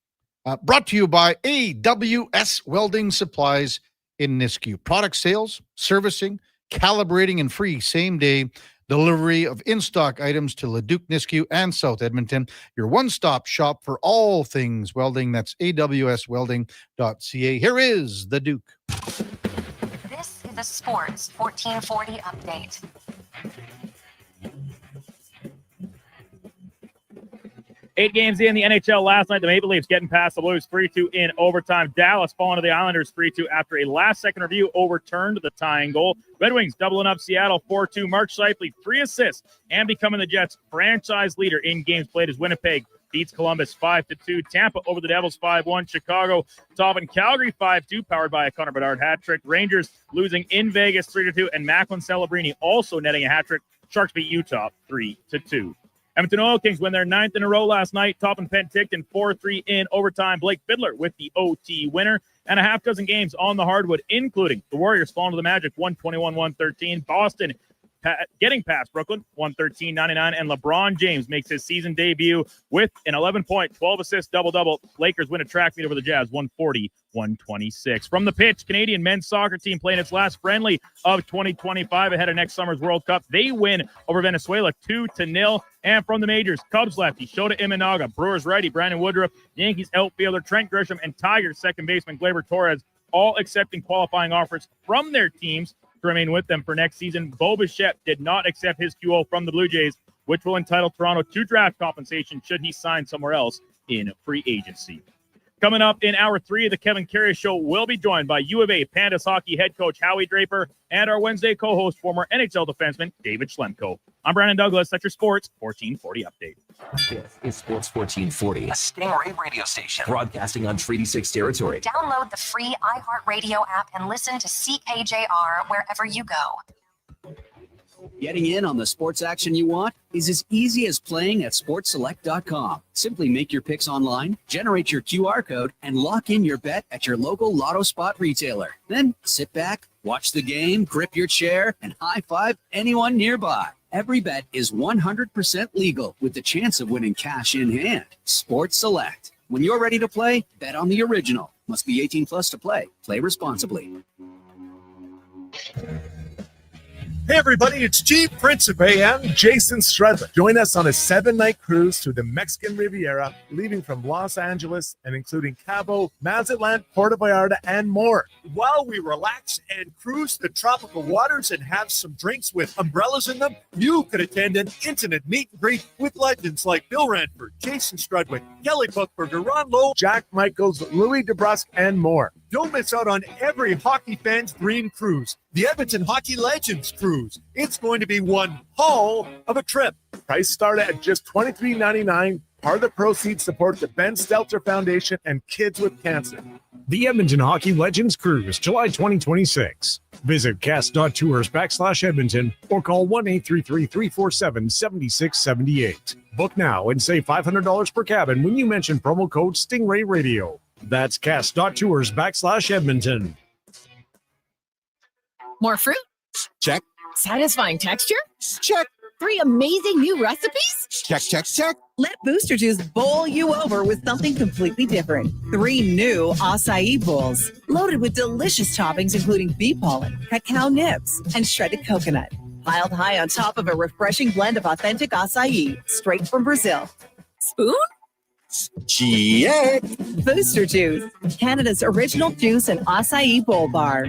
brought to you by AWS Welding Supplies in Nisku. Product sales, servicing, calibrating, and free same-day delivery of in-stock items to Leduc, Nisku, and South Edmonton. Your one-stop shop for all things welding. That's awswelding.ca. Here is the Duke. This is the Sports 1440 update. Eight games in the NHL last night. The Maple Leafs getting past the Blues 3-2 in overtime. Dallas falling to the Islanders 3-2 after a last-second review overturned the tying goal. Red Wings doubling up Seattle 4-2. Mark Scheifele, 3 assists, and becoming the Jets' franchise leader in games played as Winnipeg beats Columbus 5-2. Tampa over the Devils 5-1. Chicago topping Calgary 5-2, powered by a Connor Bedard hat trick. Rangers losing in Vegas 3-2, and Macklin Celebrini also netting a hat trick. Sharks beat Utah 3-2. Edmonton Oil Kings win their 9th in a row last night, topping Penticton 4-3 in overtime. Blake Fiddler with the OT winner, and a half dozen games on the hardwood, including the Warriors falling to the Magic 121-113. Boston getting past Brooklyn 113-99, and LeBron James makes his season debut with an 11-point, 12-assist double-double. Lakers win a track meet over the Jazz 140-126. From the pitch, Canadian men's soccer team playing its last friendly of 2025 ahead of next summer's World Cup. They win over Venezuela 2-0. And from the majors, Cubs lefty Shota Imanaga, Brewers righty Brandon Woodruff, Yankees outfielder Trent Grisham, and Tigers second baseman Gleyber Torres all accepting qualifying offers from their teams to remain with them for next season. Bo Bichette did not accept his QO from the Blue Jays, which will entitle Toronto to draft compensation should he sign somewhere else in free agency. Coming up in hour 3 of the Kevin Karius Show, we'll be joined by U of A Pandas hockey head coach Howie Draper and our Wednesday co-host, former NHL defenseman David Schlemko. I'm Brandon Douglas. That's your Sports 1440 update. This is Sports 1440, a Stingray radio station broadcasting on Treaty 6 territory. Download the free iHeartRadio app and listen to CKJR wherever you go. Getting in on the sports action you want is as easy as playing at sportselect.com. Simply make your picks online, generate your QR code, and lock in your bet at your local Lotto Spot retailer. Then sit back, watch the game, grip your chair, and high-five anyone nearby. Every bet is 100% legal with the chance of winning cash in hand. Sports Select. When you're ready to play, bet on the original. Must be 18 plus to play. Play responsibly. Hey everybody, it's Chief Principe and Jason Stradler. Join us on a 7-night cruise through the Mexican Riviera, leaving from Los Angeles and including Cabo, Mazatlan, Puerto Vallarta, and more. While we relax and cruise the tropical waters and have some drinks with umbrellas in them, you could attend an intimate meet and greet with legends like Bill Ranford, Jason Strudwick, Kelly Buchberger, Ron Lowe, Jack Michaels, Louis DeBrusque, and more. Don't miss out on every hockey fan's dream cruise, the Edmonton Hockey Legends Cruise. It's going to be one hell of a trip. Price start at just $23.99 Part of the proceeds support the Ben Stelter Foundation and Kids with Cancer. The Edmonton Hockey Legends Cruise, July 2026. Visit cast.tours/Edmonton or call 1-833-347-7678. Book now and save $500 per cabin when you mention promo code Stingray Radio. That's cast.tours/Edmonton. More fruit? Check. Satisfying texture? Check. 3 amazing new recipes? Check, check, check. Let Booster Juice bowl you over with something completely different. 3 new acai bowls, loaded with delicious toppings including bee pollen, cacao nibs, and shredded coconut. Piled high on top of a refreshing blend of authentic acai, straight from Brazil. Spoon? Check. Booster Juice, Canada's original juice and acai bowl bar.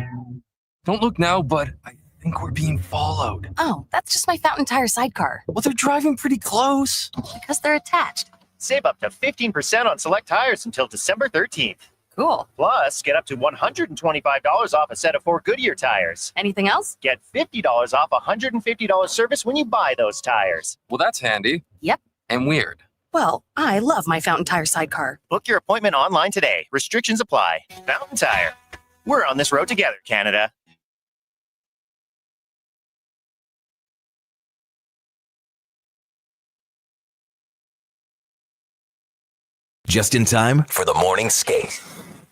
Don't look now, but I think we're being followed. Oh, that's just my Fountain Tire sidecar. Well, they're driving pretty close. Because they're attached. Save up to 15% on select tires until December 13th. Cool. Plus, get up to $125 off a set of 4 Goodyear tires. Anything else? Get $50 off a $150 service when you buy those tires. Well, that's handy. Yep. And weird. Well, I love my Fountain Tire sidecar. Book your appointment online today. Restrictions apply. Fountain Tire. We're on this road together, Canada. Just in time for the morning skate.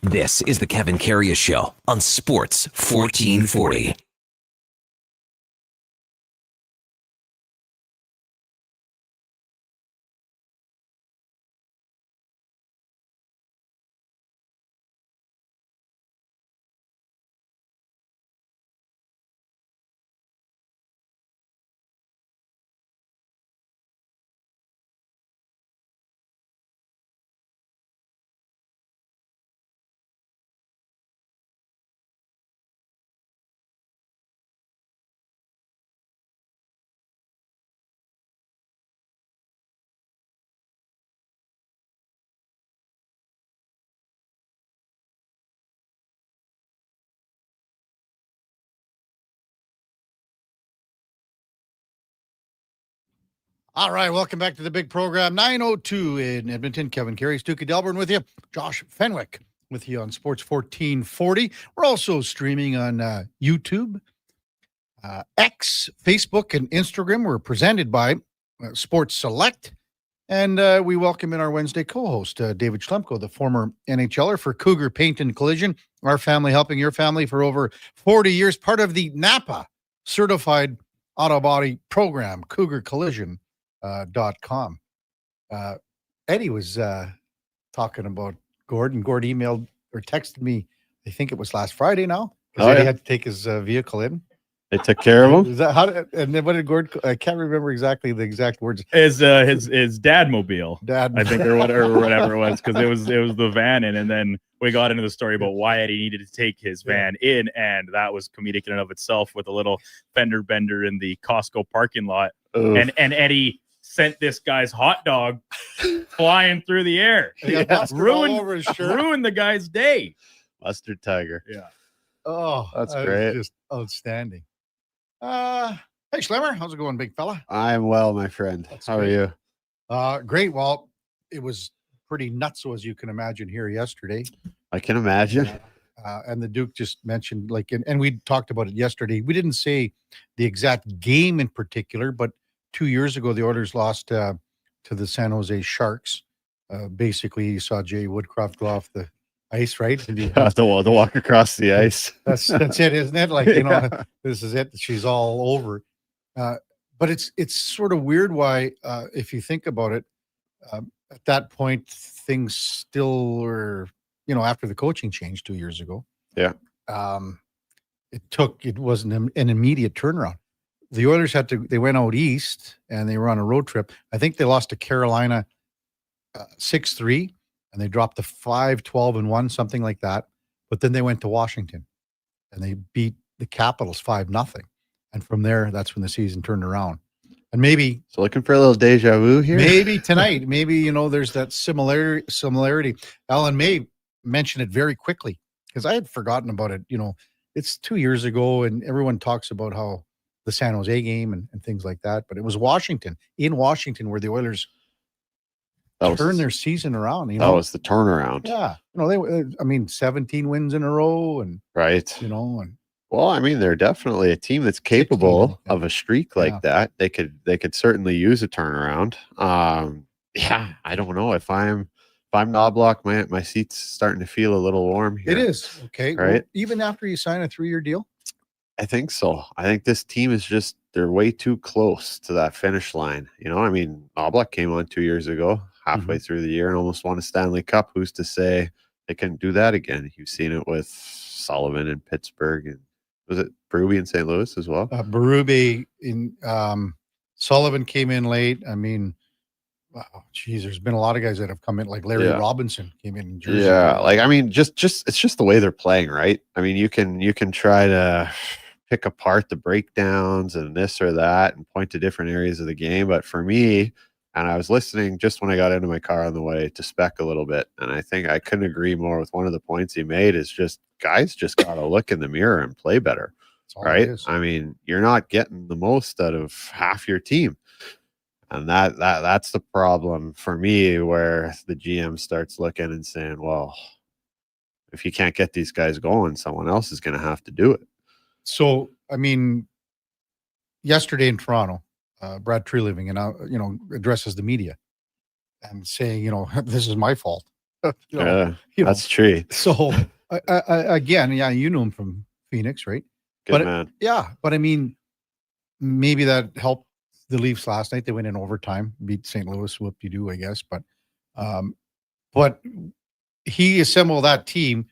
This is the Kevin Karius Show on Sports 1440. All right, welcome back to the big program. 9:02 in Edmonton. Kevin Karius, Duke of Delburne with you. Josh Fenwick with you on Sports 1440. We're also streaming on YouTube, X, Facebook, and Instagram. We're presented by Sports Select. And we welcome in our Wednesday co-host, David Schlemko, the former NHLer for Cougar Paint and Collision. Our family helping your family for over 40 years. Part of the Napa Certified Auto Body Program, Cougar Collision. .com. Eddie was talking about Gordon. Gord emailed or texted me, I think it was last Friday now, because Eddie had to take his vehicle in. They took care of him. Is that and then what did Gord? I can't remember exactly the exact words. His dad mobile, I think, or whatever it was, because it was the van in, and then we got into the story about why Eddie needed to take his van in, and that was comedic in and of itself with a little fender bender in the Costco parking lot, and Eddie sent this guy's hot dog flying through the air. Ruined the guy's day. Mustard Tiger. Yeah. Oh, that's great. Just outstanding. Hey, Schlemmer, how's it going, big fella? I'm well, my friend. How are you? Great. Well, it was pretty nuts, as you can imagine, here yesterday. I can imagine. And the Duke just mentioned, and we talked about it yesterday. We didn't say the exact game in particular, but 2 years ago, the Oilers lost to the San Jose Sharks. Basically, you saw Jay Woodcroft go off the ice, right? You have to walk across the ice. That's it, isn't it? This is it. She's all over. But it's sort of weird why, if you think about it, at that point, things still were, after the coaching change 2 years ago. Yeah. It wasn't an immediate turnaround. The Oilers they went out east and they were on a road trip. I think they lost to Carolina 6-3 and they dropped to 5-12-1, something like that. But then they went to Washington and they beat the Capitals 5-0. And from there, that's when the season turned around. And maybe so looking for a little deja vu here. Maybe tonight, there's that similarity. Alan May mentioned it very quickly because I had forgotten about it. It's 2 years ago and everyone talks about how the San Jose game and things like that. But it was in Washington, where the Oilers turn their season around. That was the turnaround. Yeah. They 17 wins in a row and right. And well, I mean, they're definitely a team that's capable of a streak like that. They could certainly use a turnaround. Yeah, I don't know if I'm Knobloch, my seat's starting to feel a little warm here. It is. Okay. Right. Well, even after you sign a 3-year deal? I think so. I think this team is they're way too close to that finish line. I mean, Knobloch came on 2 years ago, halfway through the year, and almost won a Stanley Cup. Who's to say they couldn't do that again? You've seen it with Sullivan in Pittsburgh, and was it Berube in St. Louis as well? Berube in Sullivan came in late. I mean, there's been a lot of guys that have come in, like Larry Robinson came in Jersey. Yeah, like I mean, just it's just the way they're playing, right? I mean, you can try to pick apart the breakdowns and this or that and point to different areas of the game, but for me, and I was listening just when I got into my car on the way to Spec a little bit, and I think I couldn't agree more with one of the points he made. Is just guys just got to look in the mirror and play better, right? I mean, you're not getting the most out of half your team. And that's the problem for me, where the GM starts looking and saying, well, if you can't get these guys going, someone else is going to have to do it. So, I mean, yesterday in Toronto, Brad Treliving addresses the media and saying, this is my fault. That's true. So, again, you knew him from Phoenix, right? Good man. Yeah, but I mean, maybe that helped the Leafs last night. They went in overtime, beat St. Louis, whoop-de-doo, I guess. But he assembled that team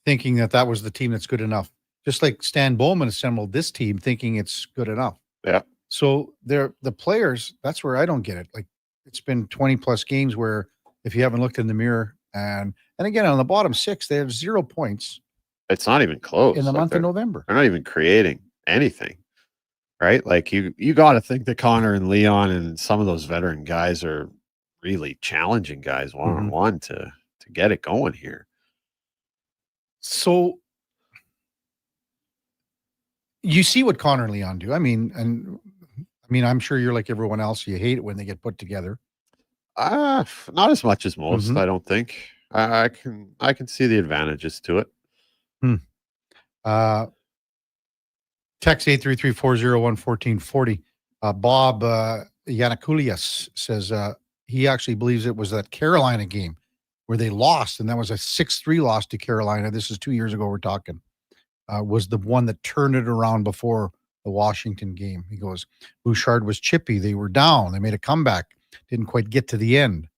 thinking that was the team that's good enough. Just like Stan Bowman assembled this team thinking it's good enough. Yeah. So the players, that's where I don't get it. Like, it's been 20 plus games where if you haven't looked in the mirror and again, on the bottom 6, they have 0 points. It's not even close. In the month of November. They're not even creating anything. Right? Like you got to think that Connor and Leon and some of those veteran guys are really challenging guys one-on-one to get it going here. So you see what Connor and Leon do. I mean, I'm sure you're like everyone else. You hate it when they get put together. Not as much as most, I don't think. I can see the advantages to it. Text 833-401-1440. Bob Yanakoulias says he actually believes it was that Carolina game where they lost, and that was a 6-3 loss to Carolina. This is 2 years ago we're talking. Was the one that turned it around before the Washington game. He goes, Bouchard was chippy. They were down. They made a comeback. Didn't quite get to the end.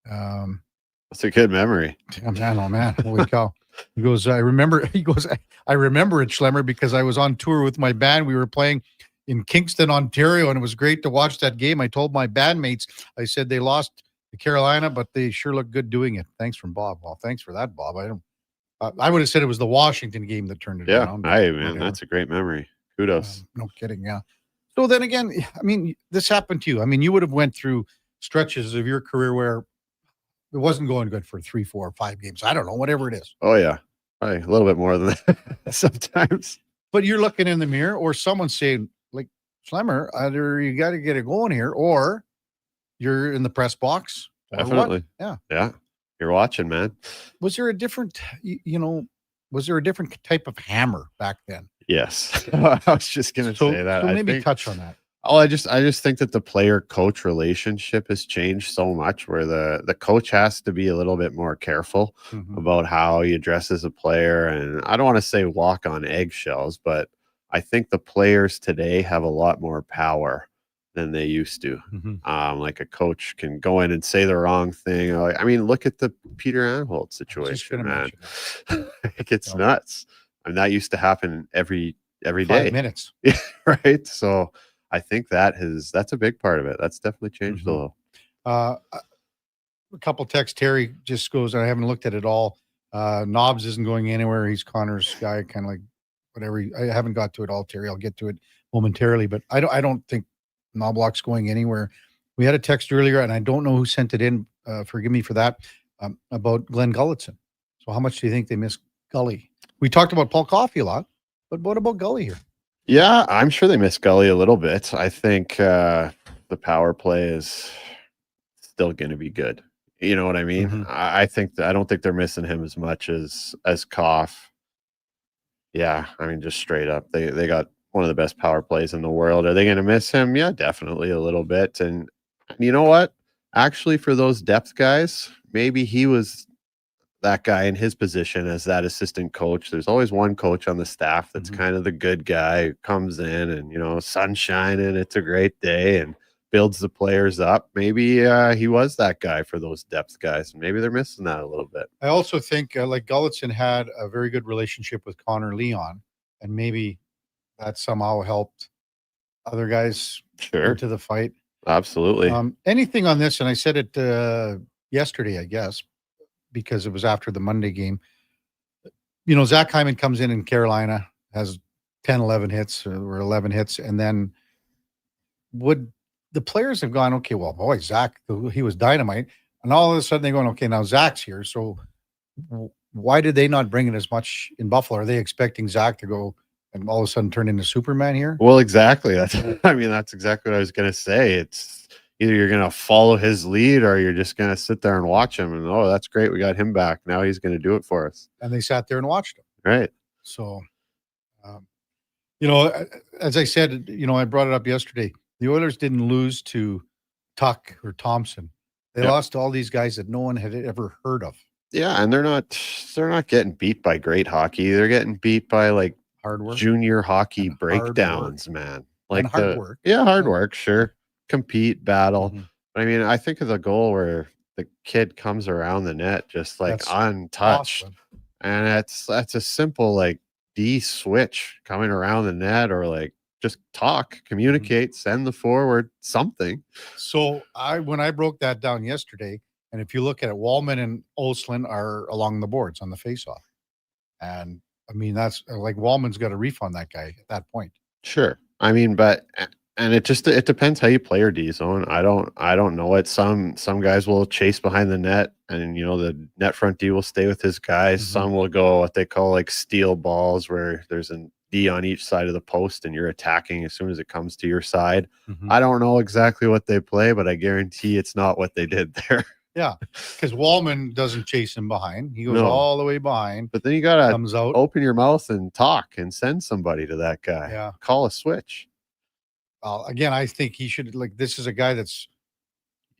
That's a good memory. Man. Holy cow. He goes, I remember it, Schlemmer, because I was on tour with my band. We were playing in Kingston, Ontario, and it was great to watch that game. I told my bandmates, I said they lost to Carolina, but they sure look good doing it. Thanks from Bob. Well, thanks for that, Bob. I would have said it was the Washington game that turned it around. Man, that's a great memory. Kudos. No kidding, yeah. So then again, I mean, this happened to you. I mean, you would have went through stretches of your career where it wasn't going good for 3, 4, 5 games. I don't know, whatever it is. Oh, yeah. Probably a little bit more than that sometimes. But you're looking in the mirror, or someone's saying, like, Schlemmer, either you got to get it going here, or you're in the press box. Definitely. Yeah. Yeah. You're watching, man. Was there a different, type of hammer back then? Yes. I was just going to say that. So maybe touch on that. Oh, I just think that the player-coach relationship has changed so much, where the coach has to be a little bit more careful about how he addresses a player. And I don't want to say walk on eggshells, but I think the players today have a lot more power than they used to. Like a coach can go in and say the wrong thing. I mean, look at the Peter Anholt situation, man. It's nuts. And that used to happen every day. 5 minutes. Right. So I think that's a big part of it. That's definitely changed a little. A couple texts. Terry just goes, I haven't looked at it all. Knobs isn't going anywhere. He's Connor's guy, kind of like whatever. I haven't got to it all, Terry. I'll get to it momentarily, but I don't think Knobloch's going anywhere. We had a text earlier, and I don't know who sent it in. Forgive me for that. About Glenn Gulletson. So how much do you think they miss Gully? We talked about Paul Coffey a lot, but what about Gully here? Yeah, I'm sure they miss Gully a little bit. I think the power play is still going to be good. You know what I mean? I think I don't think they're missing him as much as Koff. Yeah, I mean, just straight up, they got one of the best power plays in the world. Are they going to miss him? Yeah, definitely a little bit. And you know what? Actually, for those depth guys, maybe he was that guy in his position as that assistant coach. There's always one coach on the staff that's kind of the good guy who comes in and, you know, sun shining, it's a great day, and builds the players up. Maybe he was that guy for those depth guys. Maybe they're missing that a little bit. I also think like Gulletson had a very good relationship with Connor Leon, and maybe that somehow helped other guys into the fight. Absolutely. Anything on this, and I said it yesterday, I guess, because it was after the Monday game. You know, Zach Hyman comes in Carolina, has 10, 11 hits or 11 hits, and then would the players have gone, okay, well, boy, Zach, he was dynamite, and all of a sudden they're going, okay, now Zach's here, so why did they not bring it as much in Buffalo? Are they expecting Zach to go and all of a sudden turn into Superman here? Well, exactly. That's exactly what I was going to say. It's either you're going to follow his lead or you're just going to sit there and watch him. And, oh, that's great. We got him back. Now he's going to do it for us. And they sat there and watched him. Right. So, you know, as I said, you know, I brought it up yesterday. The Oilers didn't lose to Tuck or Thompson. They lost to all these guys that no one had ever heard of. Yeah, and they're not getting beat by great hockey. They're getting beat by like hard work, junior hockey breakdowns, man. Like hard work. Yeah, hard work, sure. Compete, battle. But I mean, I think of the goal where the kid comes around the net just like That's untouched. awesome. And that's a simple like D switch coming around the net, or like just talk, communicate, send the forward, something. So when I broke that down yesterday, and if you look at it, Wallman and Oslin are along the boards on the faceoff. And I mean, that's like Wallman's got a reef on that guy at that point. Sure. I mean, but and it depends how you play your D zone. I don't know it. Some guys will chase behind the net, and you know the net front D will stay with his guys. Some will go what they call like steel balls, where there's a D on each side of the post and you're attacking as soon as it comes to your side. I don't know exactly what they play, but I guarantee it's not what they did there. Yeah, because Wallman doesn't chase him behind. He goes all the way behind. But then you got comes to out, open your mouth and talk and send somebody to that guy. Yeah. Call a switch. Again, I think he should, like, this is a guy that's.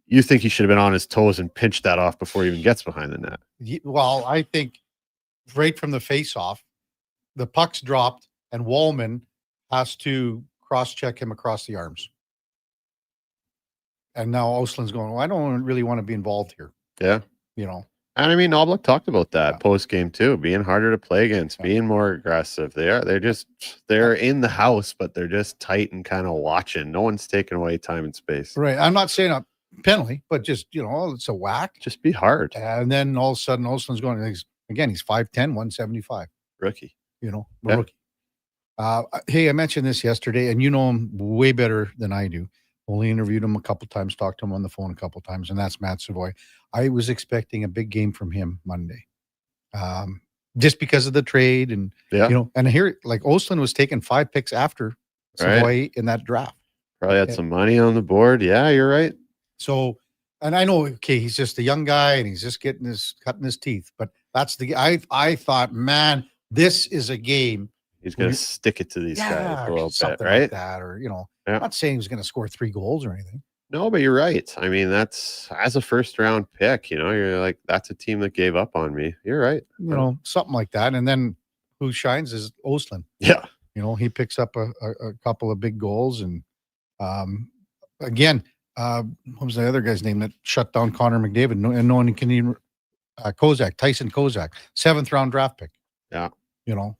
You think he should have been on his toes and pinched that off before he even gets behind the net? Well, I think right from the face-off, the puck's dropped, and Wallman has to cross-check him across the arms. And now Oslin's going, well, I don't really want to be involved here. Yeah. You know. And I mean, Oblak talked about that post game too, being harder to play against, being more aggressive. They're in the house, but they're just tight and kind of watching. No one's taking away time and space. Right. I'm not saying a penalty, but just, you know, it's a whack. Just be hard. And then all of a sudden, Oslin's going, he's 5'10", 175. Rookie. You know, rookie. Hey, I mentioned this yesterday, and you know him way better than I do. Only interviewed him a couple times, talked to him on the phone a couple times, and that's Matt Savoy. I was expecting a big game from him Monday, just because of the trade, and you know, and here, like Oslin was taking 5 picks after Savoy in that draft. Probably had some money on the board. Yeah, you're right. So, and I know, okay, he's just a young guy and he's just cutting his teeth, but that's I thought, man, this is a game. He's going to stick it to these guys a little bit, right? Like that, or, you know, I'm not saying he's going to score 3 goals or anything. No, but you're right. I mean, that's as a first round pick, you know, you're like, that's a team that gave up on me. You're right. You know, something like that. And then who shines is Oslin. Yeah. You know, he picks up a couple of big goals. And again, what was the other guy's name that shut down Connor McDavid? And no one can even, Tyson Kozak, 7th round draft pick. Yeah. You know.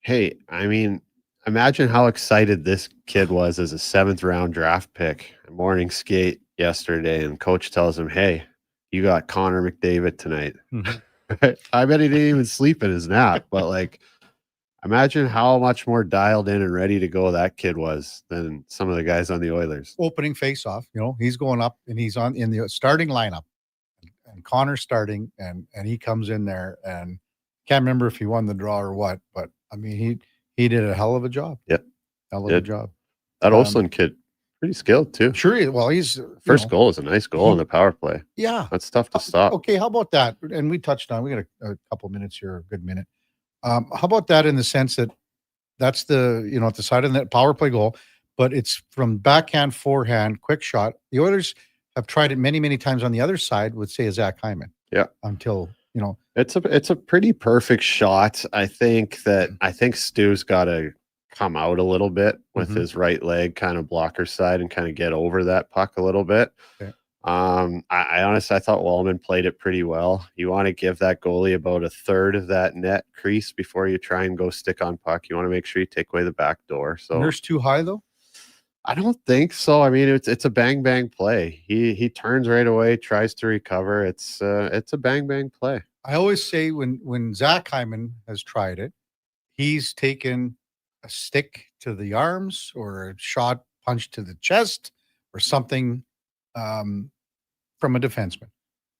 Hey, I mean, imagine how excited this kid was as a 7th round draft pick. Morning skate yesterday, and coach tells him, hey, you got Connor McDavid tonight. I bet he didn't even sleep in his nap, but like, imagine how much more dialed in and ready to go that kid was than some of the guys on the Oilers. Opening face-off, you know, he's going up and he's in the starting lineup, and Connor's starting, and he comes in there, and can't remember if he won the draw or what, but I mean, he did a hell of a job. Yep. Hell of a job. That Oslin kid, pretty skilled too. Sure. Well, he's first goal is a nice goal in the power play. Yeah, that's tough to stop. Okay, how about that? And we touched on. We got a couple minutes here, a good minute. How about that in the sense that that's the at the side of the net power play goal, but it's from backhand, forehand, quick shot. The Oilers have tried it many, many times on the other side with, say, a Zach Hyman. Yeah. Until, it's a pretty perfect shot. I think Stu's got to come out a little bit with his right leg kind of blocker side and kind of get over that puck a little bit. Okay. I honestly, I thought Wallman played it pretty well. You want to give that goalie about a third of that net crease before you try and go stick on puck. You want to make sure you take away the back door. So Nurse too high though? I don't think so. I mean, it's a bang bang play. He turns right away, tries to recover. It's a bang bang play. I always say when Zach Hyman has tried it, he's taken a stick to the arms or a shot punch to the chest or something from a defenseman.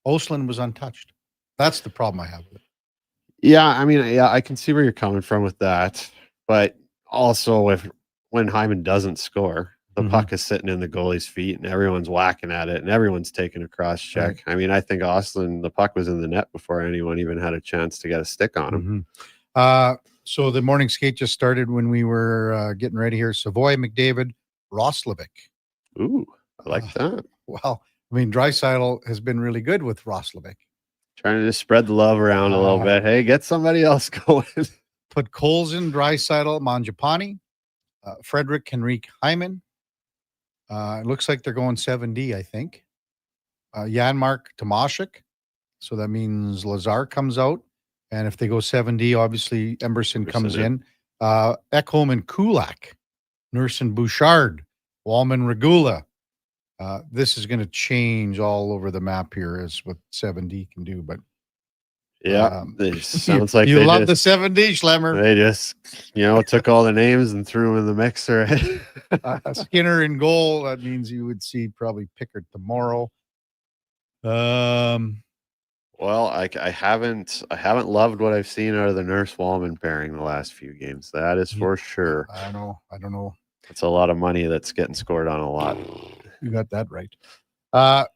Oslin was untouched. That's the problem I have with it. Yeah, I mean, I can see where you're coming from with that, but also when Hyman doesn't score, the puck is sitting in the goalie's feet and everyone's whacking at it and everyone's taking a cross check. Right. I mean, I think Oslin, the puck was in the net before anyone even had a chance to get a stick on him. So the morning skate just started when we were getting ready here. Savoy, McDavid, Roslovic. Ooh, I like that. Well, I mean, Draisaitl has been really good with Roslovic. Trying to just spread the love around a little bit. Hey, get somebody else going. Put Colson, Draisaitl, Mangiapane, Frederick, Henrique, Hyman. It looks like they're going 7D, I think. Janmark, Tomashik. So that means Lazar comes out. And if they go 7D, obviously Emberson comes in. Ekholm and Kulak. Nurse and Bouchard. Wallman, Regula. This is going to change all over the map here as what 7D can do. But yeah, it sounds like you love the 7D, Schlemmer. They just, took all the names and threw them in the mixer. Skinner in goal. That means you would see probably Pickard tomorrow. Well, I haven't loved what I've seen out of the Nurse Wallman pairing the last few games. That is for sure. I don't know. It's a lot of money that's getting scored on a lot. You got that right.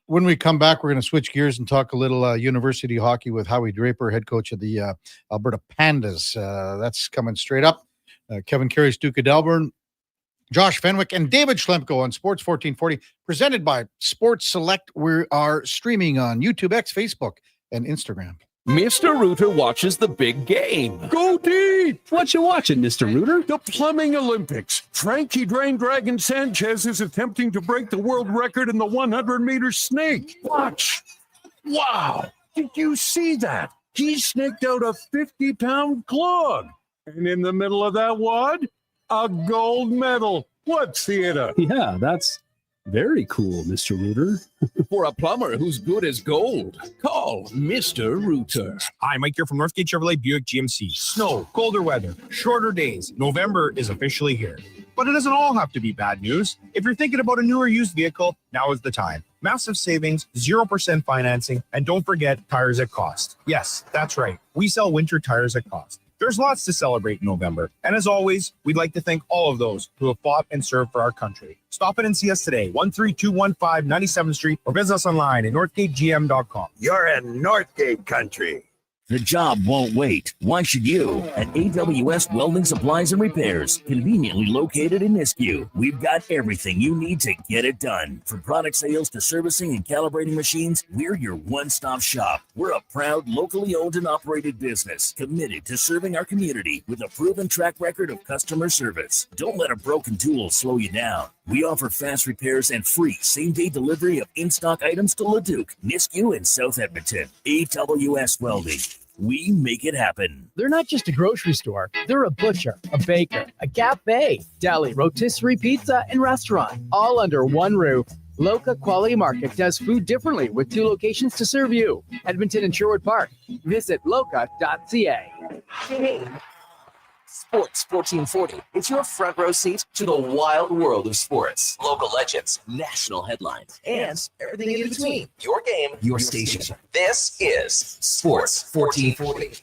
When we come back, we're going to switch gears and talk a little university hockey with Howie Draper, head coach of the Alberta Pandas. That's coming straight up. Kevin Karius, Duke of Delburne, Josh Fenwick, and David Schlemko on Sports 1440, presented by Sports Select. We are streaming on YouTube, X, Facebook, and Instagram. Mr. Rooter watches the big game. Go deep! What you watching, Mr. Rooter? The Plumbing Olympics. Frankie Dragon Sanchez is attempting to break the world record in the 100-meter snake. Watch. Wow. Did you see that? He snaked out a 50-pound clog. And in the middle of that wad, a gold medal. What theater? Yeah, that's very cool, Mr. Rooter. For a plumber who's good as gold, call Mr. Rooter. Hi, Mike here from Northgate Chevrolet Buick GMC. Snow, colder weather, shorter days. November is officially here. But it doesn't all have to be bad news. If you're thinking about a newer used vehicle, now is the time. Massive savings, 0% financing, and don't forget tires at cost. Yes, that's right. We sell winter tires at cost. There's lots to celebrate in November. And as always, we'd like to thank all of those who have fought and served for our country. Stop in and see us today, 13215 97th Street, or visit us online at northgategm.com. You're in Northgate country. The job won't wait. Why should you? At AWS Welding Supplies and Repairs, conveniently located in Nisku, we've got everything you need to get it done. From product sales to servicing and calibrating machines, we're your one-stop shop. We're a proud, locally owned and operated business, committed to serving our community with a proven track record of customer service. Don't let a broken tool slow you down. We offer fast repairs and free same-day delivery of in-stock items to Leduc, Nisku, and South Edmonton. AWS Welding. We make it happen. They're not just a grocery store. They're a butcher, a baker, a cafe, deli, rotisserie pizza, and restaurant, all under one roof. Loca Quality Market does food differently with 2 locations to serve you. Edmonton and Sherwood Park. Visit loca.ca. Sports 1440. It's your front row seat to the wild world of sports. Local legends, national headlines, and everything in between. Your game, your station. This is Sports 1440.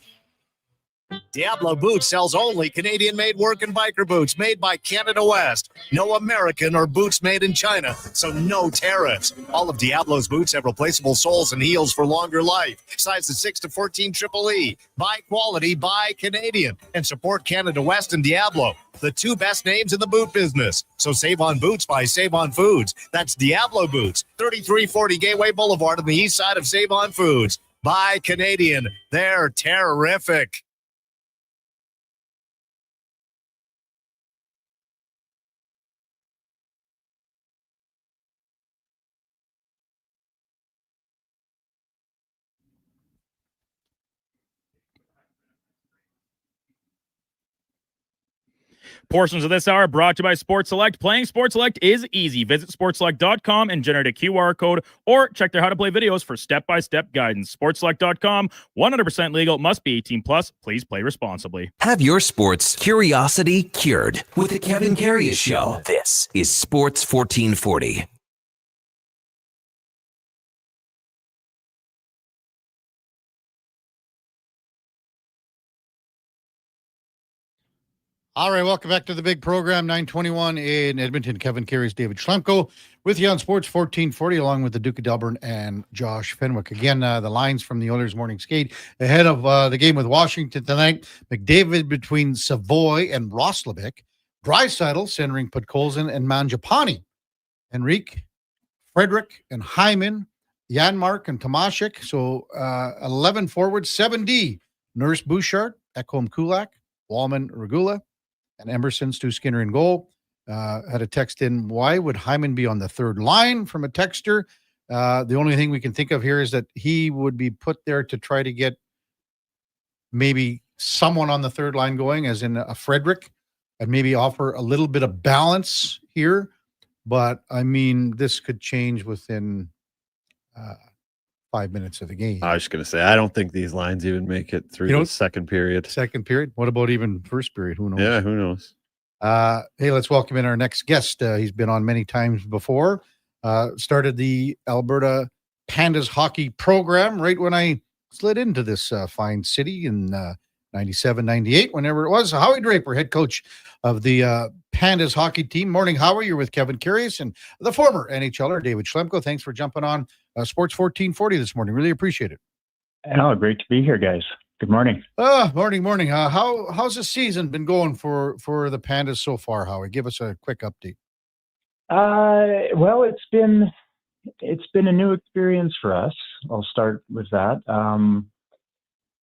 Diablo Boots sells only Canadian-made work and biker boots made by Canada West. No American or boots made in China, so no tariffs. All of Diablo's boots have replaceable soles and heels for longer life. Sizes 6 to 14 triple E. Buy quality, buy Canadian. And support Canada West and Diablo, the two best names in the boot business. So save on boots by Save On Foods. That's Diablo Boots, 3340 Gateway Boulevard on the east side of Save On Foods. Buy Canadian. They're terrific. Portions of this hour brought to you by Sports Select. Playing Sports Select is easy. Visit sportselect.com and generate a QR code or check their how to play videos for step-by-step guidance. Sportselect.com, 100% legal, must be 18 plus. Please play responsibly. Have your sports curiosity cured with the Kevin Karius Show. This is Sports 1440. All right, welcome back to the big program, 921 in Edmonton. Kevin Karius, David Schlemko with you on Sports 1440, along with the Duke of Delburne and Josh Fenwick. Again, the lines from the Oilers morning skate ahead of the game with Washington tonight. McDavid between Savoy and Roslovic. Draisaitl centering Podkolzin and Mangiapane. Henrique, Frederick, and Hyman. Janmark and Tomashik. So 11 forwards, 7D. Nurse Bouchard, Ekholm Kulak, Wallman Regula, and Emerson, Stu Skinner in goal. Had a text in, why would Hyman be on the third line from a texter? The only thing we can think of here is that he would be put there to try to get maybe someone on the third line going, as in a Frederick, and maybe offer a little bit of balance here. But, I mean, this could change within 5 minutes of the game. I was just going to say, I don't think these lines even make it through the second period. Second period? What about even first period? Who knows? Yeah, who knows? Hey, let's welcome in our next guest. He's been on many times before. Started the Alberta Pandas hockey program right when I slid into this fine city in 97, 98, whenever it was. Howie Draper, head coach of the Pandas hockey team. Morning, Howie. You're with Kevin Karius and the former NHLer, David Schlemko. Thanks for jumping on Sports 1440 this morning. Really appreciate it. Oh, great to be here, guys. Good morning. Morning. How's the season been going for the Pandas so far, Howie? Give us a quick update. Well, it's been a new experience for us. I'll start with that.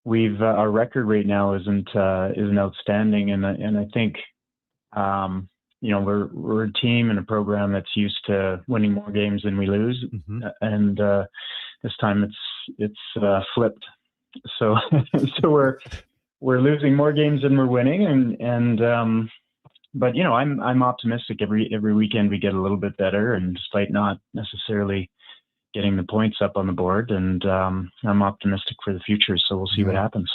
We've our record right now isn't outstanding, and I think we're a team and a program that's used to winning more games than we lose, and this time it's flipped. So we're losing more games than we're winning, and but I'm optimistic. Every weekend we get a little bit better, and despite not necessarily getting the points up on the board, and I'm optimistic for the future. So we'll see what happens.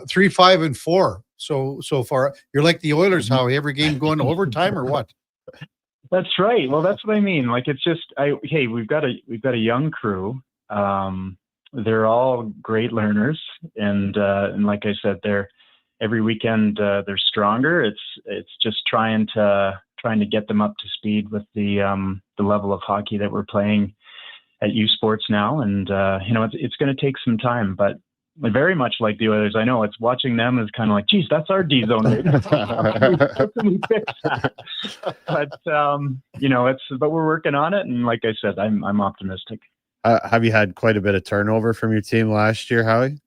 3, 5, and 4 so far. You're like the Oilers, Howie. Every game going to overtime or what? That's right. Well, that's what I mean. Like, it's just hey, we've got a young crew. They're all great learners, and like I said, every weekend they're stronger. It's just trying to get them up to speed with the level of hockey that we're playing at U Sports now, and it's going to take some time, but very much like the Oilers, I know it's watching them is kind of like, geez, that's our D zone. How can we fix that? But but we're working on it, and like I said, I'm optimistic. Have you had quite a bit of turnover from your team last year, Howie?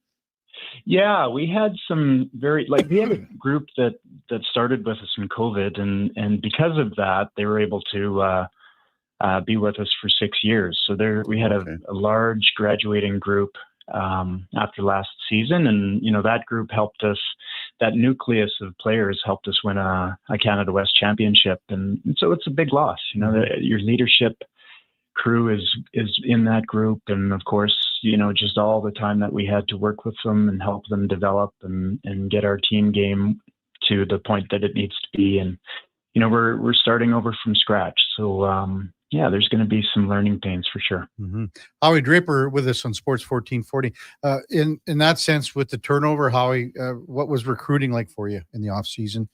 Yeah, we had some we had a group that started with us in COVID, and because of that, they were able to be with us for 6 years. So we had a large graduating group after last season, and that group helped us. That nucleus of players helped us win a Canada West championship, and so it's a big loss. Your leadership crew is in that group, and of course, just all the time that we had to work with them and help them develop and get our team game to the point that it needs to be. And we're starting over from scratch. So there's going to be some learning pains for sure. Mm-hmm. Howie Draper with us on Sports 1440. In that sense, with the turnover, Howie, what was recruiting like for you in the off season?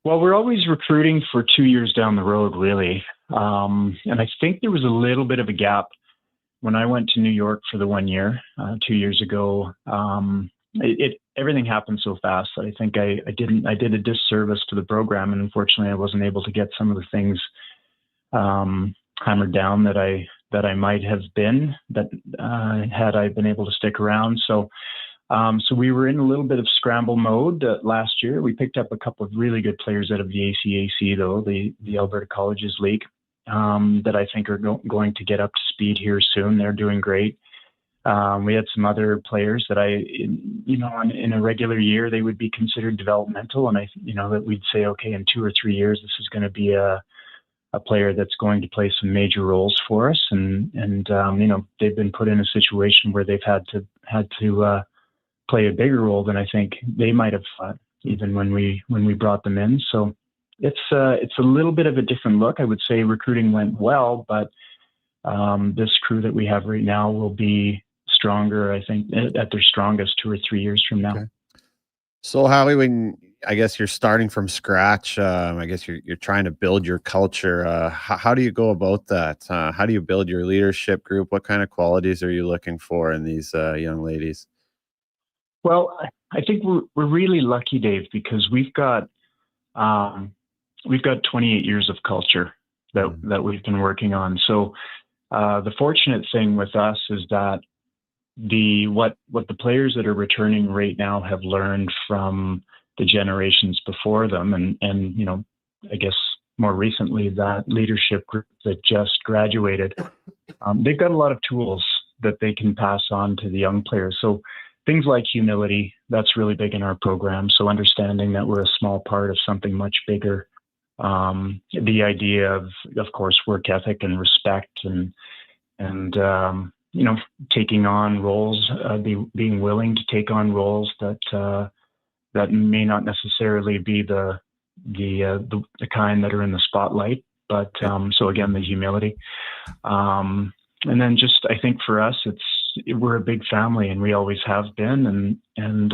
Well, we're always recruiting for 2 years down the road, really. And I think there was a little bit of a gap when I went to New York for the 1 year, 2 years ago. Everything happened so fast that I think I did a disservice to the program, and unfortunately, I wasn't able to get some of the things hammered down that I might have been had I been able to stick around. So we were in a little bit of scramble mode last year. We picked up a couple of really good players out of the ACAC, though, the Alberta Colleges League, that I think are going to get up to speed here soon. They're doing great. We had some other players that in a regular year, they would be considered developmental. And that we'd say, okay, in 2 or 3 years, this is going to be a player that's going to play some major roles for us. And they've been put in a situation where they've had to play a bigger role than I think they might have thought, even when we brought them in. So it's a little bit of a different look. I would say recruiting went well, but this crew that we have right now will be stronger, I think, at their strongest 2 or 3 years from now. Okay. So Howie, when I guess you're starting from scratch, I guess you're trying to build your culture. How do you go about that? How do you build your leadership group? What kind of qualities are you looking for in these young ladies? Well, I think we're really lucky, Dave, because we've got 28 years of culture that we've been working on. So the fortunate thing with us is that what the players that are returning right now have learned from the generations before them, and I guess more recently that leadership group that just graduated, they've got a lot of tools that they can pass on to the young players. So things like humility, that's really big in our program. So understanding that we're a small part of something much bigger. The idea of course, work ethic and respect, and taking on roles, being willing to take on roles that may not necessarily be the kind that are in the spotlight. But so again, the humility, and then just I think for us, we're a big family, and we always have been. And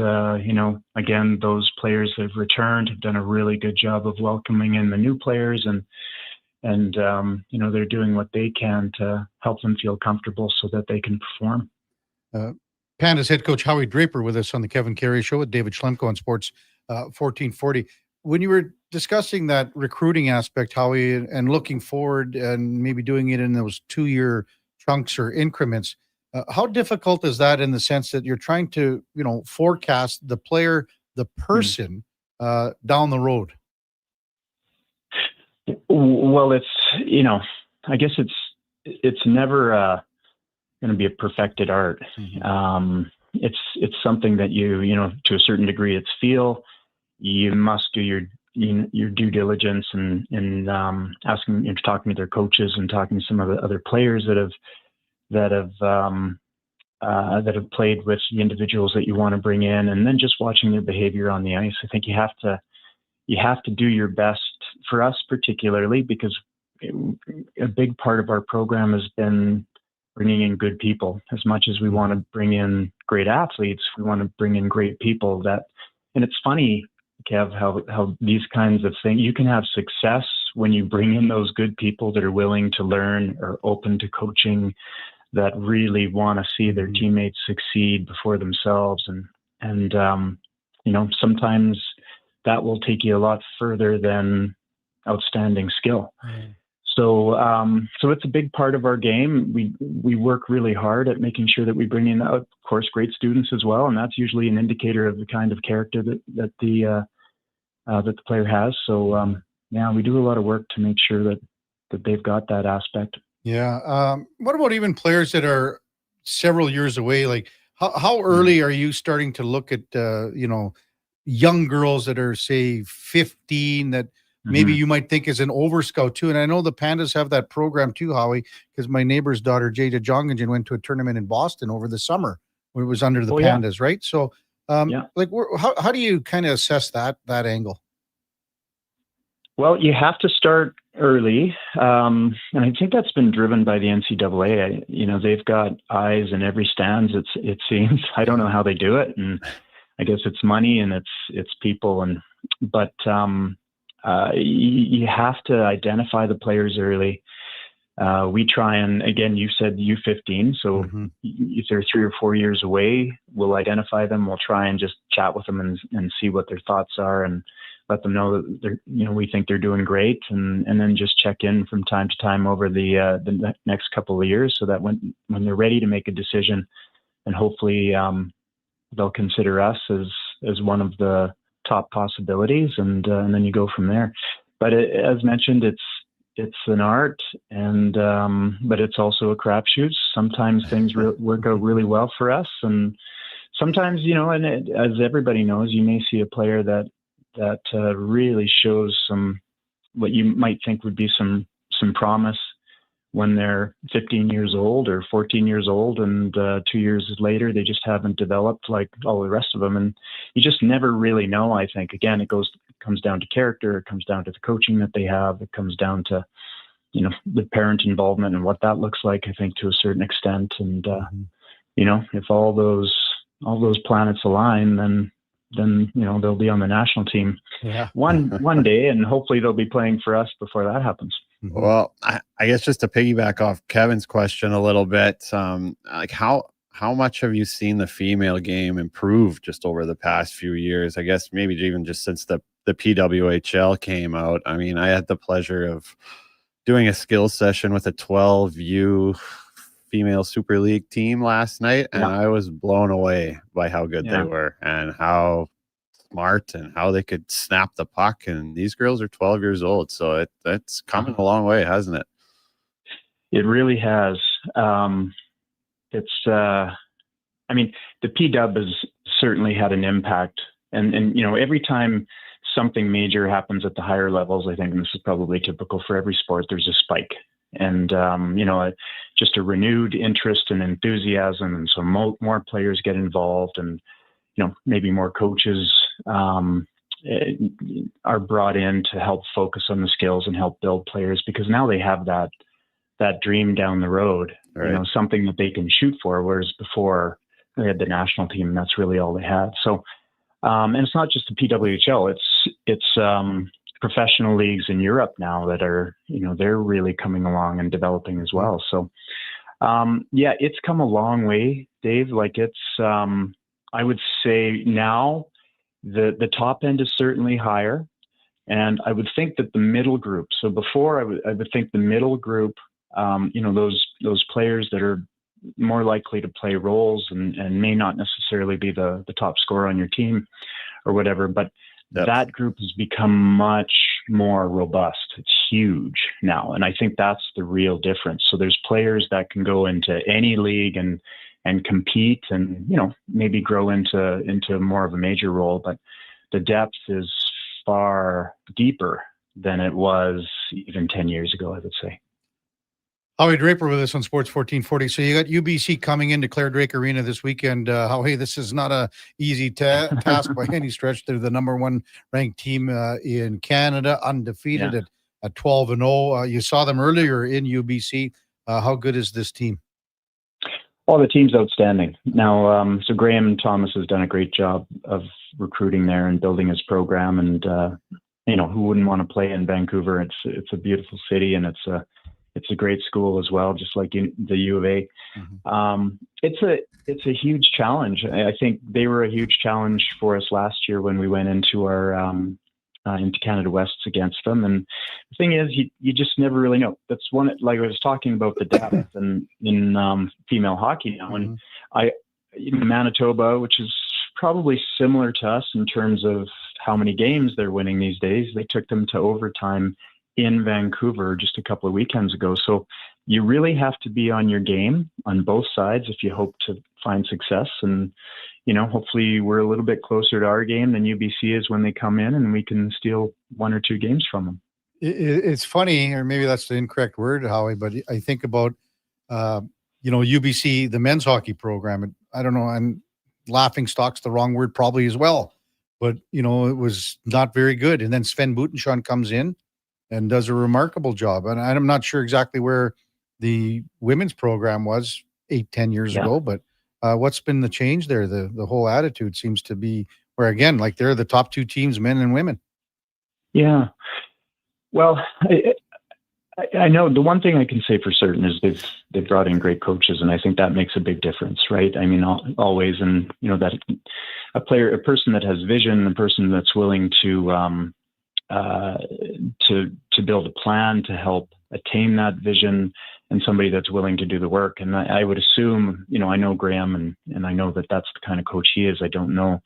again, those players that have returned have done a really good job of welcoming in the new players, and they're doing what they can to help them feel comfortable so that they can perform. Pandas head coach Howie Draper with us on the Kevin Karius Show with David Schlemko on Sports 1440. When you were discussing that recruiting aspect, Howie, and looking forward and maybe doing it in those 2-year chunks or increments, how difficult is that in the sense that you're trying to, forecast the player, the person down the road? Well, I guess it's never going to be a perfected art. It's something that you to a certain degree, it's feel. You must do your due diligence and asking, talking to their coaches and talking to some of the other players that have played with the individuals that you want to bring in, and then just watching their behavior on the ice. I think you have to do your best, for us particularly, because a big part of our program has been bringing in good people. As much as we want to bring in great athletes, we want to bring in great people and it's funny, Kev, how these kinds of things, you can have success when you bring in those good people that are willing to learn or open to coaching, that really want to see their teammates succeed before themselves. And sometimes that will take you a lot further than outstanding skill. So it's a big part of our game. We work really hard at making sure that we bring in, of course, great students as well, and that's usually an indicator of the kind of character that the player has. So we do a lot of work to make sure that they've got that aspect. Yeah. What about even players that are several years away? Like how early are you starting to look at young girls that are, say, 15 that maybe you might think is an over scout too? And I know the Pandas have that program too, Howie, because my neighbor's daughter, Jada Jonginjan, went to a tournament in Boston over the summer when it was under the Pandas, right? So how do you kind of assess that angle? Well, you have to start early, and I think that's been driven by the NCAA. They've got eyes in every stands. It seems. I don't know how they do it, and I guess it's money and it's people, but you have to identify the players early. We try and, again, you said U15, so if they're 3 or 4 years away, we'll identify them. We'll try and just chat with them and see what their thoughts are and let them know that we think they're doing great, and then just check in from time to time over the next couple of years, so that when they're ready to make a decision, and hopefully they'll consider us as one of the top possibilities, and then you go from there. But as mentioned, it's an art, and but it's also a crapshoot. Sometimes things work out really well for us, and sometimes, as everybody knows, you may see a player that really shows some, what you might think would be some promise when they're 15 years old or 14 years old, and 2 years later they just haven't developed like all the rest of them, and you just never really know. I think, again, it comes down to character, it comes down to the coaching that they have, it comes down to the parent involvement and what that looks like, I think, to a certain extent, and if all those planets align, then they'll be on the national team one day, and hopefully they'll be playing for us before that happens. Well, I guess just to piggyback off Kevin's question a little bit, like how much have you seen the female game improve just over the past few years? I guess maybe even just since the PWHL came out. I mean, I had the pleasure of doing a skills session with a 12U female Super League team last night, and I was blown away by how good they were and how smart and how they could snap the puck. And these girls are 12 years old, so it's coming a long way, hasn't it? It really has. I mean, the PW has certainly had an impact, and every time something major happens at the higher levels, I think, and this is probably typical for every sport, there's a spike. And, just a renewed interest and enthusiasm. And so more players get involved, and, maybe more coaches are brought in to help focus on the skills and help build players, because now they have that dream down the road, right. Something that they can shoot for. Whereas before they had the national team, and that's really all they had. So, and it's not just the PWHL, it's professional leagues in Europe now that are, they're really coming along and developing as well. So, it's come a long way, Dave. Like I would say now the top end is certainly higher, and I would think that the middle group. So before I would think the middle group, those players that are more likely to play roles and may not necessarily be the top scorer on your team or whatever, but that group has become much more robust. It's huge now. And I think that's the real difference. So there's players that can go into any league and compete and, maybe grow into more of a major role, but the depth is far deeper than it was even 10 years ago, I would say. Howie Draper with us on Sports 1440. So you got UBC coming into Claire Drake Arena this weekend. Howie, this is not a easy task by any stretch. They're the number one ranked team in Canada, undefeated at 12-0. You saw them earlier in UBC. How good is this team? Well, the team's outstanding. Now, so Graham Thomas has done a great job of recruiting there and building his program. And, who wouldn't want to play in Vancouver? It's a beautiful city, and it's a great school as well, just like the U of A. It's a huge challenge. I think they were a huge challenge for us last year when we went into our into Canada Wests against them. And the thing is, you just never really know. That's one, like I was talking about the depth in female hockey now. And Manitoba, which is probably similar to us in terms of how many games they're winning these days, they took them to overtime in Vancouver just a couple of weekends ago. So you really have to be on your game on both sides if you hope to find success. And, hopefully we're a little bit closer to our game than UBC is when they come in, and we can steal 1 or 2 games from them. It's funny, or maybe that's the incorrect word, Howie, but I think about, UBC, the men's hockey program. I don't know, and laughing stock's the wrong word probably as well, but, it was not very good. And then Sven Butenschon comes in and does a remarkable job. And I'm not sure exactly where the women's program was 8-10 years ago, but what's been the change there? The whole attitude seems to be where, again, like they're the top two teams, men and women. Yeah. Well, I know the one thing I can say for certain is they've brought in great coaches, and I think that makes a big difference, right? I mean, always, and that a person that has vision, a person that's willing to build a plan to help attain that vision, and somebody that's willing to do the work. And I would assume, I know Graham, and I know that that's the kind of coach he is. I don't know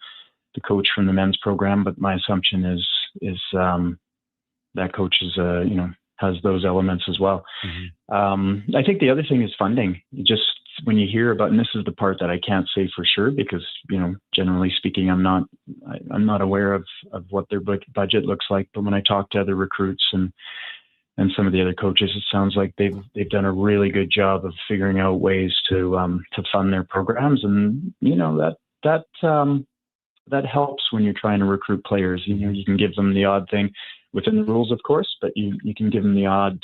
the coach from the men's program, but my assumption is that coach is has those elements as well. Mm-hmm. I think the other thing is funding. Just when you hear about, and this is the part that I can't say for sure because, generally speaking, I'm not aware of what their budget looks like. But when I talk to other recruits and some of the other coaches, it sounds like they've done a really good job of figuring out ways to fund their programs. And, that helps when you're trying to recruit players. You can give them the odd thing within the rules, of course, but you can give them the odd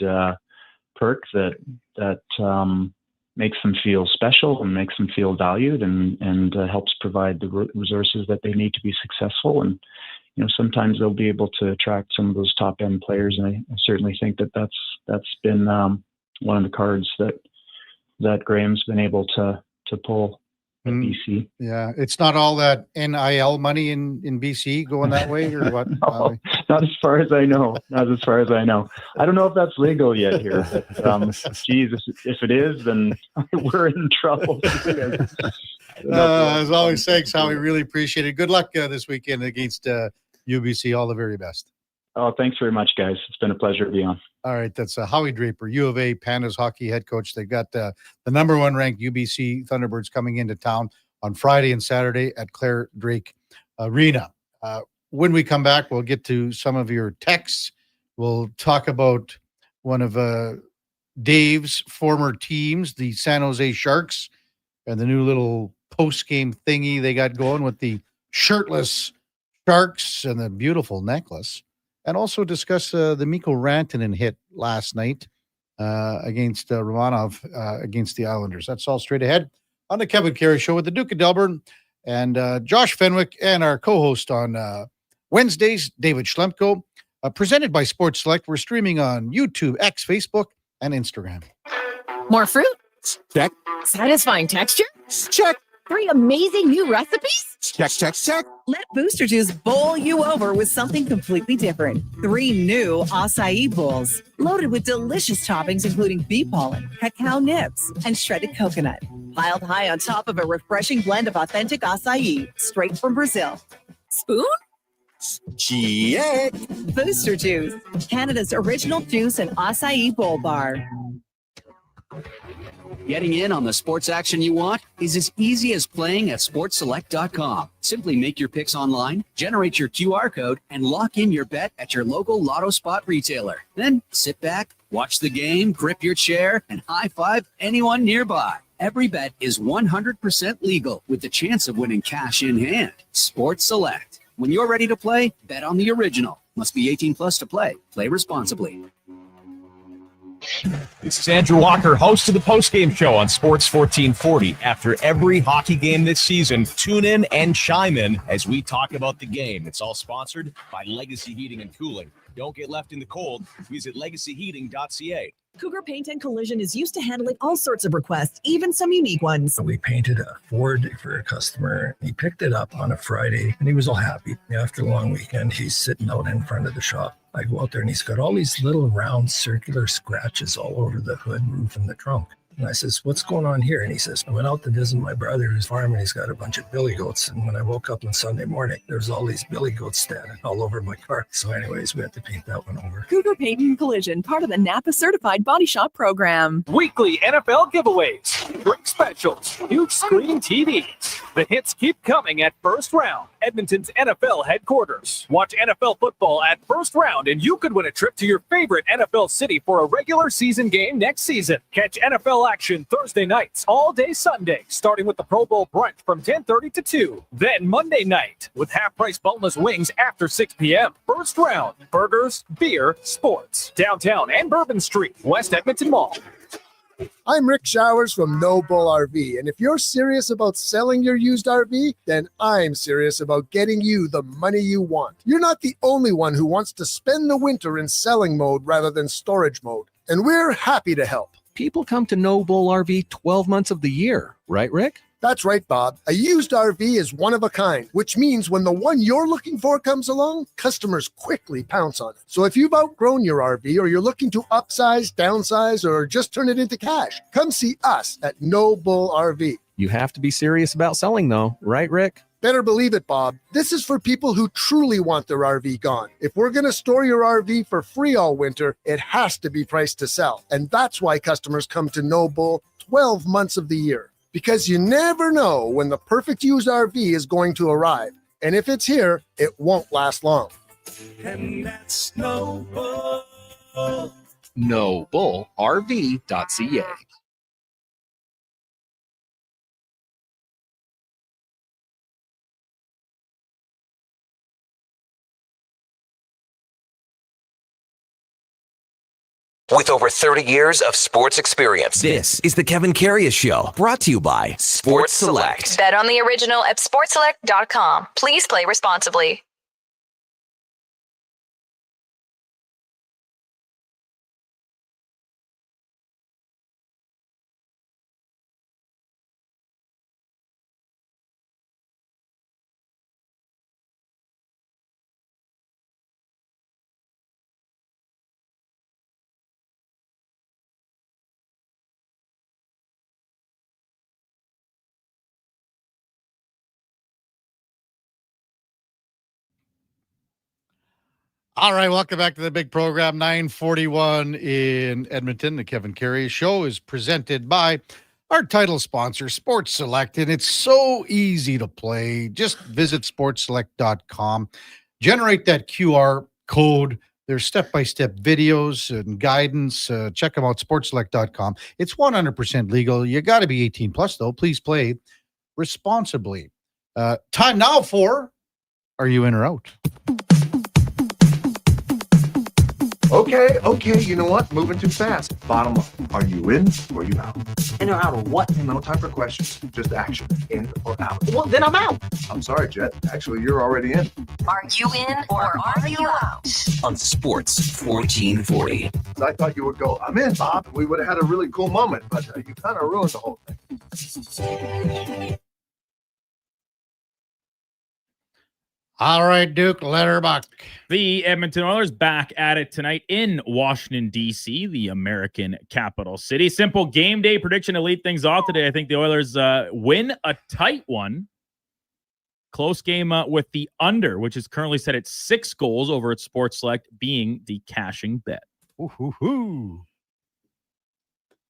perk that makes them feel special and makes them feel valued and helps provide the resources that they need to be successful. And sometimes they'll be able to attract some of those top end players, and I certainly think that's been one of the cards that Graham's been able to pull. BC. Yeah, it's not all that NIL money in BC going that way, or what? No, not as far as I know. Not as far as I know. I don't know if that's legal yet here. But, geez, if it is, then we're in trouble. As always, thanks, Howie. Really appreciate it. Good luck this weekend against UBC. All the very best. Oh, thanks very much, guys. It's been a pleasure to be on. All right, that's Howie Draper, U of A Pandas hockey head coach. They've got the number one ranked UBC Thunderbirds coming into town on Friday and Saturday at Claire Drake Arena. When we come back, we'll get to some of your texts. We'll talk about one of Dave's former teams, the San Jose Sharks, and the new little post-game thingy they got going with the shirtless Sharks and the beautiful necklace. And also discuss the Mikko Rantanen hit last night against Romanov against the Islanders. That's all straight ahead on the Kevin Karius Show with the Duke of Delburne and Josh Fenwick and our co-host on Wednesdays, David Schlemko. Presented by Sports Select. We're streaming on YouTube, X, Facebook, and Instagram. More fruit? Check. Satisfying texture? Check. 3 amazing new recipes? Check. Let Booster Juice bowl you over with something completely different. 3 new acai bowls, loaded with delicious toppings including bee pollen, cacao nibs, and shredded coconut. Piled high on top of a refreshing blend of authentic acai, straight from Brazil. Spoon? Check. Booster Juice, Canada's original juice and acai bowl bar. Getting in on the sports action you want is as easy as playing at sportselect.com. Simply make your picks online, generate your QR code, and lock in your bet at your local Lotto Spot retailer. Then sit back, watch the game, grip your chair, and high-five anyone nearby. Every bet is 100% legal with the chance of winning cash in hand. Sports Select. When you're ready to play, bet on the original. Must be 18 plus to play. Play responsibly. This is Andrew Walker, host of the postgame show on Sports 1440. After every hockey game this season, tune in and chime in as we talk about the game. It's all sponsored by Legacy Heating and Cooling. Don't get left in the cold. Visit legacyheating.ca. Cougar Paint and Collision is used to handling all sorts of requests, even some unique ones. We painted a Ford for a customer. He picked it up on a Friday, and he was all happy. After a long weekend, he's sitting out in front of the shop. I go out there, and he's got all these little round circular scratches all over the hood, roof, and the trunk. And I says, what's going on here? And he says, I went out to visit my brother whose farm, and he's got a bunch of billy goats. And when I woke up on Sunday morning, there's all these billy goats standing all over my car. So anyways, we had to paint that one over. Cougar Paint and Collision, part of the NAPA Certified Body Shop program. Weekly NFL giveaways. drink specials, huge screen TVs. The hits keep coming at First Round, Edmonton's NFL headquarters. Watch NFL football at First Round, and you could win a trip to your favorite NFL city for a regular season game next season. Catch NFL action Thursday nights, all day Sunday, starting with the Pro Bowl brunch from 10:30 to 2. Then Monday night with half-price boneless wings after 6 p.m. First Round, burgers, beer, sports. Downtown and Bourbon Street, West Edmonton Mall. I'm Rick Showers from No Bull RV, and if you're serious about selling your used RV, then I'm serious about getting you the money you want. You're not the only one who wants to spend the winter in selling mode rather than storage mode, and we're happy to help. People come to No Bull RV 12 months of the year, right, Rick? That's right, Bob. A used RV is one of a kind, which means when the one you're looking for comes along, customers quickly pounce on it. So if you've outgrown your RV or you're looking to upsize, downsize, or just turn it into cash, come see us at No Bull RV. You have to be serious about selling, though, right, Rick? Better believe it, Bob. This is for people who truly want their RV gone. If we're going to store your RV for free all winter, it has to be priced to sell. And that's why customers come to No Bull 12 months of the year. Because you never know when the perfect used RV is going to arrive. And if it's here, it won't last long. And that's No Bull. NoBullRV.ca. With over 30 years of sports experience, this is the Kevin Karius Show, brought to you by Sports Select. Bet on the original at sportselect.com. Please play responsibly. All right, welcome back to the big program, 941 in Edmonton. The Kevin Karius Show is presented by our title sponsor, Sports Select, and it's so easy to play. Just visit sportselect.com, generate that QR code. There's step-by-step videos and guidance. Check them out, sportselect.com. It's 100% legal. You got to be 18 plus, though. Please play responsibly. Time now for Are You In or Out? Okay, you know what? Moving too fast. Bottom up. Are you in or you out? In or out of what? No time for questions. Just action. In or out? Well, then I'm out. I'm sorry, Jet. Actually, you're already in. Are you in or are you out? On Sports 1440. I thought you would go, I'm in, Bob. We would have had a really cool moment, but you kind of ruined the whole thing. All right, Duke, Letterbuck. The Edmonton Oilers back at it tonight in Washington, D.C., the American capital city. Simple game day prediction to lead things off today. I think the Oilers win a tight one. Close game with the under, which is currently set at 6 goals over at Sports Select, being the cashing bet. Ooh.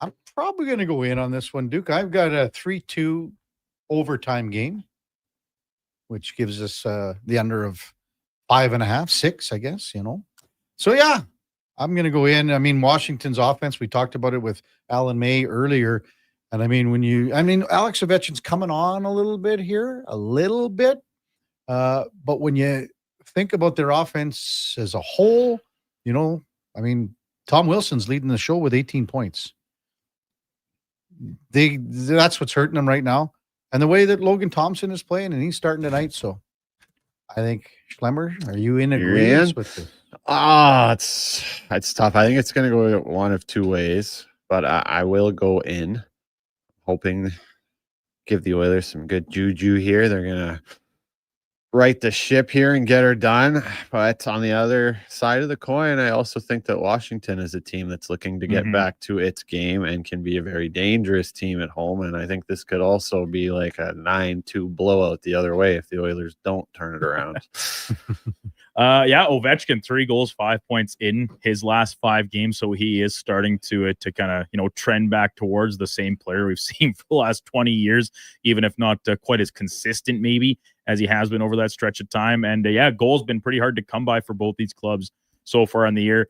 I'm probably going to go in on this one, Duke. I've got a 3-2 overtime game, which gives us the under of 5.5, 6, I guess, So, yeah, I'm going to go in. I mean, Washington's offense, we talked about it with Alan May earlier. And, Alex Ovechkin's coming on a little bit here, but when you think about their offense as a whole, Tom Wilson's leading the show with 18 points. That's what's hurting them right now. And the way that Logan Thompson is playing, and he's starting tonight, so I think Schlemmer, are you in agreement with this? It's tough. I think it's going to go one of two ways, but I will go in, hoping to give the Oilers some good juju here. They're going to right the ship here and get her done. But on the other side of the coin, I also think that Washington is a team that's looking to get back to its game and can be a very dangerous team at home. And I think this could also be like a 9-2 blowout the other way if the Oilers don't turn it around. Ovechkin, 3 goals, 5 points in his last 5 games. So he is starting to kind of, trend back towards the same player we've seen for the last 20 years, even if not quite as consistent maybe as he has been over that stretch of time. And goals been pretty hard to come by for both these clubs so far in the year.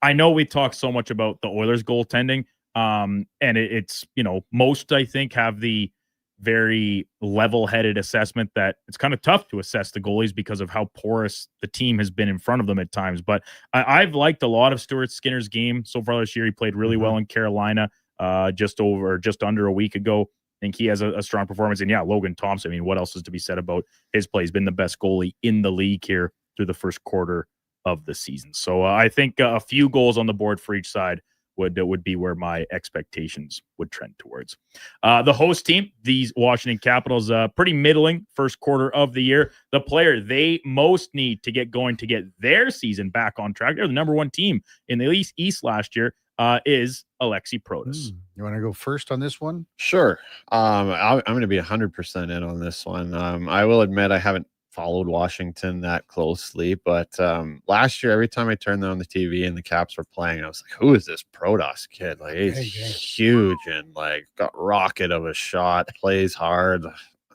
I know we talk so much about the Oilers goaltending, and it's, most, I think, have the very level-headed assessment that it's kind of tough to assess the goalies because of how porous the team has been in front of them at times. But I've liked a lot of Stuart Skinner's game so far this year. He played really well in Carolina just under a week ago. I think he has a strong performance. And Logan Thompson, I mean, what else is to be said about his play? He's been the best goalie in the league here through the first quarter of the season. So I think a few goals on the board for each side would be where my expectations would trend towards. The host team, these Washington Capitals, pretty middling first quarter of the year. The player they most need to get going to get their season back on track, they're the number 1 team in the East last year, is Alexi Protas. You want to go first on this one? Sure. I'm going to be 100% in on this one. I will admit I haven't followed Washington that closely, but last year, every time I turned on the TV and the Caps were playing, I was like, who is this Protas kid? Like, he's huge and got rocket of a shot, plays hard.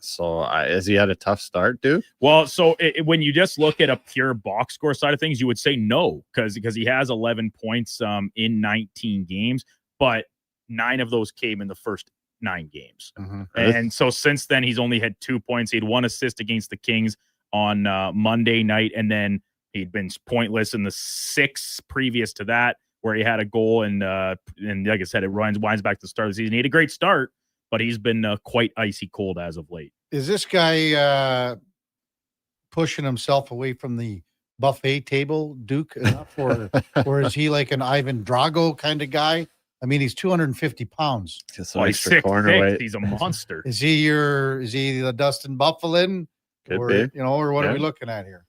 So has he had a tough start, dude? Well, so when you just look at a pure box score side of things, you would say no, because he has 11 points in 19 games, but 9 of those came in the first 9 games. And so since then, he's only had 2 points. He had 1 assist against the Kings on Monday night, and then he'd been pointless in the 6 previous to that, where he had a goal. And like I said, it winds back to the start of the season. He had a great start, but he's been quite icy cold as of late. Is this guy pushing himself away from the buffet table, Duke, enough, or is he like an Ivan Drago kind of guy? I mean, he's 250 pounds. He's 6'6". He's a monster. Is he the Dustin Buffalin? Or what are we looking at here?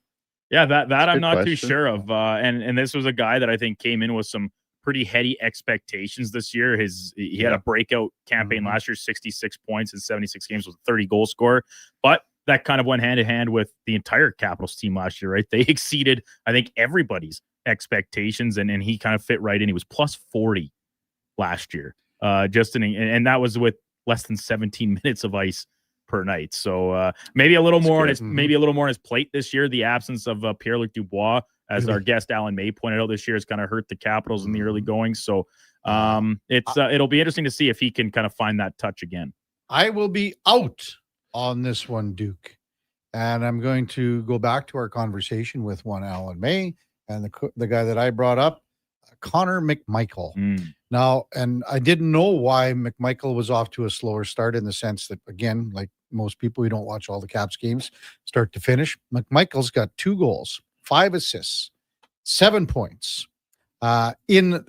Yeah, that I'm not too sure of. And this was a guy that I think came in with some pretty heady expectations this year. He had a breakout campaign last year, 66 points in 76 games with a 30 goal scorer. But that kind of went hand in hand with the entire Capitals team last year, right? They exceeded, I think, everybody's expectations, and he kind of fit right in. He was plus 40 last year, and that was with less than 17 minutes of ice per night. So maybe a little more on his plate this year. The absence of Pierre-Luc Dubois, as our guest Alan May pointed out this year, has kind of hurt the Capitals in the early going. So it'll be interesting to see if he can kind of find that touch again. I will be out on this one, Duke, and I'm going to go back to our conversation with one Alan May and the guy that I brought up, Connor McMichael. Now, and I didn't know why McMichael was off to a slower start, in the sense that, again, like most people, we don't watch all the Caps games start to finish. McMichael's got 2 goals, 5 assists, 7 points in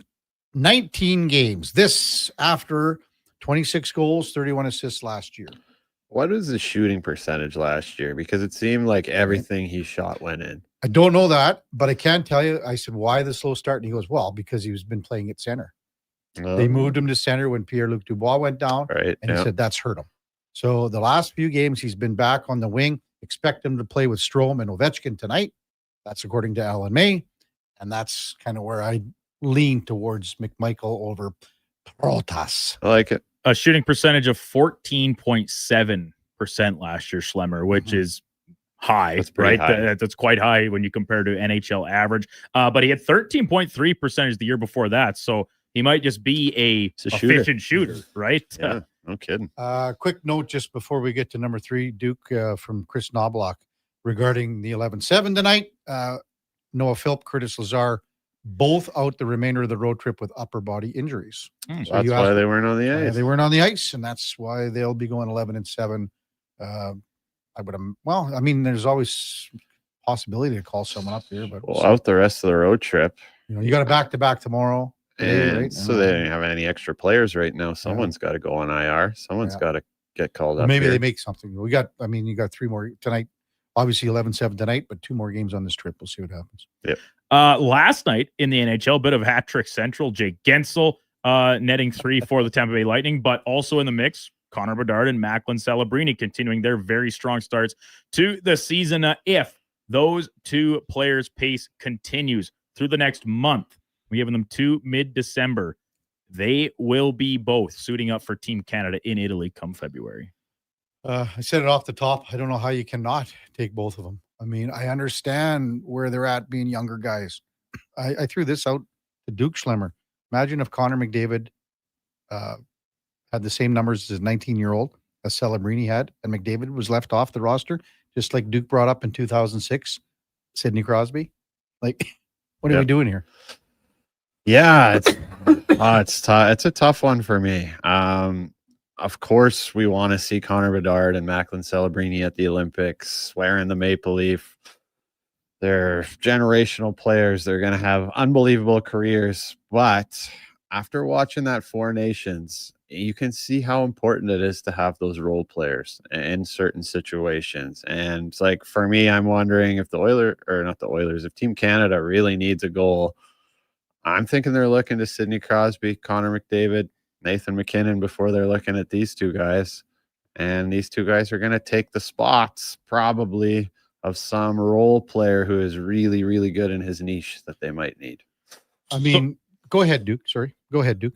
19 games. This after 26 goals, 31 assists last year. What was the shooting percentage last year? Because it seemed like everything he shot went in. I don't know that, but I can tell you, I said, why the slow start? And he goes, well, because he's been playing at center. They moved him to center when Pierre-Luc Dubois went down, right? And he said that's hurt him. So the last few games, he's been back on the wing. Expect him to play with Strome and Ovechkin tonight. That's according to Alan May. And that's kind of where I lean towards McMichael over Protas. I like it. A shooting percentage of 14.7% last year, Schlemmer, which is high, right? High. That's quite high when you compare to NHL average. But he had 13.3% the year before that. So he might just be a efficient shooter, right? Yeah, no kidding. Quick note just before we get to number 3, Duke, from Chris Knobloch regarding the 11-7 tonight. Noah Philp, Curtis Lazar, both out the remainder of the road trip with upper body injuries. So that's why they weren't on the ice. They weren't on the ice, and that's why they'll be going 11-7. I mean, there's always possibility to call someone up here, but out the rest of the road trip. You got a back-to-back tomorrow. And right? so they don't have any extra players right now. Someone's got to go on IR. Someone's got to get called up. Maybe they make something. You got 3 more tonight. Obviously 11-7 tonight, but 2 more games on this trip. We'll see what happens. Yep. Last night in the NHL, bit of hat trick central. Jake Gensel netting 3 for the Tampa Bay Lightning, but also in the mix, Connor Bedard and Macklin Celebrini continuing their very strong starts to the season. If those two players' pace continues through the next month. We're giving them to mid-December. They will be both suiting up for Team Canada in Italy come February. I said it off the top. I don't know how you cannot take both of them. I mean, I understand where they're at being younger guys. I threw this out to Duke Schlemmer. Imagine if Connor McDavid had the same numbers as a 19-year-old as Celebrini had, and McDavid was left off the roster, just like Duke brought up in 2006, Sidney Crosby. Like, what are we doing here? Yeah, it's a tough one for me. Of course, we want to see Connor Bedard and Macklin Celebrini at the Olympics, wearing the Maple Leaf. They're generational players. They're going to have unbelievable careers. But after watching that Four Nations, you can see how important it is to have those role players in certain situations. And it's like, for me, I'm wondering if if Team Canada really needs a goal. I'm thinking they're looking to Sidney Crosby, Connor McDavid, Nathan McKinnon before they're looking at these two guys. And these two guys are going to take the spots probably of some role player who is really, really good in his niche that they might need. I mean, go ahead, Duke. Sorry. Go ahead, Duke.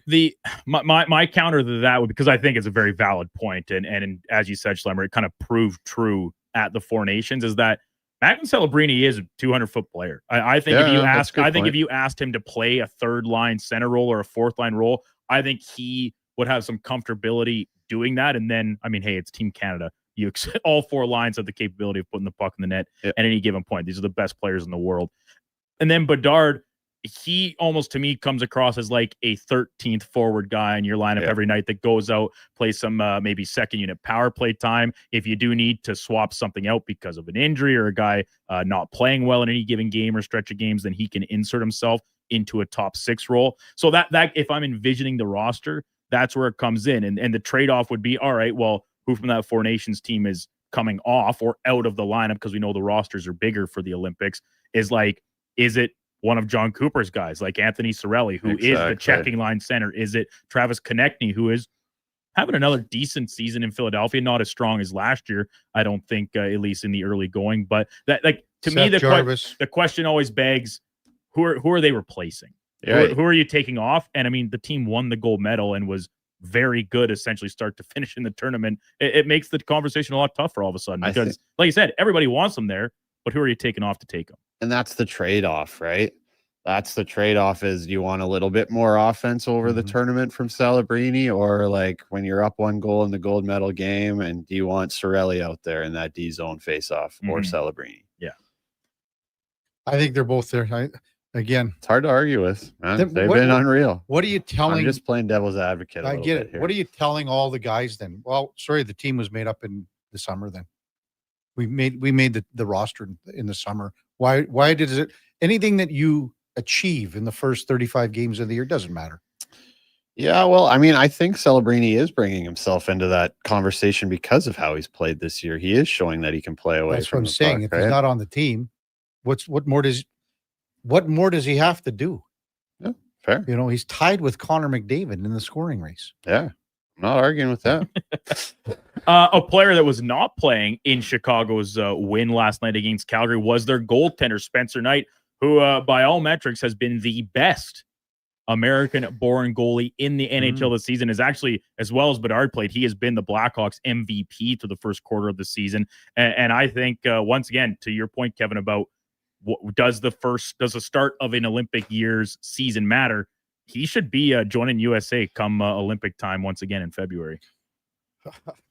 My counter to that would, because I think it's a very valid point, and as you said, Schlemmer, it kind of proved true at the Four Nations, is that Macklin Celebrini is a 200-foot player. I think if you asked him to play a third line center role or a fourth line role, I think he would have some comfortability doing that. And then, I mean, hey, it's Team Canada. All four lines have the capability of putting the puck in the net at any given point. These are the best players in the world. And then Bedard, he almost to me comes across as like a 13th forward guy in your lineup every night that goes out, plays some maybe second unit power play time. If you do need to swap something out because of an injury or a guy not playing well in any given game or stretch of games, then he can insert himself into a top six role. So that if I'm envisioning the roster, that's where it comes in. And the trade-off would be, all right, well, who from that Four Nations team is coming off or out of the lineup, because we know the rosters are bigger for the Olympics, is it one of John Cooper's guys like Anthony Cirelli, who is the checking line center? Is it Travis Konechny, who is having another decent season in Philadelphia, not as strong as last year, I don't think, at least in the early going. But that, like, to me, the question always begs, who are they replacing? Who are you taking off? And I mean, the team won the gold medal and was very good, essentially start to finish in the tournament. It makes the conversation a lot tougher all of a sudden, because like you said, everybody wants them there, but who are you taking off to take them? And that's the trade-off, right? That's the trade-off, is you want a little bit more offense over the tournament from Celebrini, or like when you're up 1 goal in the gold medal game, and do you want Cirelli out there in that D-zone face-off or Celebrini? Yeah. I think they're both there. Again, it's hard to argue with, man. They've been unreal. What are you telling? I'm just playing devil's advocate. I get it. What are you telling all the guys then? Well, sorry, the team was made up in the summer. Then we made the roster in the summer. Why did it? Anything that you achieve in the first 35 games of the year doesn't matter. Yeah, well, I mean, I think Celebrini is bringing himself into that conversation because of how he's played this year. He is showing that he can play away. That's what I'm saying. If he's not on the team, what more does he have to do? Yeah, fair. You know, he's tied with Connor McDavid in the scoring race. Yeah, I'm not arguing with that. A player that was not playing in Chicago's win last night against Calgary was their goaltender, Spencer Knight, who by all metrics has been the best American-born goalie in the NHL this season. Is actually, as well as Bedard played, he has been the Blackhawks MVP through the first quarter of the season. And I think, once again, to your point, Kevin, about does the start of an Olympic year's season matter? He should be joining USA come Olympic time once again in February.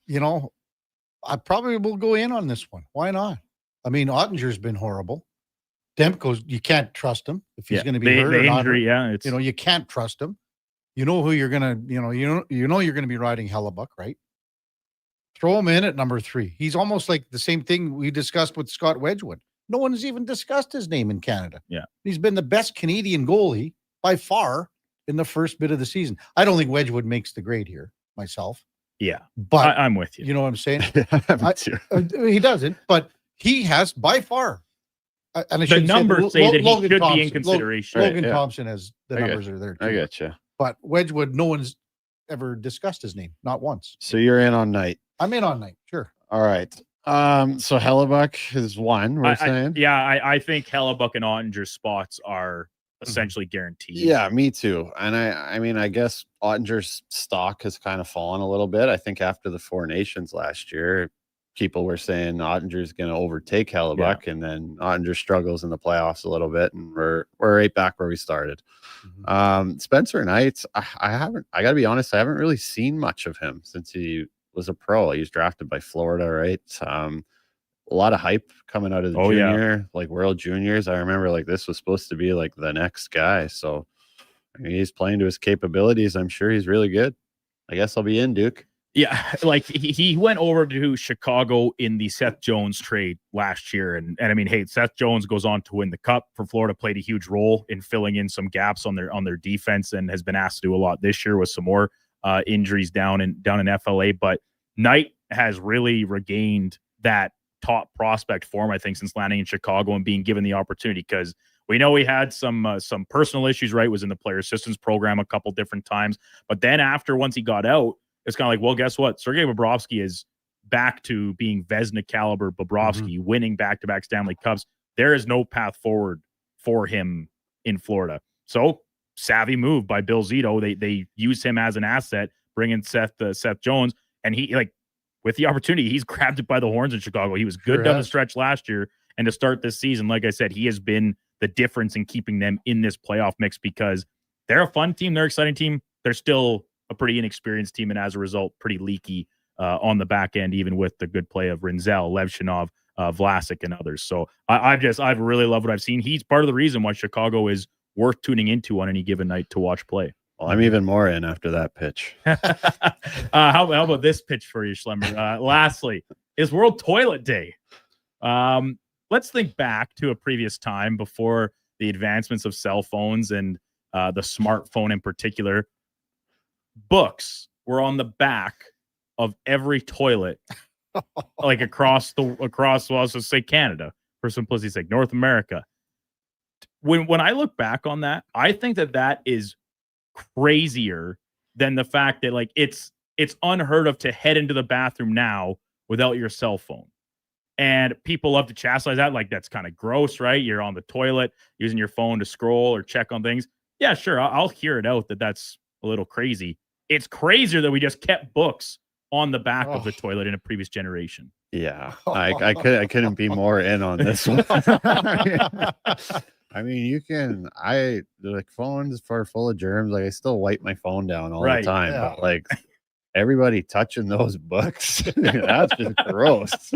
You know, I probably will go in on this one. Why not? I mean, Ottinger's been horrible. Demko's, you can't trust him if he's going to be hurt or not. Injury, it's, you know, you can't trust him. You know who you're gonna, you know you're going to be riding Hellebuck, right? Throw him in at number 3. He's almost like the same thing we discussed with Scott Wedgwood. No one has even discussed his name in Canada. Yeah, he's been the best Canadian goalie by far in the first bit of the season. I don't think Wedgwood makes the grade here myself. Yeah, but I'm with you. You know what I'm saying? He doesn't, but he has by far. And the numbers say that he should be in consideration. Logan Thompson has the numbers are there too. I get you. But Wedgwood, no one's ever discussed his name, not once. So you're in on Knight. I'm in on Knight, sure. All right. So Hellebuck is one. We're saying, I think Hellebuck and Ottinger's spots are essentially guaranteed. Yeah, me too. And I mean, I guess Ottinger's stock has kind of fallen a little bit. I think after the Four Nations last year, people were saying Ottinger's going to overtake Hellebuck, and then Ottinger struggles in the playoffs a little bit, and we're right back where we started. Spencer Knight, I got to be honest, I haven't really seen much of him since he was a pro. He was drafted by Florida, right? A lot of hype coming out of the junior, like World Juniors. I remember like this was supposed to be like the next guy. So I mean, he's playing to his capabilities. I'm sure he's really good. I guess I'll be in, Duke. Yeah, like he went over to Chicago in the Seth Jones trade last year. And I mean, hey, Seth Jones goes on to win the Cup for Florida, played a huge role in filling in some gaps on their defense, and has been asked to do a lot this year with some more injuries down in FLA. But Knight has really regained that top prospect form, I think, since landing in Chicago and being given the opportunity, because we know he had some personal issues, right? Was in the player assistance program a couple different times. But then once he got out, it's kind of like, well, guess what? Sergei Bobrovsky is back to being Vezina caliber Bobrovsky, winning back-to-back Stanley Cups. There is no path forward for him in Florida. So savvy move by Bill Zito. They use him as an asset, bringing Seth Jones, and he, like, with the opportunity, he's grabbed it by the horns in Chicago. He was good down the stretch last year, and to start this season, like I said, he has been the difference in keeping them in this playoff mix, because they're a fun team, they're an exciting team. They're still a pretty inexperienced team, and as a result, pretty leaky on the back end, even with the good play of Rinzel, Levshinov, Vlasic, and others. So I've really loved what I've seen. He's part of the reason why Chicago is worth tuning into on any given night to watch play. Well, I'm even more in after that pitch. How about this pitch for you, Schlemmer? Lastly, is World Toilet Day. Let's think back to a previous time before the advancements of cell phones and the smartphone in particular. Books were on the back of every toilet, like across, well, let's just say Canada, for simplicity's sake, North America. When I look back on that, I think that is crazier than the fact that, like, it's unheard of to head into the bathroom now without your cell phone. And people love to chastise that, like, that's kind of gross, right? You're on the toilet using your phone to scroll or check on things. Yeah, sure, I'll hear it out that that's a little crazy. It's crazier that we just kept books on the back of the toilet in a previous generation. Yeah, I couldn't be more in on this one. I mean, like, phones are full of germs. Like, I still wipe my phone down all the time, but like everybody touching those books, that's just gross.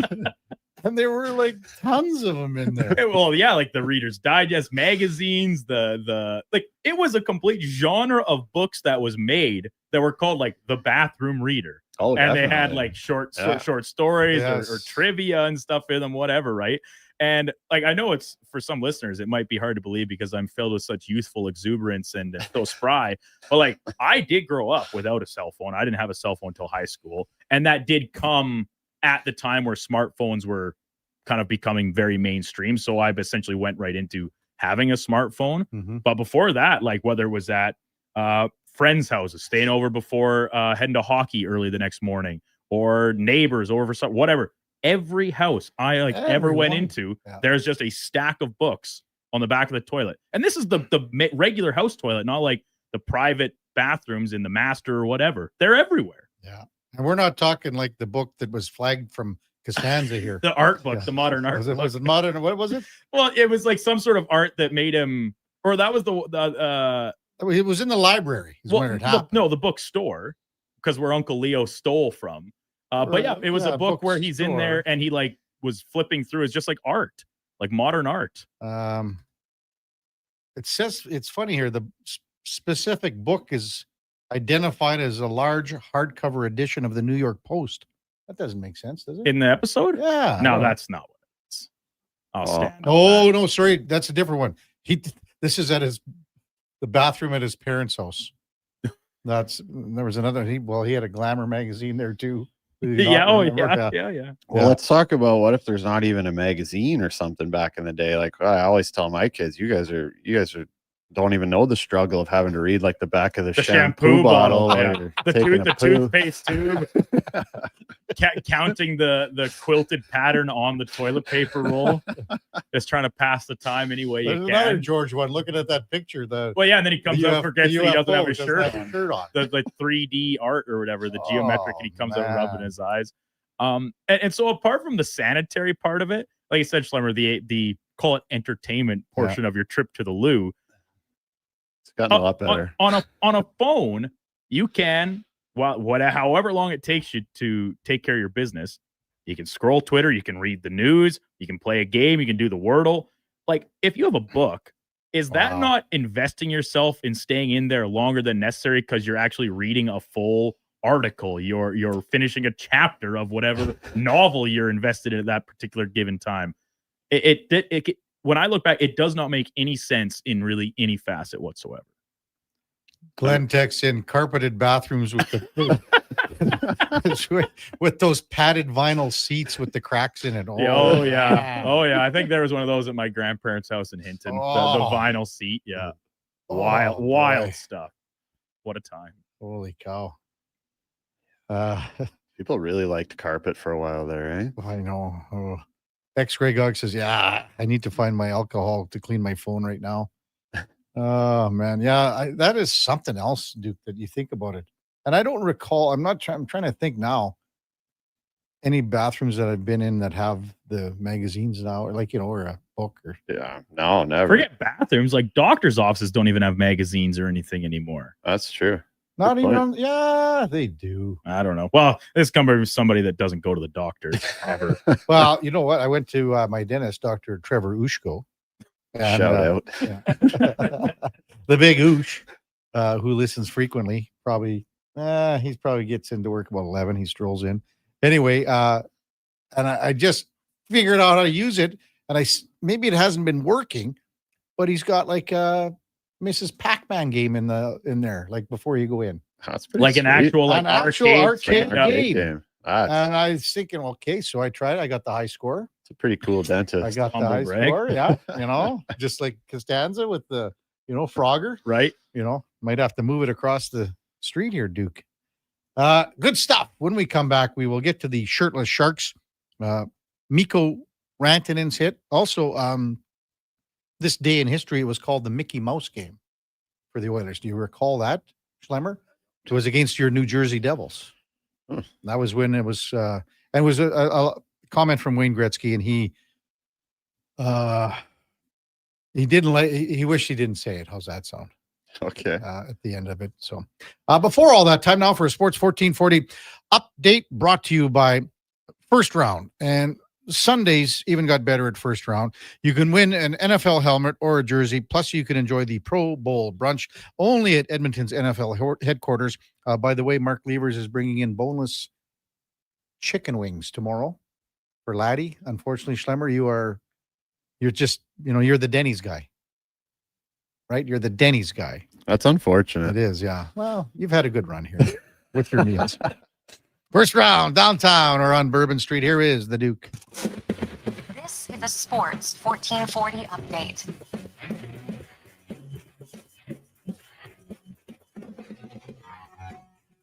And there were like tons of them in there. Well, yeah, like the Reader's Digest magazines, like, it was a complete genre of books that was made that were called like the bathroom reader. Oh, and they had like short stories or trivia and stuff in them, whatever, right? And like, I know it's, for some listeners, it might be hard to believe because I'm filled with such youthful exuberance and so spry. But like, I did grow up without a cell phone. I didn't have a cell phone until high school, and that did come at the time where smartphones were kind of becoming very mainstream. So I essentially went right into having a smartphone. But before that, like, whether it was at friends' houses, staying over before heading to hockey early the next morning, or neighbors over for something, whatever. Every house I ever went into, there's just a stack of books on the back of the toilet. And this is the regular house toilet, not like the private bathrooms in the master or whatever. They're everywhere. Yeah. And we're not talking like the book that was flagged from Costanza here. The art book, the modern art. Was it modern? What was it? Well, it was like some sort of art that made him, or that was it was in the library. The bookstore, because where Uncle Leo stole from. But yeah, it was a book where he's in there and he like was flipping through. It's just like art, like modern art. It says, it's funny here, the specific book is identified as a large hardcover edition of the New York Post. That doesn't make sense, does it? In the episode? Yeah. No, that's not what it is. I'll stand. Oh, no, sorry. That's a different one. This is at the bathroom at his parents' house. There was another, he had a Glamour magazine there too. Yeah. Well, let's talk about what if there's not even a magazine or something back in the day. Like, I always tell my kids, you guys are don't even know the struggle of having to read like the back of the shampoo bottle, or the toothpaste tube, counting the quilted pattern on the toilet paper roll, just trying to pass the time any way There's you another can. George one. Looking at that picture, And then he comes up, forgets that he doesn't have his shirt on. The like 3D art or whatever, the geometric, and he comes out rubbing his eyes. And so apart from the sanitary part of it, like you said, Schlemmer, the call it entertainment portion of your trip to the loo, it's gotten a lot better. On a phone, you can, however long it takes you to take care of your business, you can scroll Twitter, you can read the news, you can play a game, you can do the Wordle. Like, if you have a book, is that not investing yourself in staying in there longer than necessary because you're actually reading a full article, you're finishing a chapter of whatever novel you're invested in at that particular given time? It when I look back, it does not make any sense in really any facet whatsoever. Glenn texts in carpeted bathrooms with the with those padded vinyl seats with the cracks in it. Oh yeah. I think there was one of those at my grandparents' house in Hinton. The vinyl seat. Yeah. Wild stuff. What a time. Holy cow. People really liked carpet for a while there, eh? I know. X-Ray Gog says, I need to find my alcohol to clean my phone right now. Oh, man. Yeah, that is something else, Duke, that you think about it. And I don't recall, I'm trying to think now, any bathrooms that I've been in that have the magazines now, like, or a book or. Yeah, no, never. Forget bathrooms. Like doctors' offices don't even have magazines or anything anymore. That's true. Not even they do. I don't know. Well, this comes from somebody that doesn't go to the doctor ever. Well, you know what? I went to my dentist, Dr. Trevor Ushko. And, shout out. The big Oosh, who listens frequently. He probably gets into work about 11. He strolls in. Anyway, and I just figured out how to use it. And maybe it hasn't been working, but he's got like Mrs. Pac-Man game in there, like before you go in. That's pretty like sweet. an actual arcade game. And I was thinking, okay, so I tried. I got the high score. It's a pretty cool dentist. I got the high score. Yeah, just like Costanza with the Frogger. Right. Might have to move it across the street here, Duke. Good stuff. When we come back, we will get to the shirtless Sharks. Mikko Rantanen's hit. Also, this day in history, it was called the Mickey Mouse game for the Oilers. Do you recall that, Schlemmer? It was against your New Jersey Devils. That was when it was, and it was a comment from Wayne Gretzky, and he didn't he wished he didn't say it. How's that sound? Okay. At the end of it. So before all that, time now for a Sports 1440 update brought to you by First Round. And Sundays even got better at First Round. You can win an NFL helmet or a jersey, plus you can enjoy the Pro Bowl brunch only at Edmonton's NFL headquarters. By the way, Mark Levers is bringing in boneless chicken wings tomorrow for Laddie. Unfortunately, Schlemmer, you're just, you're the Denny's guy, right? You're the Denny's guy. That's unfortunate. It is, yeah. Well, you've had a good run here with your meals. First Round, downtown or on Bourbon Street. Here is the Duke. This is a Sports 1440 update.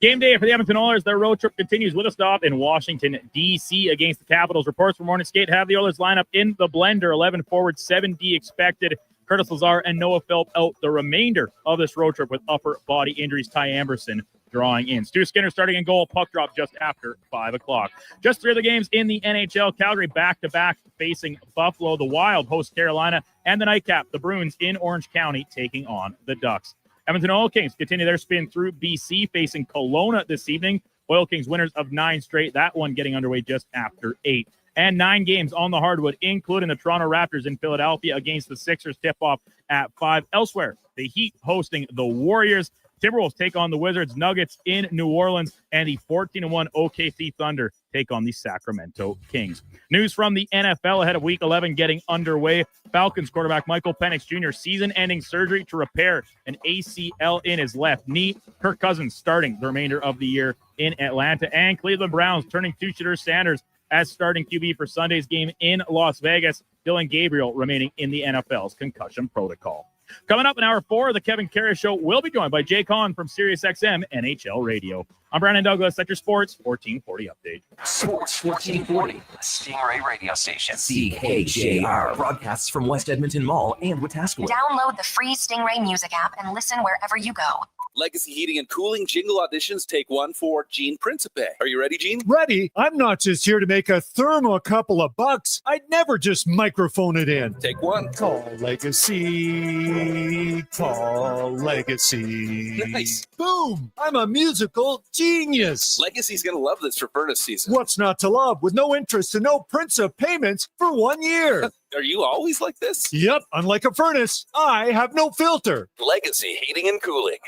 Game day for the Edmonton Oilers. Their road trip continues with a stop in Washington, D.C. against the Capitals. Reports from Morning Skate have the Oilers lineup in the blender. 11 forward, 7D expected. Curtis Lazar and Noah Philp out the remainder of this road trip with upper body injuries. Ty Amberson drawing in. Stu Skinner starting in goal. Puck drop just after 5 o'clock. Just 3 of the games in the NHL. Calgary back-to-back facing Buffalo. The Wild host Carolina. And the nightcap, the Bruins in Orange County taking on the Ducks. Edmonton Oil Kings continue their spin through BC facing Kelowna this evening. Oil Kings winners of 9 straight. That one getting underway just after 8. And 9 games on the hardwood, including the Toronto Raptors in Philadelphia against the Sixers. Tip-off at 5. Elsewhere, the Heat hosting the Warriors. Timberwolves take on the Wizards. Nuggets in New Orleans. And the 14-1 OKC Thunder take on the Sacramento Kings. News from the NFL ahead of Week 11 getting underway. Falcons quarterback Michael Penix Jr. season-ending surgery to repair an ACL in his left knee. Kirk Cousins starting the remainder of the year in Atlanta. And Cleveland Browns turning to Shedeur Sanders as starting QB for Sunday's game in Las Vegas. Dylan Gabriel remaining in the NFL's concussion protocol. Coming up in hour 4 of the Kevin Karius Show, we'll be joined by Jay Kahn from SiriusXM NHL Radio. I'm Brandon Douglas at your Sports 1440 update. Sports 1440, the Stingray radio station. CKJR broadcasts from West Edmonton Mall and Wetaskiwin. Download the free Stingray music app and listen wherever you go. Legacy Heating and Cooling jingle auditions, take one for Gene Principe. Are you ready, Gene? Ready? I'm not just here to make a thermo a couple of bucks. I'd never just microphone it in. Take one. Call Legacy. Call Legacy. Nice. Boom! I'm a musical genius. Legacy's going to love this for furnace season. What's not to love? With no interest and no Principe payments for 1 year. Are you always like this? Yep. Unlike a furnace, I have no filter. Legacy Heating and Cooling.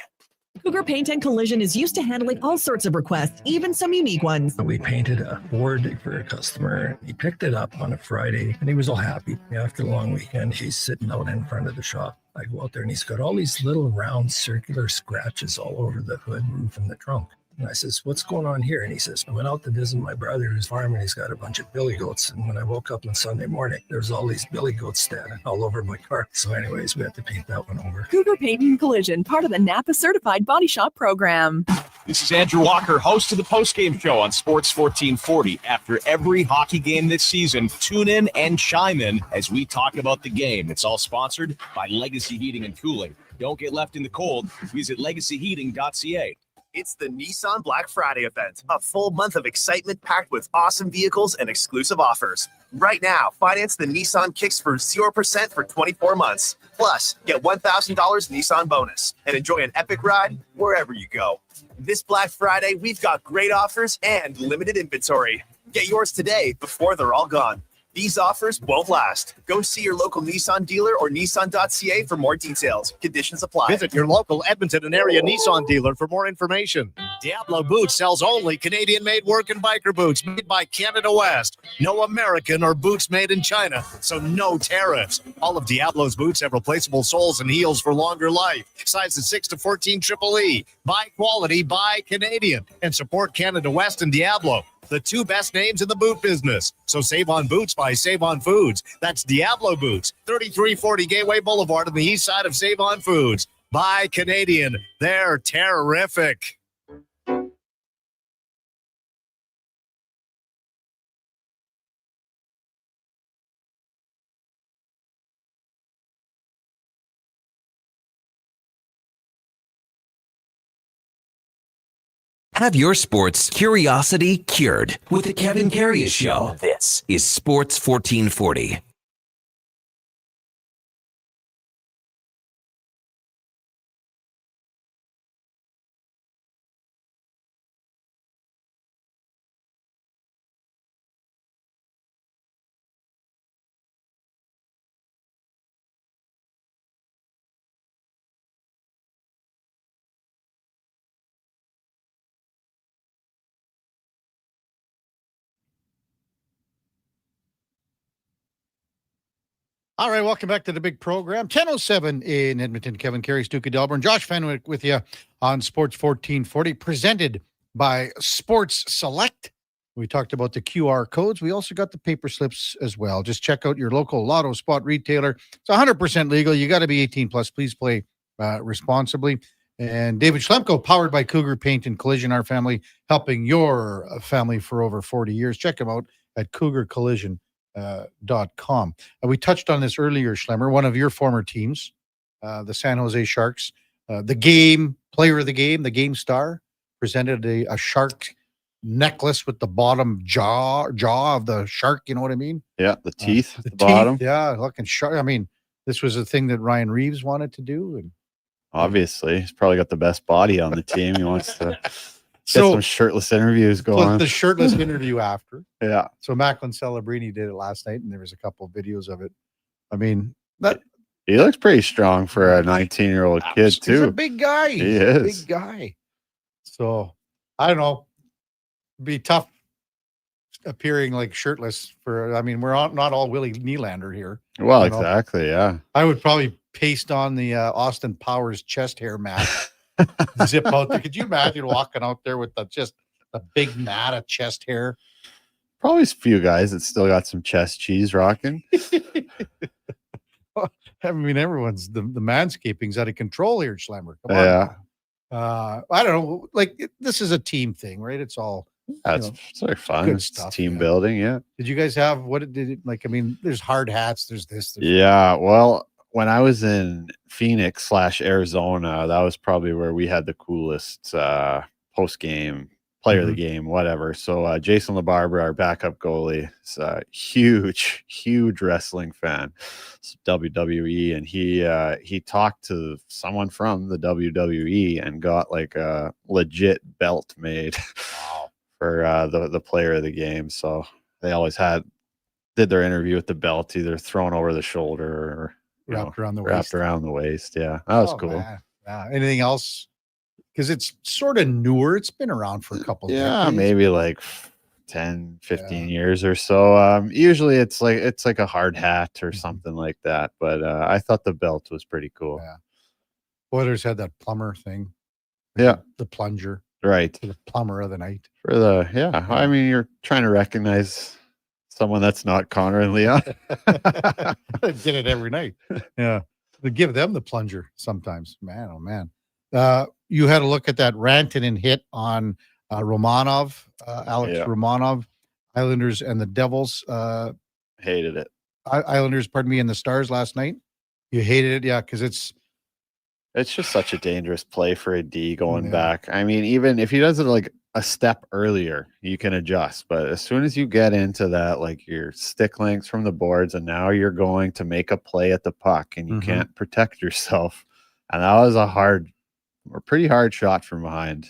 Cougar Paint and Collision is used to handling all sorts of requests, even some unique ones. We painted a board for a customer. He picked it up on a Friday and he was all happy. After a long weekend, he's sitting out in front of the shop. I go out there and he's got all these little round circular scratches all over the hood, roof, and the trunk. And I says, what's going on here? And he says, I went out to visit my brother who's farming. He's got a bunch of billy goats. And when I woke up on Sunday morning, there's all these billy goats standing all over my car. So anyways, we had to paint that one over. Cougar Paint and Collision, part of the Napa Certified Body Shop program. This is Andrew Walker, host of the postgame show on Sports 1440. After every hockey game this season, tune in and chime in as we talk about the game. It's all sponsored by Legacy Heating and Cooling. Don't get left in the cold. Visit legacyheating.ca. It's the Nissan Black Friday event, a full month of excitement packed with awesome vehicles and exclusive offers. Right now, finance the Nissan Kicks for 0% for 24 months. Plus, get $1,000 Nissan bonus and enjoy an epic ride wherever you go. This Black Friday, we've got great offers and limited inventory. Get yours today before they're all gone. These offers won't last. Go see your local Nissan dealer or Nissan.ca for more details. Conditions apply. Visit your local Edmonton and area Nissan dealer for more information. Diablo Boots sells only Canadian-made work and biker boots made by Canada West. No American or boots made in China, so no tariffs. All of Diablo's boots have replaceable soles and heels for longer life. Sizes 6 to 14 Triple E. Buy quality, buy Canadian. And support Canada West and Diablo, the two best names in the boot business. So save on boots by Save On Foods. That's Diablo Boots, 3340 Gateway Boulevard on the east side of Save On Foods. Buy Canadian. They're terrific. Have your sports curiosity cured with the Kevin Karius Show. This is Sports 1440. All right, welcome back to the big program. 10:07 in Edmonton. Kevin Karius, Duke of Delburne, Josh Fenwick with you on Sports 1440, presented by Sports Select. We talked about the QR codes. We also got the paper slips as well. Just check out your local lotto spot retailer. It's 100% legal. You got to be 18 plus. Please play responsibly. And David Schlemko, powered by Cougar Paint and Collision, our family, helping your family for over 40 years. Check them out at cougarcollision.com. We touched on this earlier, Schlemmer, one of your former teams, the San Jose Sharks. The game, player of the game star, presented a shark necklace with the bottom jaw of the shark, you know what I mean? Yeah, the teeth at the bottom. Yeah, looking shark. I mean, this was a thing that Ryan Reeves wanted to do. And obviously, he's probably got the best body on the team. He wants to get some shirtless interviews going. The shirtless interview after. Yeah. So Macklin Celebrini did it last night, and there was a couple of videos of it. I mean, he looks pretty strong for a 19-year-old kid, too. He's a big guy. He is. Big guy. So, I don't know. It'd be tough appearing like shirtless for, I mean, we're not all Willie Nylander here. Well, exactly, yeah. I would probably paste on the Austin Powers chest hair mat. Zip out there. Could you imagine walking out there with just a big mat of chest hair? Probably a few guys that still got some chest cheese rocking. I mean, everyone's the manscaping's out of control here, Schlemmer. Come on. Yeah. I don't know. Like this is a team thing, right? It's all That's sort of fun. good It's stuff. team building. Yeah. Did you guys have what did it like? I mean, there's hard hats. There's this. There's Yeah. Well, when I was in Phoenix / Arizona, that was probably where we had the coolest post game player of the game, whatever. So Jason LaBarbera, our backup goalie, is a huge wrestling fan. It's WWE, and he talked to someone from the WWE and got like a legit belt made for the player of the game. So they always did their interview with the belt either thrown over the shoulder or wrapped around the wrapped waist. around the waist. Yeah, that was cool. Man. Anything else? Because it's sort of newer. It's been around for a couple of decades. Maybe like 10, 15 years or so. Usually it's like a hard hat or something like that. But I thought the belt was pretty cool. Yeah. Oilers had that plumber thing. Yeah. The plunger. Right. The plumber of the night. I mean, you're trying to recognize someone that's not Connor and Leon. Get it every night. Yeah. They give them the plunger sometimes. Man, oh man. You had a look at that Rantanen hit on Romanov, Alex Romanov, Islanders and the Devils. Hated it. Islanders, and the Stars last night. You hated it, yeah, because it's just such a dangerous play for a D going back. I mean, even if he does it like a step earlier, you can adjust. But as soon as you get into that, like your stick lengths from the boards, and now you're going to make a play at the puck and you can't protect yourself. And that was a pretty hard shot from behind.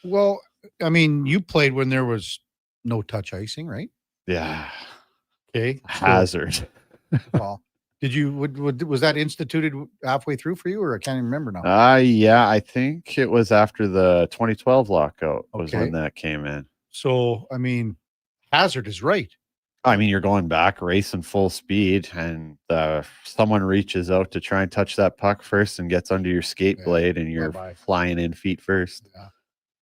Well, I mean, you played when there was no touch icing, right? Yeah. Okay. Hazard. Well, did you was that instituted halfway through for you, or I can't even remember now? Yeah, I think it was after the 2012 lockout was when that came in. So, I mean, hazard is right. I mean, you're going back, racing full speed, and someone reaches out to try and touch that puck first and gets under your skate blade, and you're flying in feet first. Yeah.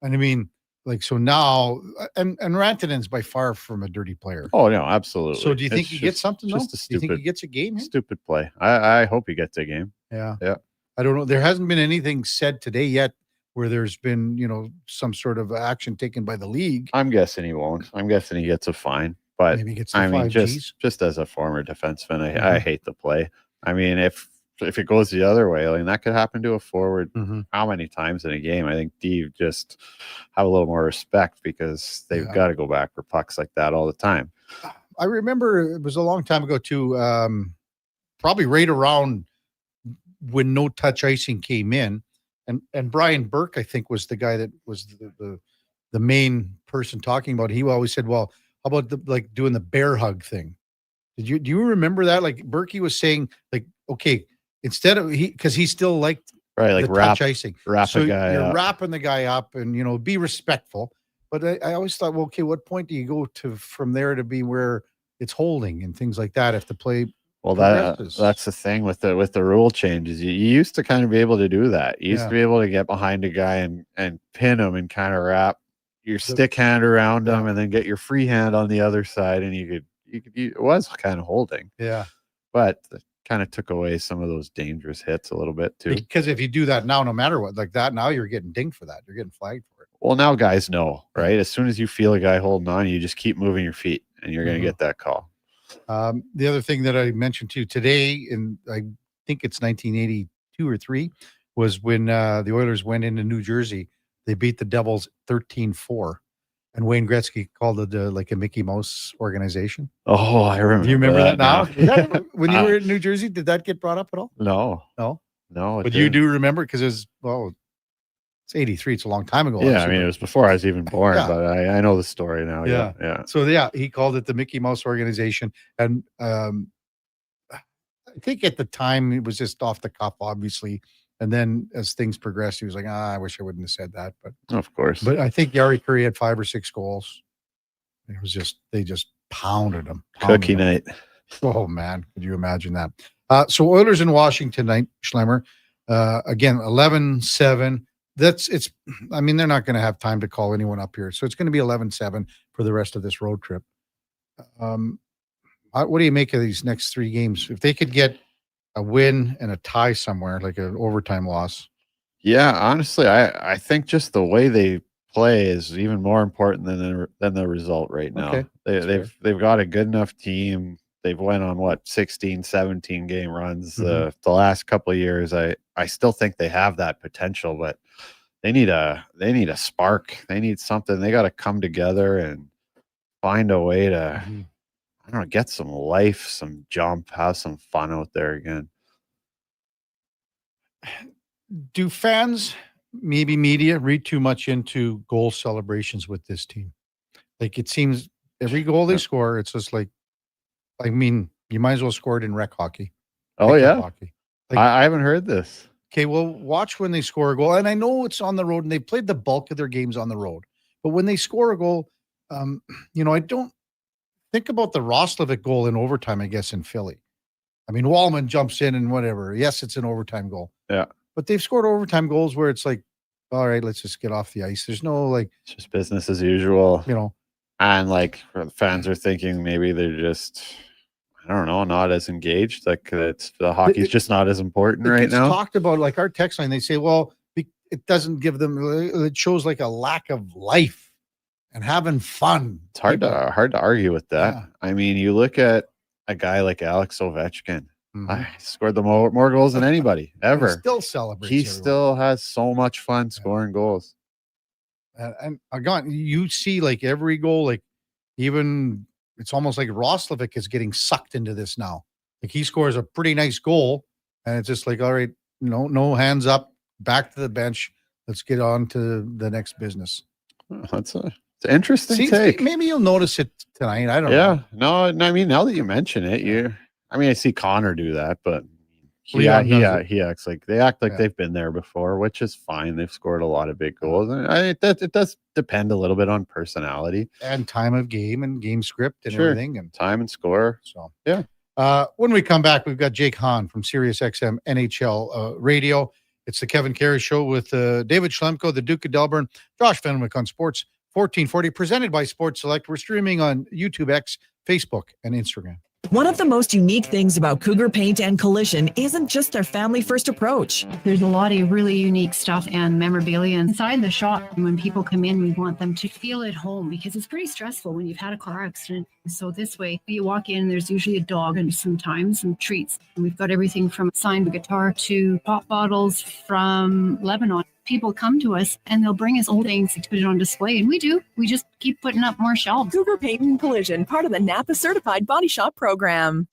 And I mean, like, so now, and Rantanen's by far from a dirty player. Oh, no, absolutely. So do you think he gets something, though? Do you think he gets a game? Stupid play. I hope he gets a game. Yeah. Yeah. I don't know. There hasn't been anything said today yet where there's been, some sort of action taken by the league. I'm guessing he won't. I'm guessing he gets a fine. But maybe he gets the I mean, 5 Gs. just as a former defenseman, I hate the play. I mean, if it goes the other way, I mean, that could happen to a forward how many times in a game? I think D just have a little more respect because they've got to go back for pucks like that all the time. I remember it was a long time ago too, probably right around when no touch icing came in, and Brian Burke, I think, was the guy that was the main person talking about it. He always said, well, how about doing the bear hug thing? Do you remember that? Like Berkey was saying, like, okay, instead of because he still liked like touch icing. Wrap so a guy you're up. wrapping the guy up and be respectful. But I always thought, well, okay, what point do you go to from there to be where it's holding and things like that if the play that's the thing with the rule changes. You used to kind of be able to do that. You used to be able to get behind a guy and pin him and kind of wrap your stick hand around him and then get your free hand on the other side, and it was kind of holding. Yeah. But it kind of took away some of those dangerous hits a little bit too. Because if you do that now, no matter what, like that, now you're getting dinged for that. You're getting flagged for it. Well, now guys know, right? As soon as you feel a guy holding on, you just keep moving your feet and you're going to get that call. The other thing that I mentioned to you today, and I think it's 1982 or 3, was when the Oilers went into New Jersey. They beat the Devils 13-4, and Wayne Gretzky called it like a Mickey Mouse organization. Oh, I remember. Do you remember that now? When you were in New Jersey, did that get brought up at all? No. But you do remember because it's 83. It's a long time ago. Yeah, I mean, it was before I was even born, Yeah. but I know the story now. Yeah. Yeah. So he called it the Mickey Mouse organization, and I think at the time it was just off the cuff, obviously. And then as things progressed, he was like, I wish I wouldn't have said that. But of course. But I think Yari Curry had 5 or 6 goals. It was they just pounded him. Cookie night. Oh man, could you imagine that? So Oilers in Washington tonight, Schlemmer. Again, 11-7. I mean, they're not going to have time to call anyone up here. So it's going to be 11-7 for the rest of this road trip. What do you make of these next 3 games? If they could get a win and a tie somewhere, like an overtime loss. Yeah, honestly, I think just the way they play is even more important than the result right now. Okay. They've got a good enough team. They've went on 16, 17 game runs the last couple of years. I still think they have that potential, but they need a spark. They need something. They got to come together and find a way to I don't know, get some life, some jump, have some fun out there again. Do fans, maybe media, read too much into goal celebrations with this team? Like, it seems every goal they score, it's just like, I mean, you might as well score it in rec hockey. Oh, yeah? Hockey. Like, I haven't heard this. Okay, well, watch when they score a goal. And I know it's on the road, and they played the bulk of their games on the road. But when they score a goal, I don't think about the Roslovic goal in overtime, I guess, in Philly. I mean, Wallman jumps in and whatever. Yes, it's an overtime goal. Yeah. But they've scored overtime goals where it's like, all right, let's just get off the ice. There's no it's just business as usual. And fans are thinking maybe they're just, I don't know, not as engaged. Like the hockey's just not as important right now. Talked about like our text line. They say, well, it doesn't give them. It shows like a lack of life and having fun. It's hard to argue with that. Yeah. I mean, you look at a guy like Alex Ovechkin. Scored the more goals than anybody ever. He still celebrates. He still has so much fun scoring goals. And again, you see like every goal, like even it's almost like Roslovic is getting sucked into this now. Like he scores a pretty nice goal, and it's just like, all right, no hands up, back to the bench. Let's get on to the next business. It's an interesting take. Maybe you'll notice it tonight. I don't know. Yeah, no, I mean, now that you mention it, I see Connor do that, but he acts like they've been there before, which is fine. They've scored a lot of big goals. And it does depend a little bit on personality and time of game and game script and everything, and time and score. So yeah. When we come back, we've got Jake Hahn from SiriusXM NHL Radio. It's the Kevin Karius Show with David Schlemko, the Duke of Delburne, Josh Fenwick on Sports 1440, presented by Sports Select. We're streaming on YouTube, X, Facebook, and Instagram. One of the most unique things about Cougar Paint and Collision isn't just their family-first approach. There's a lot of really unique stuff and memorabilia inside the shop. When people come in, we want them to feel at home because it's pretty stressful when you've had a car accident. So this way, you walk in, there's usually a dog and sometimes some treats. And we've got everything from signed guitar to pop bottles from Lebanon. People come to us and they'll bring us old things to put it on display. And we do. We just keep putting up more shelves. Cougar Paint and Collision, part of the Napa Certified Body Shop program.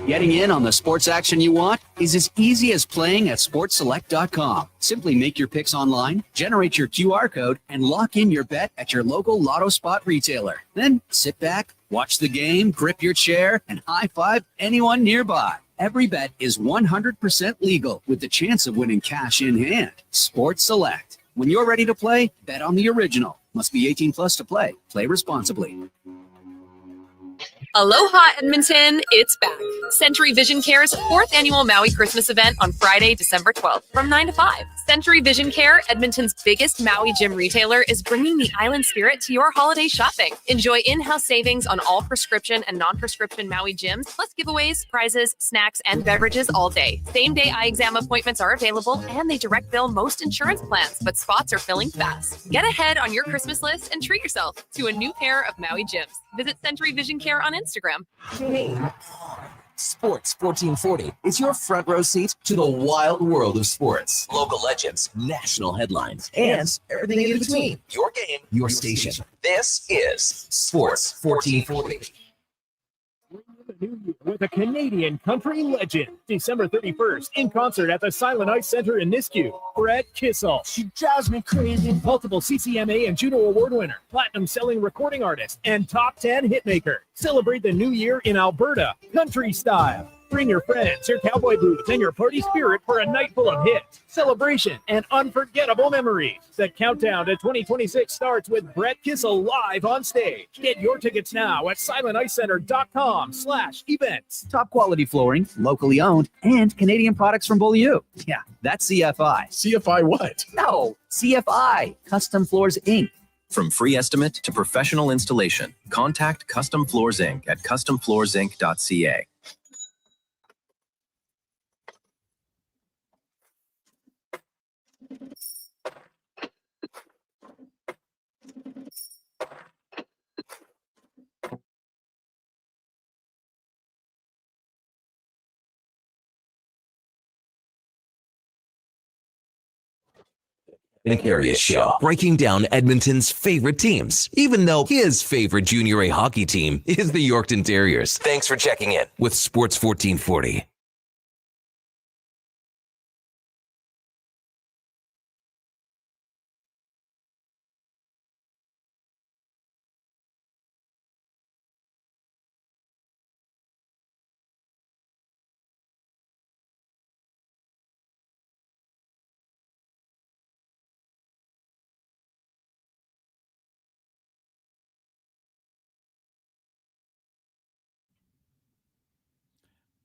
Getting in on the sports action you want is as easy as playing at sportselect.com. Simply make your picks online, generate your QR code, and lock in your bet at your local lotto spot retailer. Then sit back, watch the game, grip your chair, and high-five anyone nearby. Every bet is 100% legal with the chance of winning cash in hand. Sports Select. When you're ready to play, bet on the original. Must be 18 plus to play. Play responsibly. Aloha, Edmonton. It's back. Century Vision Care's 4th annual Maui Christmas event on Friday, December 12th from 9 to 5. Century Vision Care, Edmonton's biggest Maui gym retailer, is bringing the island spirit to your holiday shopping. Enjoy in-house savings on all prescription and non-prescription Maui gyms, plus giveaways, prizes, snacks, and beverages all day. Same-day eye exam appointments are available, and they direct bill most insurance plans, but spots are filling fast. Get ahead on your Christmas list and treat yourself to a new pair of Maui gyms. Visit Century Vision Care on Instagram. Hey, Sports 1440 is your front row seat to the wild world of sports. Local legends, national headlines, and everything in between. Your game, your station. This is Sports 1440. With a Canadian country legend, December 31st, in concert at the Silent Ice Center in Nisku, Brett Kissel. She drives me crazy. Multiple CCMA and Juno Award winner, platinum-selling recording artist, and top 10 hitmaker. Celebrate the new year in Alberta, country style. Bring your friends, your cowboy boots, and your party spirit for a night full of hits, celebration, and unforgettable memories. The countdown to 2026 starts with Brett Kissel live on stage. Get your tickets now at silenticecenter.com/events. Top quality flooring, locally owned, and Canadian products from Beaulieu. Yeah, that's CFI. CFI what? No, CFI, Custom Floors Inc. From free estimate to professional installation, contact Custom Floors Inc. at customfloorsinc.ca. and Karius Show, breaking down Edmonton's favorite teams, even though his favorite Junior A hockey team is the Yorkton Terriers. Thanks for checking in with Sports 1440.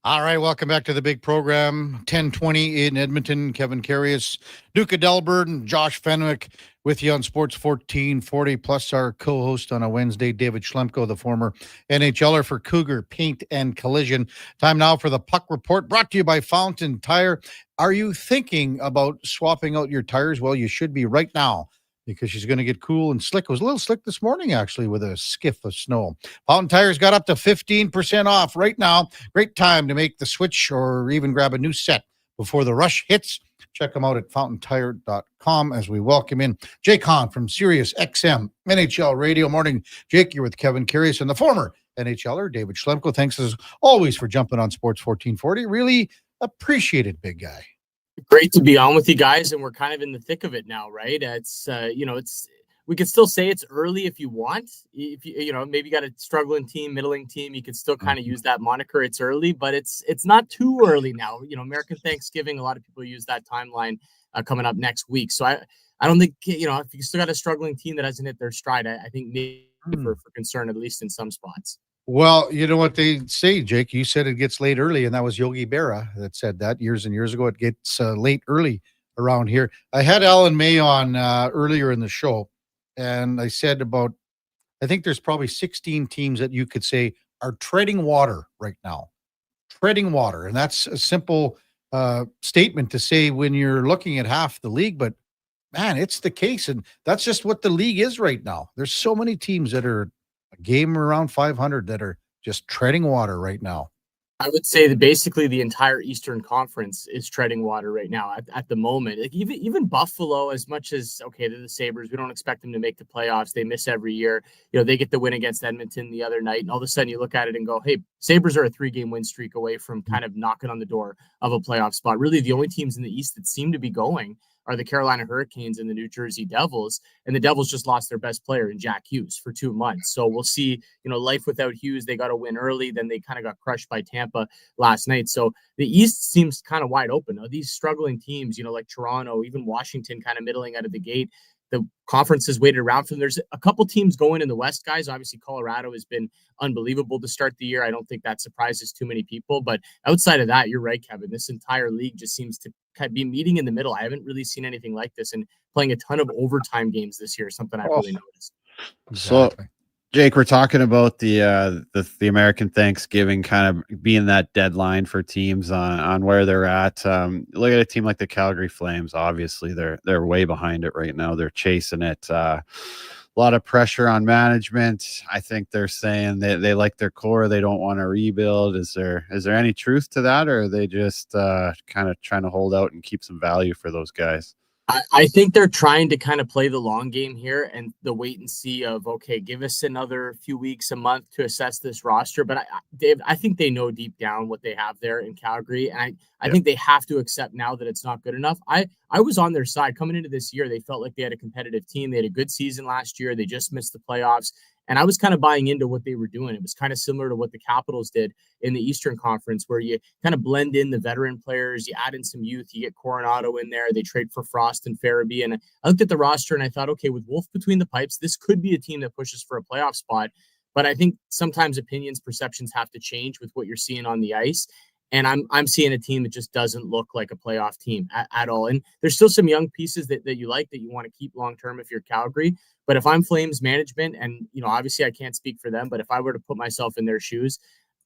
All right, welcome back to the big program. 1020 in Edmonton. Kevin Karius, Duke of Delburne, Josh Fenwick with you on Sports 1440, plus our co-host on a Wednesday, David Schlemko, the former NHLer for Cougar Paint and Collision. Time now for the Puck Report, brought to you by Fountain Tire. Are you thinking about swapping out your tires? Well, you should be right now, because she's going to get cool and slick. It was a little slick this morning, actually, with a skiff of snow. Fountain Tires got up to 15% off right now. Great time to make the switch or even grab a new set before the rush hits. Check them out at fountaintire.com as we welcome in Jake Hahn from Sirius XM NHL Radio. Morning, Jake. You're with Kevin Karius and the former NHLer, David Schlemko. Thanks as always for jumping on Sports 1440. Really appreciate it, big guy. Great to be on with you guys, and we're kind of in the thick of it now, right? It's we could still say it's early if you want. If you maybe got a struggling team, middling team, you could still kind of use that moniker. It's early, but it's not too early now. American Thanksgiving, a lot of people use that timeline coming up next week. So I don't think if you still got a struggling team that hasn't hit their stride, I think maybe for concern, at least in some spots. Well, you know what they say, Jake. You said it gets late early, and that was Yogi Berra that said that years and years ago. It gets late early around here. I had Alan May on earlier in the show, and I said I think there's probably 16 teams that you could say are treading water right now. Treading water, and that's a simple statement to say when you're looking at half the league, but man, it's the case, and that's just what the league is right now. There's so many teams that are a game around 500 that are just treading water right now. I would say that basically the entire Eastern Conference is treading water right now at the moment. Like even Buffalo, as much as, okay, they're the Sabres, we don't expect them to make the playoffs. They miss every year. They get the win against Edmonton the other night, and all of a sudden you look at it and go, hey, Sabres are a 3-game win streak away from kind of knocking on the door of a playoff spot. Really, the only teams in the East that seem to be going are the Carolina Hurricanes and the New Jersey Devils. And the Devils just lost their best player in Jack Hughes for 2 months. So we'll see, life without Hughes. They got to win early. Then they kind of got crushed by Tampa last night. So the East seems kind of wide open. Now, these struggling teams, like Toronto, even Washington kind of middling out of the gate, the conference has waited around for them. There's a couple teams going in the West, guys. Obviously, Colorado has been unbelievable to start the year. I don't think that surprises too many people. But outside of that, you're right, Kevin. This entire league just seems to kind of be meeting in the middle. I haven't really seen anything like this, and playing a ton of overtime games this year is something I really noticed. Exactly. So, Jake, we're talking about the American Thanksgiving kind of being that deadline for teams on where they're at. Look at a team like the Calgary Flames. Obviously, they're way behind it right now. They're chasing it. A lot of pressure on management. I think they're saying they like their core. They don't want to rebuild. Is there any truth to that, or are they just kind of trying to hold out and keep some value for those guys? I think they're trying to kind of play the long game here and the wait and see of, okay, give us another few weeks, a month to assess this roster. But Dave, I think they know deep down what they have there in Calgary. And I think they have to accept now that it's not good enough. I was on their side coming into this year. They felt like they had a competitive team. They had a good season last year. They just missed the playoffs. And I was kind of buying into what they were doing. It was kind of similar to what the Capitals did in the Eastern Conference, where you kind of blend in the veteran players, you add in some youth, you get Coronado in there, they trade for Frost and Farabee. And I looked at the roster and I thought, okay, with Wolf between the pipes, this could be a team that pushes for a playoff spot. But I think sometimes opinions, perceptions have to change with what you're seeing on the ice. And I'm seeing a team that just doesn't look like a playoff team at all. And there's still some young pieces that you like, that you want to keep long-term if you're Calgary. But if I'm Flames management, and, obviously I can't speak for them, but if I were to put myself in their shoes,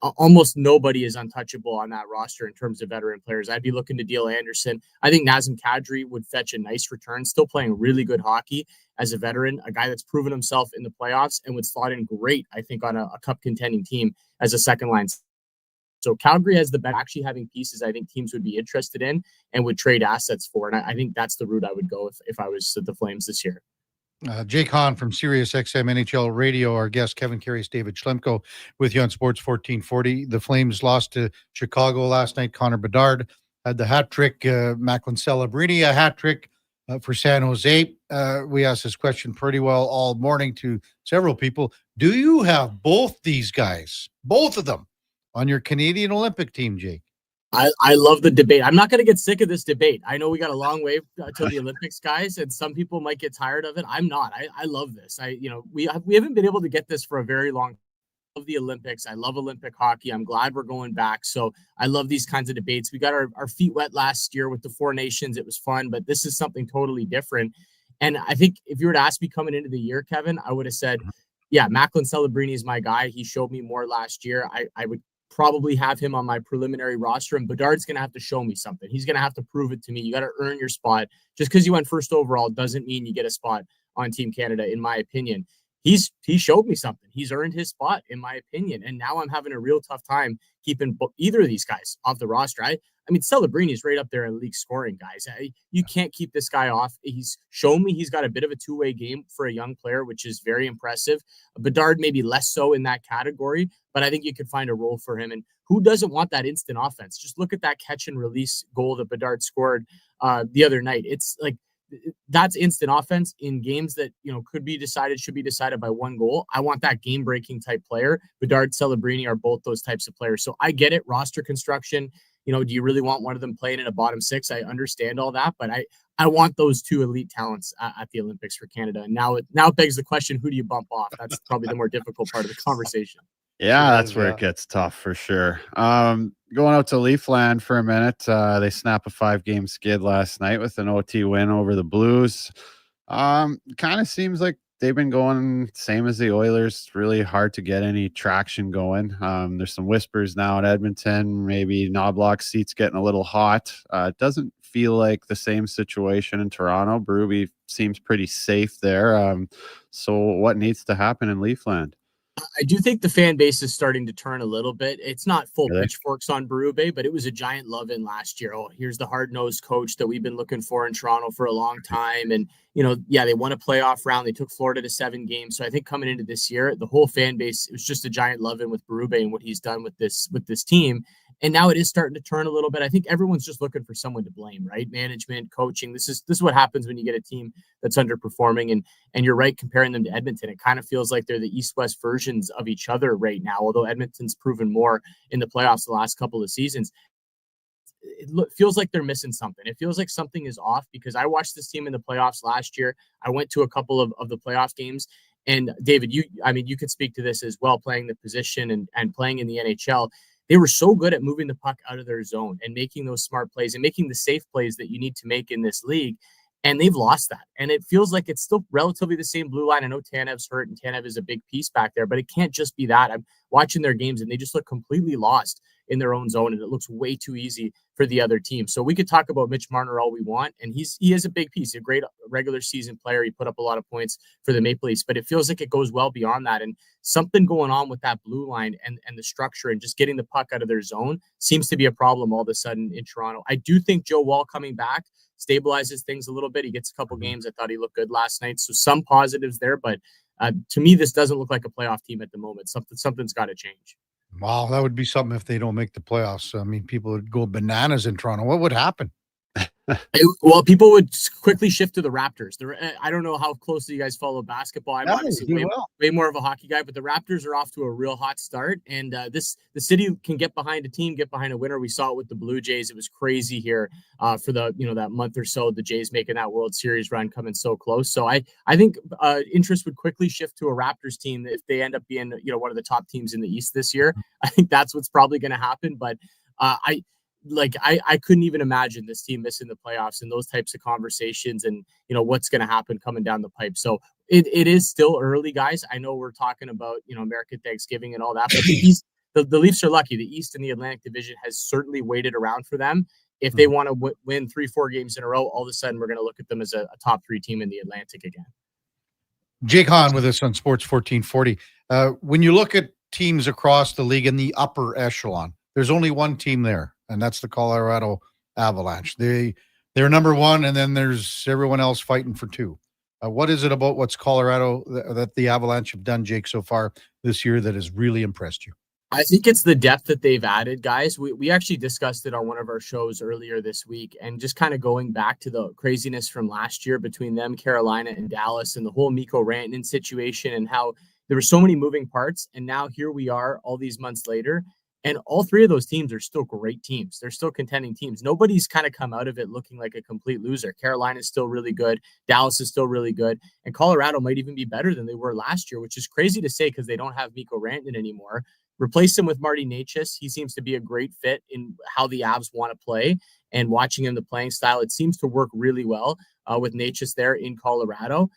almost nobody is untouchable on that roster in terms of veteran players. I'd be looking to deal Anderson. I think Nazem Kadri would fetch a nice return, still playing really good hockey as a veteran, a guy that's proven himself in the playoffs and would slot in great, I think, on a cup contending team as a second line So Calgary has the best, actually having pieces I think teams would be interested in and would trade assets for. And I think that's the route I would go if I was the Flames this year. Jake Hahn from Sirius XM NHL Radio, our guest Kevin Karius, David Schlemko with you on Sports 1440. The Flames lost to Chicago last night. Connor Bedard had the hat trick. Macklin Celebrini a hat trick for San Jose. We asked this question pretty well all morning to several people. Do you have both these guys, both of them, on your Canadian Olympic team, Jake? I love the debate. I'm not going to get sick of this debate. I know we got a long way to the Olympics, guys, and some people might get tired of it. I'm not. I love this. We haven't been able to get this for a very long time. I love the Olympics. I love Olympic hockey. I'm glad we're going back. So I love these kinds of debates. We got our feet wet last year with the Four Nations. It was fun, but this is something totally different. And I think if you were to ask me coming into the year, Kevin, I would have said, yeah, Macklin Celebrini is my guy. He showed me more last year. I would probably have him on my preliminary roster, and Bedard's going to have to show me something. He's going to have to prove it to me. You got to earn your spot. Just because you went first overall doesn't mean you get a spot on Team Canada, in my opinion. He showed me something. He's earned his spot, in my opinion. And now I'm having a real tough time keeping either of these guys off the roster. I mean, Celebrini is right up there in league scoring, guys. You can't keep this guy off. He's shown me he's got a bit of a two-way game for a young player, which is very impressive. Bedard maybe less so in that category, but I think you could find a role for him. And who doesn't want that instant offense? Just look at that catch and release goal that Bedard scored the other night. It's like, that's instant offense in games that, should be decided by one goal. I want that game breaking type player. Bedard, Celebrini are both those types of players. So I get it. Roster construction, do you really want one of them playing in a bottom six? I understand all that, but I want those two elite talents at the Olympics for Canada. And now it begs the question, who do you bump off? That's probably the more difficult part of the conversation. Yeah, that's where it gets tough for sure. Going out to Leafland for a minute. They snap a 5-game skid last night with an OT win over the Blues. Kind of seems like they've been going same as the Oilers. It's really hard to get any traction going. There's some whispers now in Edmonton. Maybe Knobloch's seat's getting a little hot. It doesn't feel like the same situation in Toronto. Berube seems pretty safe there. So what needs to happen in Leafland? I do think the fan base is starting to turn a little bit. It's not full pitchforks on Berube, but it was a giant love-in last year. Oh, here's the hard-nosed coach that we've been looking for in Toronto for a long time. And, they won a playoff round. They took Florida to 7 games. So I think coming into this year, the whole fan base, it was just a giant love-in with Berube and what he's done with this team. And now it is starting to turn a little bit. I think everyone's just looking for someone to blame, right? Management, coaching. This is what happens when you get a team that's underperforming. And you're right, comparing them to Edmonton, it kind of feels like they're the East-West versions of each other right now, although Edmonton's proven more in the playoffs the last couple of seasons. It feels like they're missing something. It feels like something is off because I watched this team in the playoffs last year. I went to a couple of the playoff games. And David, you could speak to this as well, playing the position and playing in the NHL. They were so good at moving the puck out of their zone and making those smart plays and making the safe plays that you need to make in this league. And they've lost that. And it feels like it's still relatively the same blue line. I know Tanev's hurt and Tanev is a big piece back there, but it can't just be that. I'm watching their games and they just look completely lost in their own zone. And it looks way too easy for the other team. So we could talk about Mitch Marner all we want. And he is a big piece, a great regular season player. He put up a lot of points for the Maple Leafs, but it feels like it goes well beyond that. And something going on with that blue line and the structure and just getting the puck out of their zone seems to be a problem all of a sudden in Toronto. I do think Joe Woll coming back stabilizes things a little bit. He gets a couple games. I thought he looked good last night. So some positives there, but to me, this doesn't look like a playoff team at the moment. Something's got to change. Wow, that would be something if they don't make the playoffs. I mean, people would go bananas in Toronto. What would happen? Well, people would quickly shift to the Raptors. I don't know how closely you guys follow basketball. I'm obviously way more of a hockey guy, but the Raptors are off to a real hot start. And the city can get behind a team, get behind a winner. We saw it with the Blue Jays. It was crazy here for that month or so. The Jays making that World Series run, coming so close. So I think interest would quickly shift to a Raptors team if they end up being one of the top teams in the East this year. I think that's what's probably going to happen. But I couldn't even imagine this team missing the playoffs and those types of conversations and, what's going to happen coming down the pipe. So it is still early, guys. I know we're talking about, American Thanksgiving and all that, but the Leafs are lucky. The East and the Atlantic Division has certainly waited around for them. If they want to win 3-4 games in a row, all of a sudden we're going to look at them as a top 3 team in the Atlantic again. Jake Hahn with us on Sports 1440. When you look at teams across the league in the upper echelon, there's only one team there, and that's the Colorado Avalanche. They're number one, and then there's everyone else fighting for two. What is it about what's Colorado that the Avalanche have done, Jake, so far this year that has really impressed you? I think it's the depth that they've added, guys. We actually discussed it on one of our shows earlier this week, and just kind of going back to the craziness from last year between them, Carolina, and Dallas, and the whole Mikko Rantanen situation, and how there were so many moving parts. And now here we are all these months later, and all three of those teams are still great teams. They're still contending teams. Nobody's kind of come out of it looking like a complete loser. Carolina is still really good. Dallas is still really good. And Colorado might even be better than they were last year, which is crazy to say because they don't have Mikko Rantanen anymore. Replace him with Marty Necas. He seems to be a great fit in how the Avs want to play, and watching him, the playing style, it seems to work really well with Necas there in Colorado.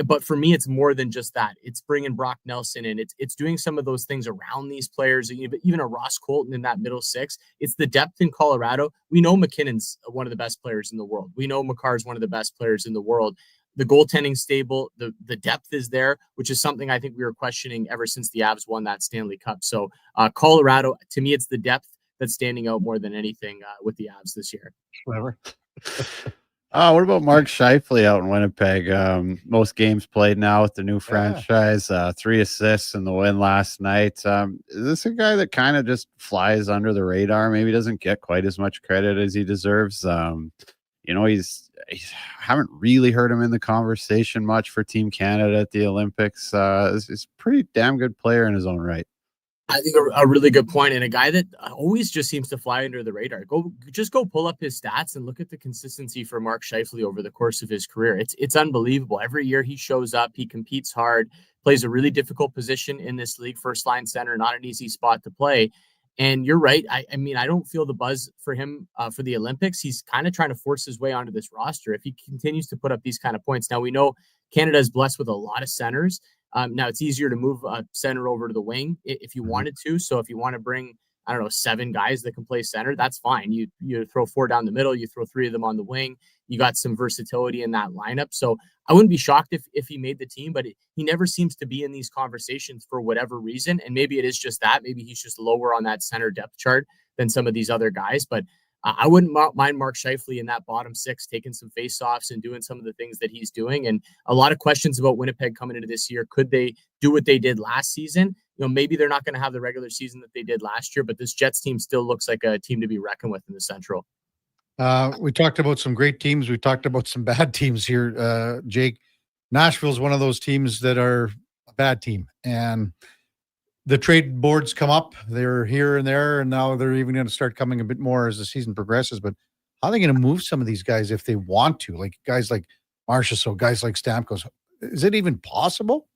But for me, it's more than just that. It's bringing Brock Nelson in. It's doing some of those things around these players, even a Ross Colton in that middle six. It's the depth in Colorado. We know McKinnon's one of the best players in the world. We know Makar's one of the best players in the world. The goaltending stable, the depth is there, which is something I think we were questioning ever since the Avs won that Stanley Cup. So Colorado, to me, it's the depth that's standing out more than anything with the Avs this year. Clever. What about Mark Scheifele out in Winnipeg? Most games played now with the new franchise, 3 assists in the win last night. Is this a guy that kind of just flies under the radar? Maybe doesn't get quite as much credit as he deserves. He's haven't really heard him in the conversation much for Team Canada at the Olympics. He's a pretty damn good player in his own right. I think a really good point, and a guy that always just seems to fly under the radar. Go pull up his stats and look at the consistency for Mark Scheifele over the course of his career. It's unbelievable. Every year he shows up, he competes hard, plays a really difficult position in this league, first line center, not an easy spot to play. And you're right. I mean, I don't feel the buzz for him for the Olympics. He's kind of trying to force his way onto this roster if he continues to put up these kind of points. Now, we know Canada is blessed with a lot of centers. Now, it's easier to move a center over to the wing if you wanted to. So if you want to bring, 7 guys that can play center, that's fine. You throw 4 down the middle, you throw 3 of them on the wing. You got some versatility in that lineup. So I wouldn't be shocked if he made the team, but he never seems to be in these conversations for whatever reason. And maybe it is just that. Maybe he's just lower on that center depth chart than some of these other guys. But I wouldn't mind Mark Scheifele in that bottom 6 taking some faceoffs and doing some of the things that he's doing. And a lot of questions about Winnipeg coming into this year. Could they do what they did last season? Maybe they're not going to have the regular season that they did last year, but this Jets team still looks like a team to be reckoned with in the Central. We talked about some great teams. We talked about some bad teams here, Jake. Nashville's one of those teams that are a bad team. And the trade boards come up. They're here and there, and now they're even going to start coming a bit more as the season progresses. But how are they going to move some of these guys if they want to? Like guys like Marchessault, guys like Stamkos. Is it even possible?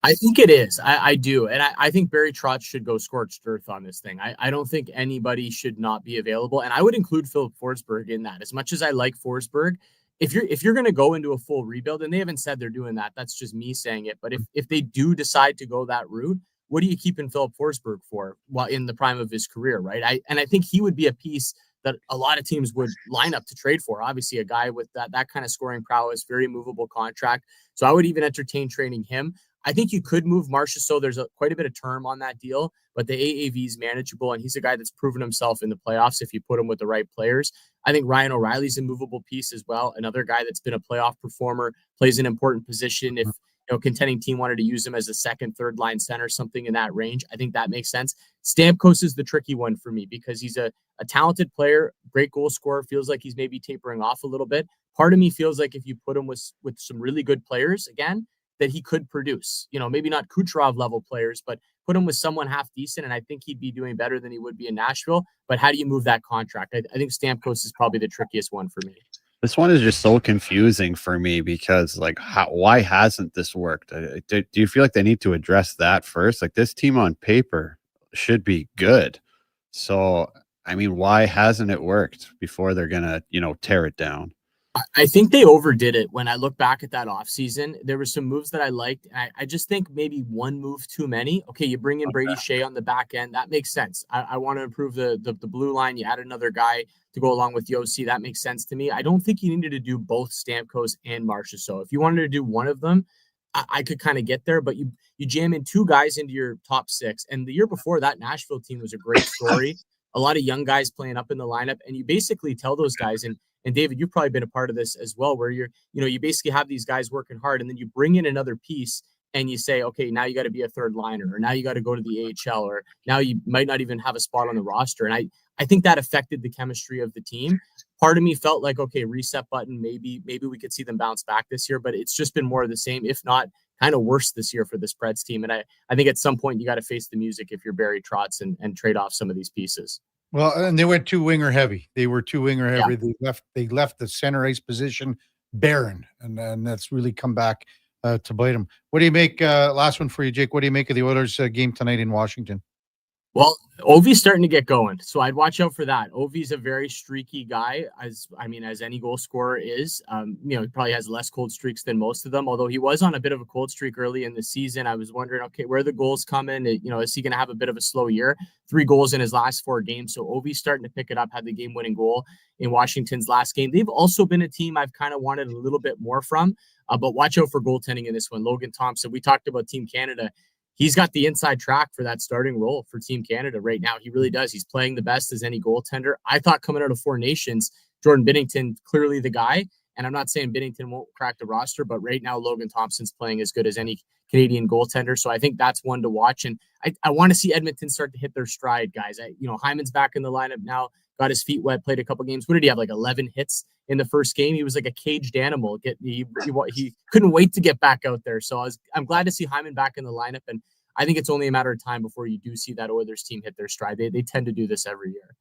I think it is. I do. And I think Barry Trotz should go scorched earth on this thing. I don't think anybody should not be available. And I would include Philip Forsberg in that. As much as I like Forsberg, if you're going to go into a full rebuild, and they haven't said they're doing that, that's just me saying it. But if they do decide to go that route, what are you keeping Philip Forsberg for while in the prime of his career, right? I think he would be a piece that a lot of teams would line up to trade for. Obviously, a guy with that kind of scoring prowess, very movable contract. So I would even entertain trading him. I think you could move Marchessault. There's quite a bit of term on that deal, but the AAV is manageable, and he's a guy that's proven himself in the playoffs if you put him with the right players. I think Ryan O'Reilly's a movable piece as well, another guy that's been a playoff performer, plays an important position. If a contending team wanted to use him as a second, third line center, something in that range, I think that makes sense. Stamkos is the tricky one for me because he's a talented player, great goal scorer, feels like he's maybe tapering off a little bit. Part of me feels like if you put him with some really good players again, that he could produce, maybe not Kucherov level players, but put him with someone half decent. And I think he'd be doing better than he would be in Nashville. But how do you move that contract? I think Stamkos is probably the trickiest one for me. This one is just so confusing for me because why hasn't this worked? Do you feel like they need to address that first? Like this team on paper should be good. So, I mean, why hasn't it worked before they're going to, tear it down? I think they overdid it. When I look back at that offseason, there were some moves that I liked. I just think maybe one move too many. Okay, you bring in Brady Shea on the back end. That makes sense. I want to improve the blue line. You add another guy to go along with Yossi. That makes sense to me. I don't think you needed to do both Stamkos and Marchessault. If you wanted to do one of them, I could kind of get there, but you jam in 2 guys into your top 6. And the year before, that Nashville team was a great story. a lot of young guys playing up in the lineup, and you basically tell those guys, and David, you've probably been a part of this as well, where you basically have these guys working hard, and then you bring in another piece and you say, okay, now you got to be a third liner, or now you got to go to the AHL, or now you might not even have a spot on the roster. And I think that affected the chemistry of the team. Part of me felt like, okay, reset button, maybe we could see them bounce back this year, but it's just been more of the same, if not kind of worse this year for the Preds team. And I think at some point you got to face the music if you're Barry Trotz and trade off some of these pieces. Well, and they went too winger heavy. They were too winger heavy. Yeah. They left the center ice position barren, and that's really come back to bite them. What do you make? Last one for you, Jake. What do you make of the Oilers game tonight in Washington? Well, Ovi's starting to get going, so I'd watch out for that. Ovi's a very streaky guy, as any goal scorer is. He probably has less cold streaks than most of them, although he was on a bit of a cold streak early in the season. I was wondering, okay, where are the goals coming? Is he going to have a bit of a slow year? 3 goals in his last 4 games, so Ovi's starting to pick it up, had the game-winning goal in Washington's last game. They've also been a team I've kind of wanted a little bit more from, but watch out for goaltending in this one. Logan Thompson, we talked about Team Canada. He's got the inside track for that starting role for Team Canada right now. He really does. He's playing the best as any goaltender. I thought coming out of 4 Nations, Jordan Binnington, clearly the guy. And I'm not saying Binnington won't crack the roster, but right now Logan Thompson's playing as good as any Canadian goaltender. So I think that's one to watch. And I want to see Edmonton start to hit their stride, guys. Hyman's back in the lineup now, got his feet wet, played a couple games. What did he have, like 11 hits in the first game? He was like a caged animal. He couldn't wait to get back out there. So I'm glad to see Hyman back in the lineup. And I think it's only a matter of time before you do see that Oilers team hit their stride. They tend to do this every year.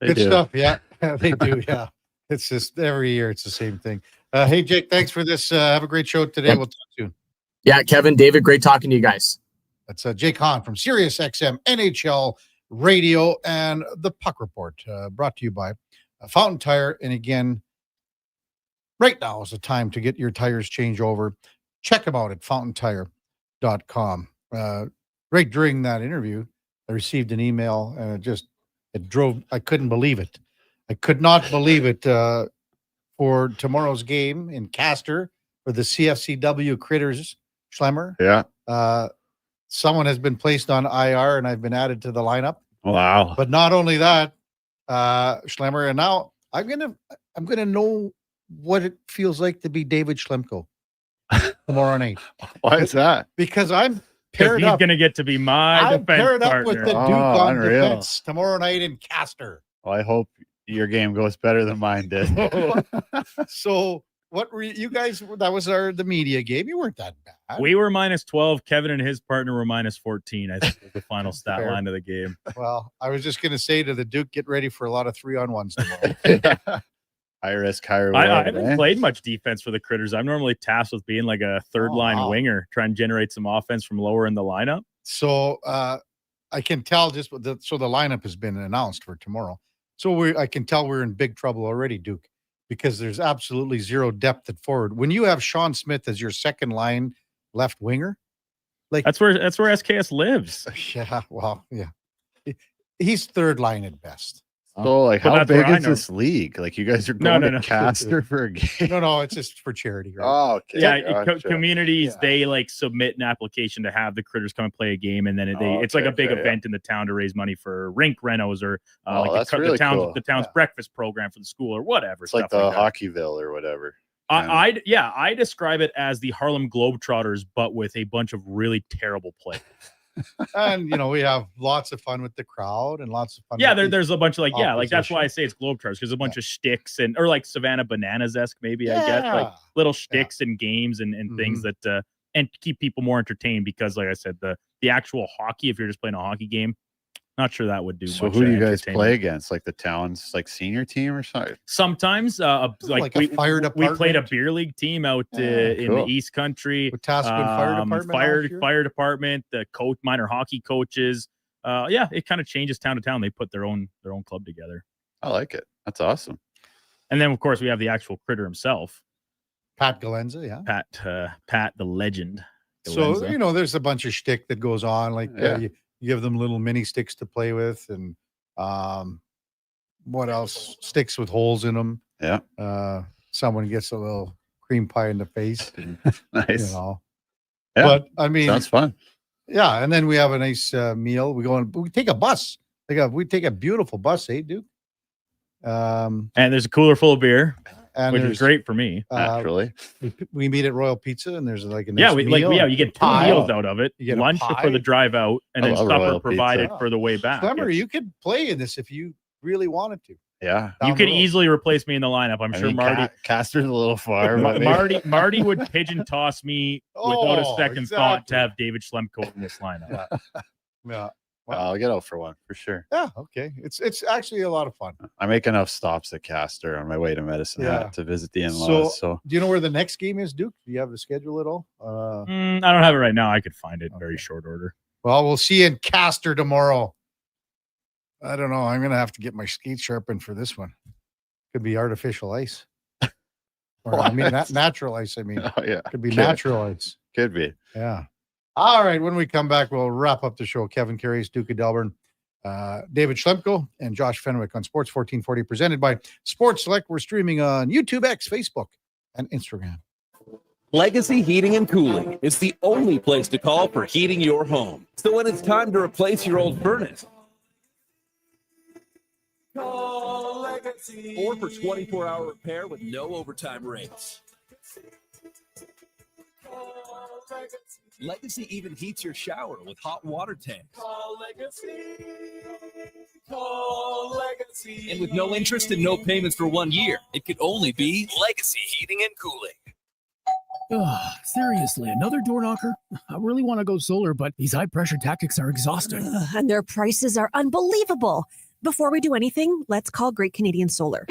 Good stuff. Yeah, they do. Yeah. It's just every year it's the same thing. Hey, Jake, thanks for this. Have a great show today. We'll talk soon. Yeah, Kevin, David, great talking to you guys. That's Jake Hahn from Sirius XM NHL Radio and the Puck Report, brought to you by Fountain Tire. And again, right now is the time to get your tires changed over. Check them out at fountaintire.com. Right during that interview, I received an email and I couldn't believe it. I could not believe it. For tomorrow's game in Castor for the CFCW Critters Schlemmer. Yeah. Someone has been placed on IR and I've been added to the lineup. Wow. But not only that, Schlemmer, and now I'm gonna know what it feels like to be David Schlemko tomorrow night. Why is that? Because I'm paired up. He's gonna get to be my defense paired up partner. with the Duke on defense tomorrow night in Castor. Well, I hope your game goes better than mine did. So what were you guys? That was the media game. You weren't that bad. We were -12. Kevin and his partner were -14. I think was the final stat line of the game. Well, I was just going to say to the Duke, get ready for a lot of 3-on-1s tomorrow. High risk, high reward. I haven't played much defense for the Critters. I'm normally tasked with being like a third-line winger, trying to generate some offense from lower in the lineup. So I can tell the lineup has been announced for tomorrow. So I can tell we're in big trouble already, Duke, because there's absolutely zero depth at forward. When you have Sean Smith as your second line left winger, like that's where SKS lives. Yeah, well, yeah, he's third line at best. So, like, how big is this league? Like, you guys are going to Castor for a game? No, it's just for charity, right? Oh, okay. Yeah, communities, they like submit an application to have the Critters come and play a game, and then it's like a big event in the town to raise money for rink renos or the town's breakfast program for the school or whatever. It's like the Hockeyville or whatever. I describe it as the Harlem Globetrotters, but with a bunch of really terrible players. And we have lots of fun with the crowd and lots of fun. Yeah, there's a bunch of like that's why I say it's Globetrotters, because a bunch of shticks or like Savannah Bananas-esque maybe, I guess, like little shticks and games and things that and keep people more entertained, because like I said, the actual hockey, if you're just playing a hockey game, not sure that would do. So who do you guys play against? Like the town's like senior team or something? Sometimes we played a beer league team out in the East Country. With Tasman Fire Department, the minor hockey coaches. It kind of changes town to town. They put their own club together. I like it. That's awesome. And then of course we have the actual Critter himself, Pat Galenza. Yeah, Pat the legend. Galenza. So there's a bunch of shtick that goes on, like you give them little mini sticks to play with, and what else? Sticks with holes in them. Yeah. Someone gets a little cream pie in the face. And, nice. Yeah. But I mean, sounds fun. Yeah, and then we have a nice meal. We take a bus We take a beautiful bus, Duke? And there's a cooler full of beer, which is great for me. Naturally, we meet at Royal Pizza, and there's like a nice meal. You get 2 meals out of it: lunch for the drive out, and then supper provided for the way back. Remember, you could play in this if you really wanted to. Yeah, you could easily replace me in the lineup. I'm sure Marty Caster's a little far. Marty would pigeon toss me without a second thought to have David Schlemko in this lineup. Yeah. Well, I'll get out for one for sure. Yeah, okay. It's actually a lot of fun. I make enough stops at Castor on my way to Medicine Hat to visit the in-laws. So, do you know where the next game is, Duke? Do you have the schedule at all? I don't have it right now. I could find it in very short order. Well, we'll see you in Castor tomorrow. I don't know. I'm going to have to get my skates sharpened for this one. Could be artificial ice. Or, natural ice. Could be natural ice. Could be. Yeah. All right. When we come back, we'll wrap up the show. Kevin Karius, Duke of Delburne, David Schlemko, and Josh Fenwick on Sports 1440, presented by Sports Select. We're streaming on YouTube, X, Facebook, and Instagram. Legacy Heating and Cooling is the only place to call for heating your home. So when it's time to replace your old furnace, call Legacy. Or for 24-hour repair with no overtime rates. Legacy even heats your shower with hot water tanks. Call Legacy. Call Legacy. And with no interest and no payments for 1 year, it could only be Legacy Heating and Cooling. Seriously, another door knocker? I really want to go solar, but these high-pressure tactics are exhausting. And their prices are unbelievable. Before we do anything, let's call Great Canadian Solar.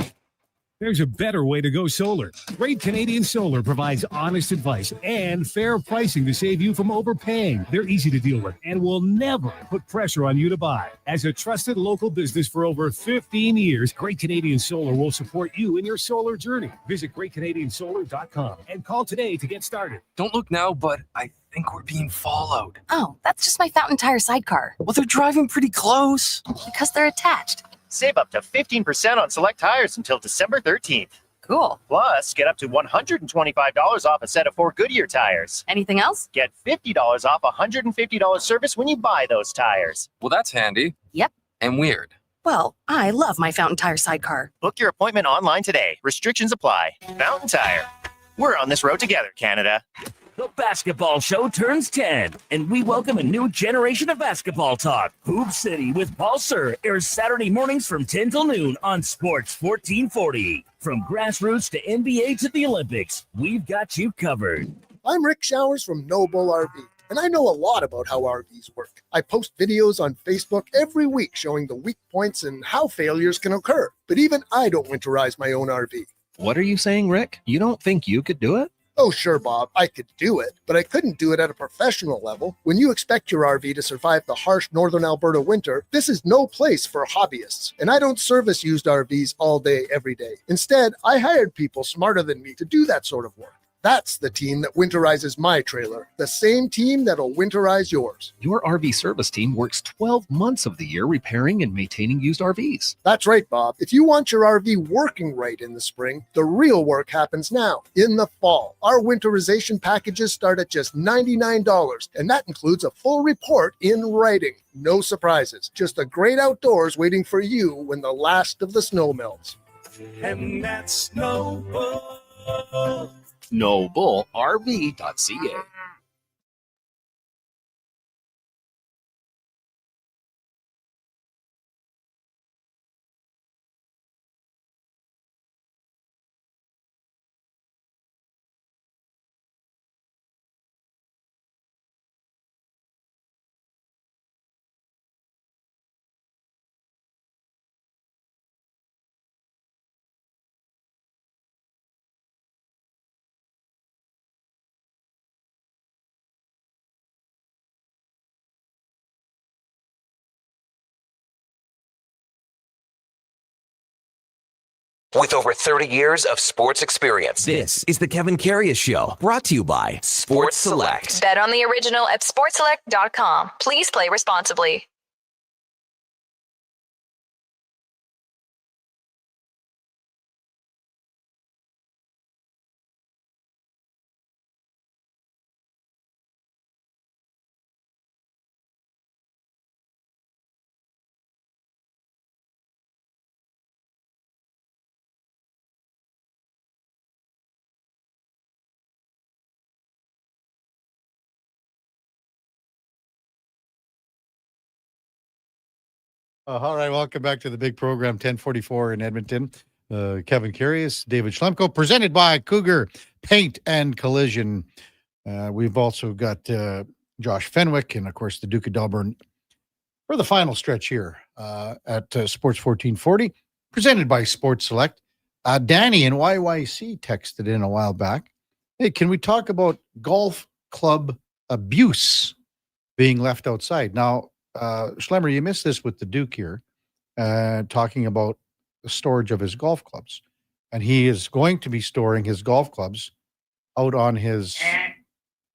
There's a better way to go solar. Great Canadian Solar provides honest advice and fair pricing to save you from overpaying. They're easy to deal with and will never put pressure on you to buy. As a trusted local business for over 15 years, Great Canadian Solar will support you in your solar journey. Visit greatcanadiansolar.com and call today to get started. Don't look now, but I think we're being followed. Oh, that's just my Fountain Tire sidecar. Well, they're driving pretty close. Because they're attached. Save up to 15% on select tires until December 13th. Cool. Plus, get up to $125 off a set of 4 Goodyear tires. Anything else? Get $50 off $150 service when you buy those tires. Well, that's handy. Yep. And weird. Well, I love my Fountain Tire sidecar. Book your appointment online today. Restrictions apply. Fountain Tire. We're on this road together, Canada. The basketball show turns 10, and we welcome a new generation of basketball talk. Hoop City with Paul Sir airs Saturday mornings from 10 till noon on Sports 1440. From grassroots to NBA to the Olympics, we've got you covered. I'm Rick Showers from No Bull RV, and I know a lot about how RVs work. I post videos on Facebook every week showing the weak points and how failures can occur. But even I don't winterize my own RV. What are you saying, Rick? You don't think you could do it? Oh, sure, Bob, I could do it, but I couldn't do it at a professional level. When you expect your RV to survive the harsh northern Alberta winter, this is no place for hobbyists. And I don't service used RVs all day, every day. Instead, I hired people smarter than me to do that sort of work. That's the team that winterizes my trailer, the same team that'll winterize yours. Your RV service team works 12 months of the year repairing and maintaining used RVs. That's right, Bob. If you want your RV working right in the spring, the real work happens now, in the fall. Our winterization packages start at just $99, and that includes a full report in writing. No surprises, just the great outdoors waiting for you when the last of the snow melts. And that's No Bull. NoBullRV.ca. With over 30 years of sports experience, this is the Kevin Karius Show, brought to you by Sports Select. Bet on the original at sportselect.com. Please play responsibly. All right, welcome back to the big program, 1044 in Edmonton. Kevin Karius, David Schlemko, presented by Cougar Paint and Collision. We've also got Josh Fenwick and, of course, the Duke of Delburne for the final stretch here at Sports 1440, presented by Sports Select. Danny in YYC texted in a while back. Hey, can we talk about golf club abuse being left outside? Now, Schlemmer, you missed this with the Duke here, talking about the storage of his golf clubs. And he is going to be storing his golf clubs out on his...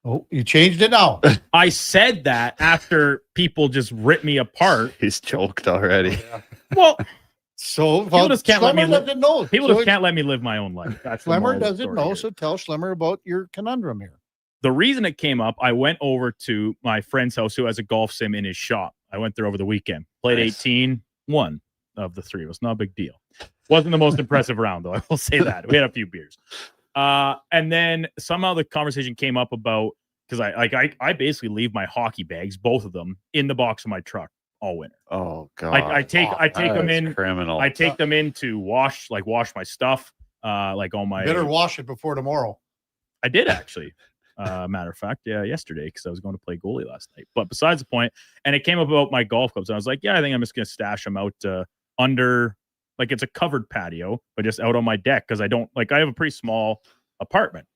Oh, you changed it now. I said that after people just ripped me apart. He's choked already. Well, people just can't let me doesn't know. People just can't let me live my own life. That's the Schlemmer moral doesn't story know, here. so tell Schlemmer about your conundrum here. The reason it came up, I went over to my friend's house who has a golf sim in his shop. I went there over the weekend. Played 18, won of the 3. It was not a big deal. Wasn't the most impressive round, though. I will say that. We had a few beers. And then somehow the conversation came up about, because I basically leave my hockey bags, both of them, in the box of my truck all winter. Oh God! I take them in. Criminal. I take them in to wash my stuff. Like all my. Better wash it before tomorrow. I did actually. Matter of fact, yesterday, because I was going to play goalie last night. But besides the point, and it came up about my golf clubs. And I was like, I think I'm just going to stash them out under, like it's a covered patio, but just out on my deck, because I have a pretty small apartment.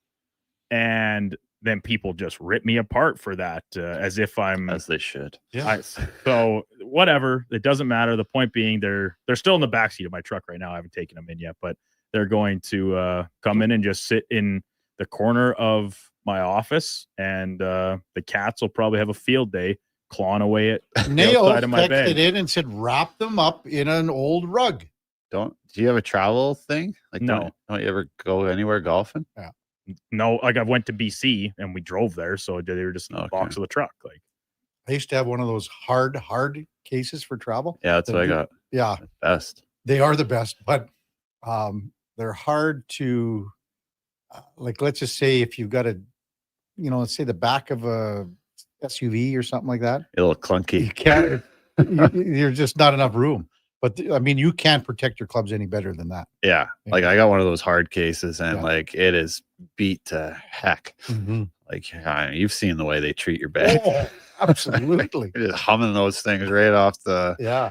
And then people just rip me apart for that, as if I'm... As they should. Yeah. So whatever, it doesn't matter. The point being, they're still in the backseat of my truck right now. I haven't taken them in yet, but they're going to come in and just sit in the corner of my office, and the cats will probably have a field day clawing away at the outside of my bed. Texted in and said, wrap them up in an old rug. Do you have a travel thing? Like, no. Don't you ever go anywhere golfing? Yeah. No, like I went to BC and we drove there, so they were just in the box of the truck. Like, I used to have one of those hard cases for travel. Yeah, that's what I got. Yeah. Best. They are the best, but they're hard to, like, let's just say if you've got let's say the back of a SUV or something like that. A little clunky. You can't, you're just not enough room. But I mean, you can't protect your clubs any better than that. Yeah. Like I got one of those hard cases, and like it is beat to heck. Mm-hmm. Like you've seen the way they treat your bag. Oh, absolutely. Just humming those things right off the. Yeah.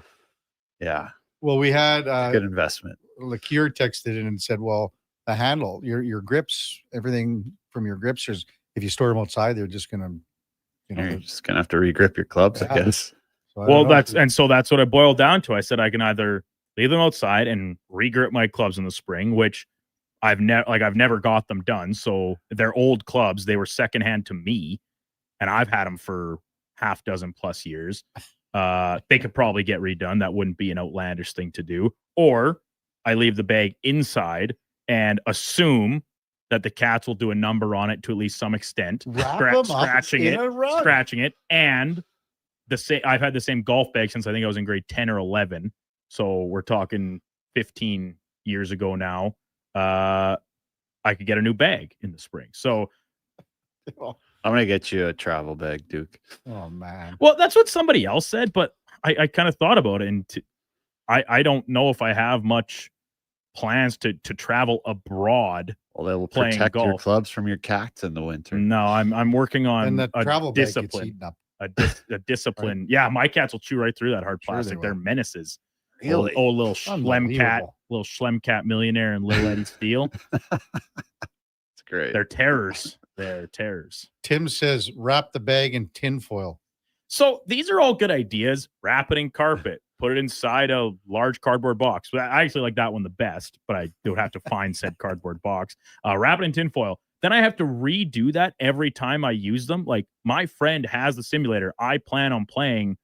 Yeah. Well, we had good investment. Lakir texted in and said, well, the handle, your grips, everything from your grips, if you store them outside, they're just gonna, you're just gonna have to regrip your clubs, I guess. So that's what I boiled down to. I said I can either leave them outside and regrip my clubs in the spring, which I've never got them done. So they're old clubs. They were secondhand to me, and I've had them for half dozen plus years. They could probably get redone. That wouldn't be an outlandish thing to do. Or I leave the bag inside and assume that the cats will do a number on it to at least some extent, scratching it. And I've had the same golf bag since I think I was in grade 10 or 11. So we're talking 15 years ago now. I could get a new bag in the spring. So I'm going to get you a travel bag, Duke. Oh, man. Well, that's what somebody else said, but I kind of thought about it. And I don't know if I have much plans to travel abroad. Well, they will protect your clubs from your cats in the winter. No, I'm working on a travel discipline. A discipline. Right. Yeah, my cats will chew right through that hard plastic. They're menaces. Really? Little Schlem cat millionaire and Lil Eddie Steele. It's great. They're terrors. They're terrors. Tim says wrap the bag in tinfoil. So these are all good ideas. Wrap it in carpet. Put it inside a large cardboard box. I actually like that one the best, but I would have to find said cardboard box. Wrap it in tinfoil. Then I have to redo that every time I use them. Like my friend has the simulator. I plan on playing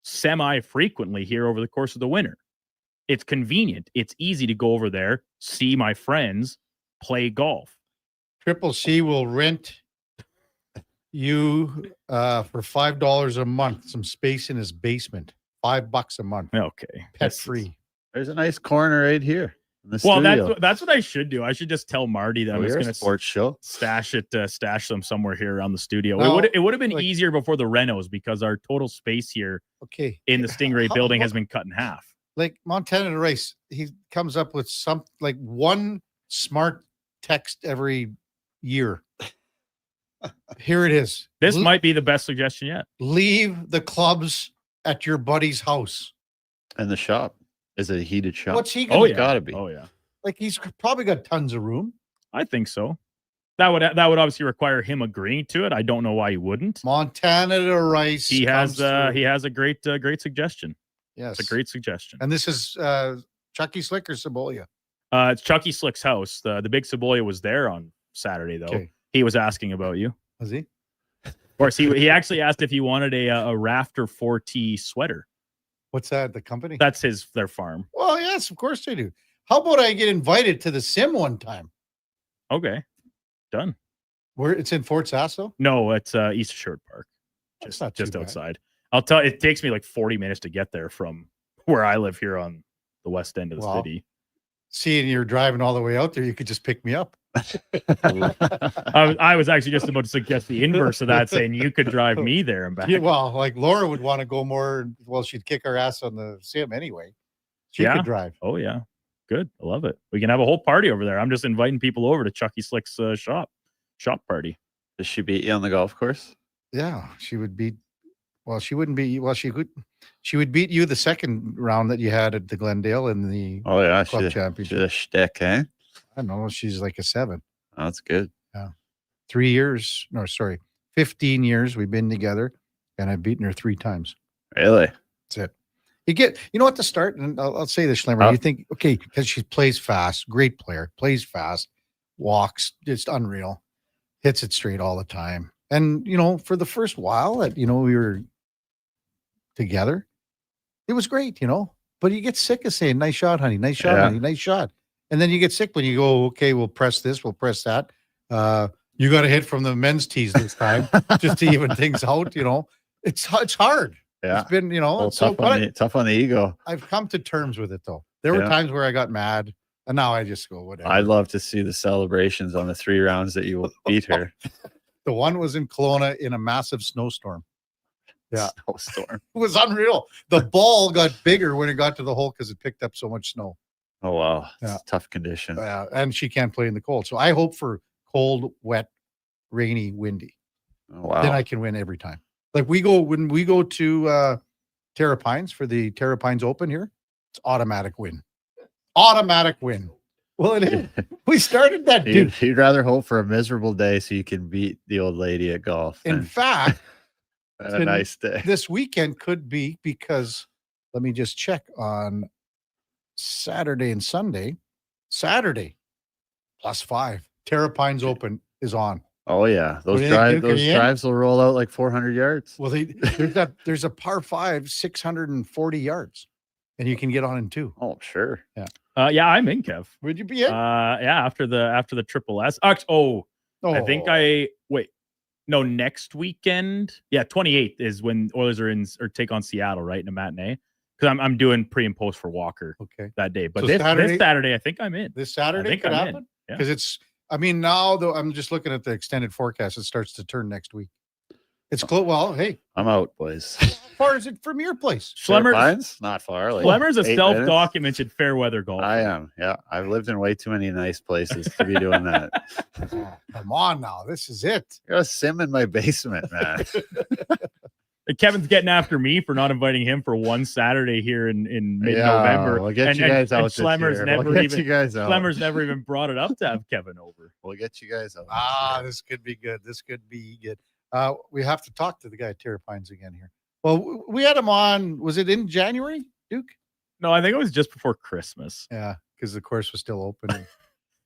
semi-frequently here over the course of the winter. It's convenient. It's easy to go over there, see my friends, play golf. Triple C will rent you for $5 a month some space in his basement. $5 a month. Okay. Pet free. There's a nice corner right here. The Well, studio. that's what I should do. I should just tell Marty that I'm just We're a going to sports show. stash them somewhere here around the studio. No, it would have been like- easier before the renos because our total space here Okay. in the Stingray building has been cut in half. Like Montana to Race, he comes up with one smart text every year. Here it is. This might be the best suggestion yet. Leave the clubs at your buddy's house. And the shop. Is it a heated shop? What's he gonna Oh, do? yeah. Gotta be. Oh yeah. Like he's probably got tons of room. I think so. That would obviously require him agreeing to it. I don't know why he wouldn't. Montana to Rice. He has comes through. a great suggestion. Yes. It's a great suggestion. And this is Chucky Slick or Cebolia? It's Chucky Slick's house. The big Cebolia was there on Saturday though. Okay. He was asking about you. Was he? Of course, he actually asked if you wanted a Rafter 4T sweater. What's that? The company? That's their farm. Well, yes, of course they do. How about I get invited to the sim one time? Okay. Done. Where it's in Fort Sasso? No, it's East Short Park. That's not too Just bad. outside. I'll tell it takes me like 40 minutes to get there from where I live here on the west end of the city. Seeing you're driving all the way out there, you could just pick me up. I was actually just about to suggest the inverse of that, saying you could drive me there and back. Yeah, well, like Laura would want to go more. Well, she'd kick our ass on the sim anyway. She could drive. Oh yeah, good. I love it. We can have a whole party over there. I'm just inviting people over to Chucky Slick's shop party. Does she beat you on the golf course? Yeah, she would beat. Well, she wouldn't beat you. Well, she could. She would beat you the second round that you had at the Glendale in the club championship. She's a shtick, eh? I don't know. She's like a 7. Oh, that's good. Yeah. 3 years. No, sorry. 15 years we've been together, and I've beaten her 3 times. Really? That's it. You know what to start, and I'll say this, Schlemmer. You think, okay, because she plays fast, great player, plays fast, walks, just unreal, hits it straight all the time. And, for the first while that, we were together, it was great, but you get sick of saying, nice shot, honey, nice shot, honey, nice shot. And then you get sick when you go, okay, we'll press this, we'll press that. You got to hit from the men's tees this time just to even things out, It's hard. Yeah. It's been, tough on the ego. I've come to terms with it, though. There were times where I got mad, and now I just go, whatever. I'd love to see the celebrations on the 3 rounds that you beat her. The one was in Kelowna in a massive snowstorm. Yeah. Snowstorm. It was unreal. The ball got bigger when it got to the hole because it picked up so much snow. Oh, wow. Yeah. Tough condition. Yeah. And she can't play in the cold. So I hope for cold, wet, rainy, windy. Oh, wow. Then I can win every time. Like when we go to Terra Pines for the Terra Pines Open here, it's automatic win. Automatic win. Well, it is. We started that, dude. You'd rather hope for a miserable day so you can beat the old lady at golf. In fact, a nice day. This weekend could be because let me just check on Saturday and Sunday. Saturday +5. Terra Pines Open is on. Oh yeah, those drives will roll out like 400 yards. Well, there's a par 5, 640 yards, and you can get on in 2. Oh sure. Yeah. Yeah, I'm in, Kev. Would you be in? Yeah, after the Triple S. I think next weekend. Yeah, 28th is when Oilers are take on Seattle, right, in a matinee. Because I'm doing pre and post for Walker that day. But so this Saturday, I think I'm in. This Saturday I think could I'm happen? Yeah. Because now though, I'm just looking at the extended forecast. It starts to turn next week. It's close. Well, hey. I'm out, boys. How far is it from your place? Schlemmer's not far. Schlemmer's a self-documented fair weather golfer. I am. Yeah. I've lived in way too many nice places to be doing that. Come on now. This is it. I got a sim in my basement, man. Kevin's getting after me for not inviting him for one Saturday here in mid-November. We'll get you guys out. Schlemmer's never even brought it up to have Kevin over. We'll get you guys out. This could be good. This could be good. We have to talk to the guy at Terra Pines again here. Well, we had him on. Was it in January, Duke? No, I think it was just before Christmas. Yeah, because the course was still open. Because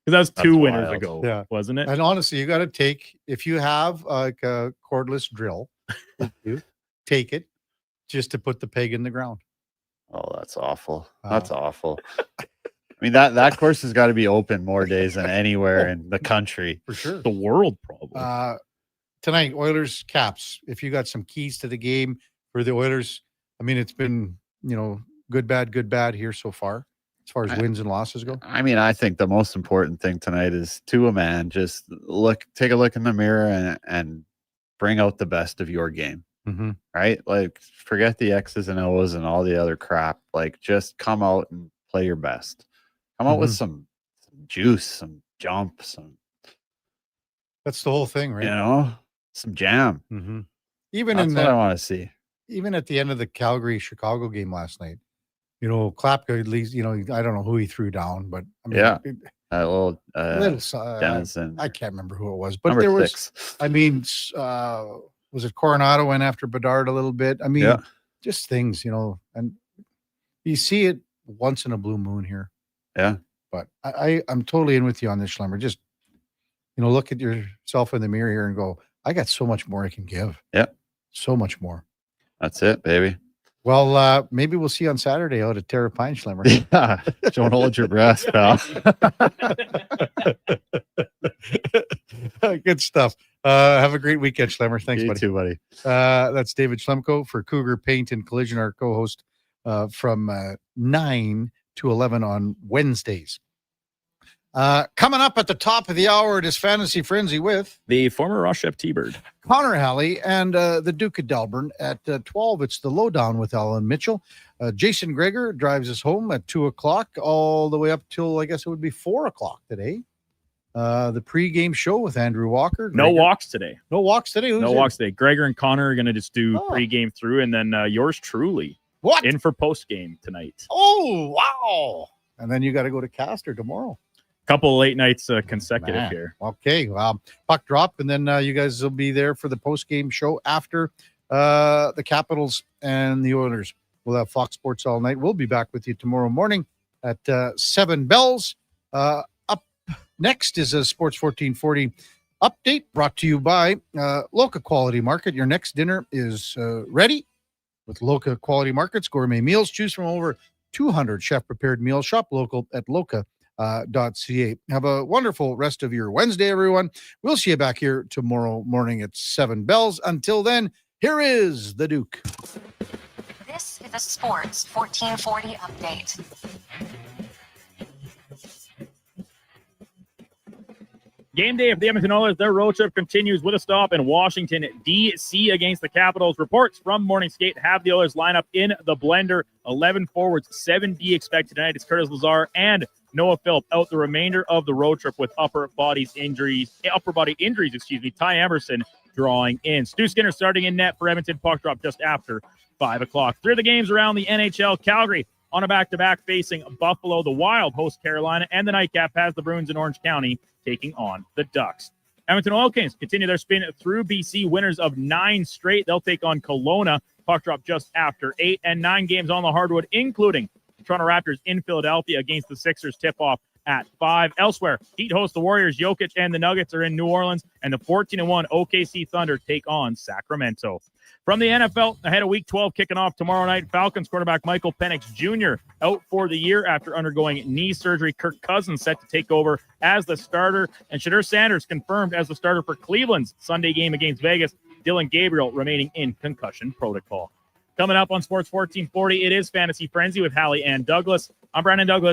that was 2 winters ago, wasn't it? And honestly, you got to if you have like a cordless drill, take it just to put the peg in the ground. Oh, that's awful. That's awful. I mean, that course has got to be open more days than anywhere in the country. For sure. The world, probably. Tonight, Oilers Caps. If you got some keys to the game for the Oilers, I mean, it's been, good, bad here so far. as far as wins and losses go? I mean, I think the most important thing tonight is to a man, just take a look in the mirror and bring out the best of your game. Mm-hmm. Right? Like, forget the X's and O's and all the other crap. Like, just come out and play your best. Come out with some juice, some jump, That's the whole thing, right? Some jam. Mm-hmm. Even That's in what I want to see. Even at the end of the Calgary-Chicago game last night, Klapka, at least, I don't know who he threw down, but I mean, a little Dennison. I can't remember who it was, but Number there was, 6. I mean, was it Coronado went after Bedard a little bit? I mean, just things, and you see it once in a blue moon here. Yeah. But I'm totally in with you on this, Schlemmer. Just, look at yourself in the mirror here and go, I got so much more I can give. Yeah. So much more. That's it, baby. Well, maybe we'll see you on Saturday out at Terra Pine, Schlemmer. Yeah. Don't hold your breath, pal. Good stuff. Have a great weekend, Schlemmer. Thanks, You buddy. too, buddy. That's David Schlemko for Cougar Paint and Collision, our co-host from 9 to 11 on Wednesdays. Coming up at the top of the hour, it is Fantasy Frenzy with the former Ross Chef T-Bird, Connor Halley, and the Duke of Delburne. At 12, it's the Lowdown with Alan Mitchell. Jason Greger drives us home at 2 o'clock, all the way up till, I guess it would be 4 o'clock today. The pregame show with Andrew Walker. No walks today. No walks today? No walks today. Gregor and Connor are going to just do pregame through, and then yours truly in for postgame tonight. Oh, wow. And then you got to go to Castor tomorrow. Couple of late nights consecutive here. Okay. Puck drop, and then you guys will be there for the post-game show after the Capitals and the Oilers. We'll have Fox Sports all night. We'll be back with you tomorrow morning at 7 bells. Up next is a Sports 1440 update brought to you by Loca Quality Market. Your next dinner is ready with Loca Quality Markets. Gourmet meals. Choose from over 200 chef-prepared meals. Shop local at Loca.ca. Have a wonderful rest of your Wednesday, everyone. We'll see you back here tomorrow morning at 7 bells. Until then, here is the Duke. This is a Sports 1440 update. Game day of the Edmonton Oilers. Their road trip continues with a stop in Washington, D.C. against the Capitals. Reports from Morning Skate have the Oilers line up in the blender. 11 forwards, 7D expected tonight. It's Curtis Lazar and Noah Philp out the remainder of the road trip with upper body injuries. Ty Emerson drawing in. Stu Skinner starting in net for Edmonton. Puck drop just after 5 o'clock. 3 of the games around the NHL. Calgary on a back-to-back facing Buffalo. The Wild host Carolina, and the nightcap has the Bruins in Orange County taking on the Ducks. Edmonton Oil Kings continue their spin through BC, winners of 9 straight. They'll take on Kelowna. Puck drop just after 8, and 9 games on the hardwood, including Toronto Raptors in Philadelphia against the Sixers. Tip-off at 5. Elsewhere, Heat host the Warriors. Jokic and the Nuggets are in New Orleans, and the 14-1 OKC Thunder take on Sacramento. From the NFL, ahead of Week 12 kicking off tomorrow night, Falcons quarterback Michael Penix Jr. out for the year after undergoing knee surgery. Kirk Cousins set to take over as the starter, and Shedeur Sanders confirmed as the starter for Cleveland's Sunday game against Vegas. Dylan Gabriel remaining in concussion protocol. Coming up on Sports 1440, it is Fantasy Frenzy with Hallie and Douglas. I'm Brandon Douglas.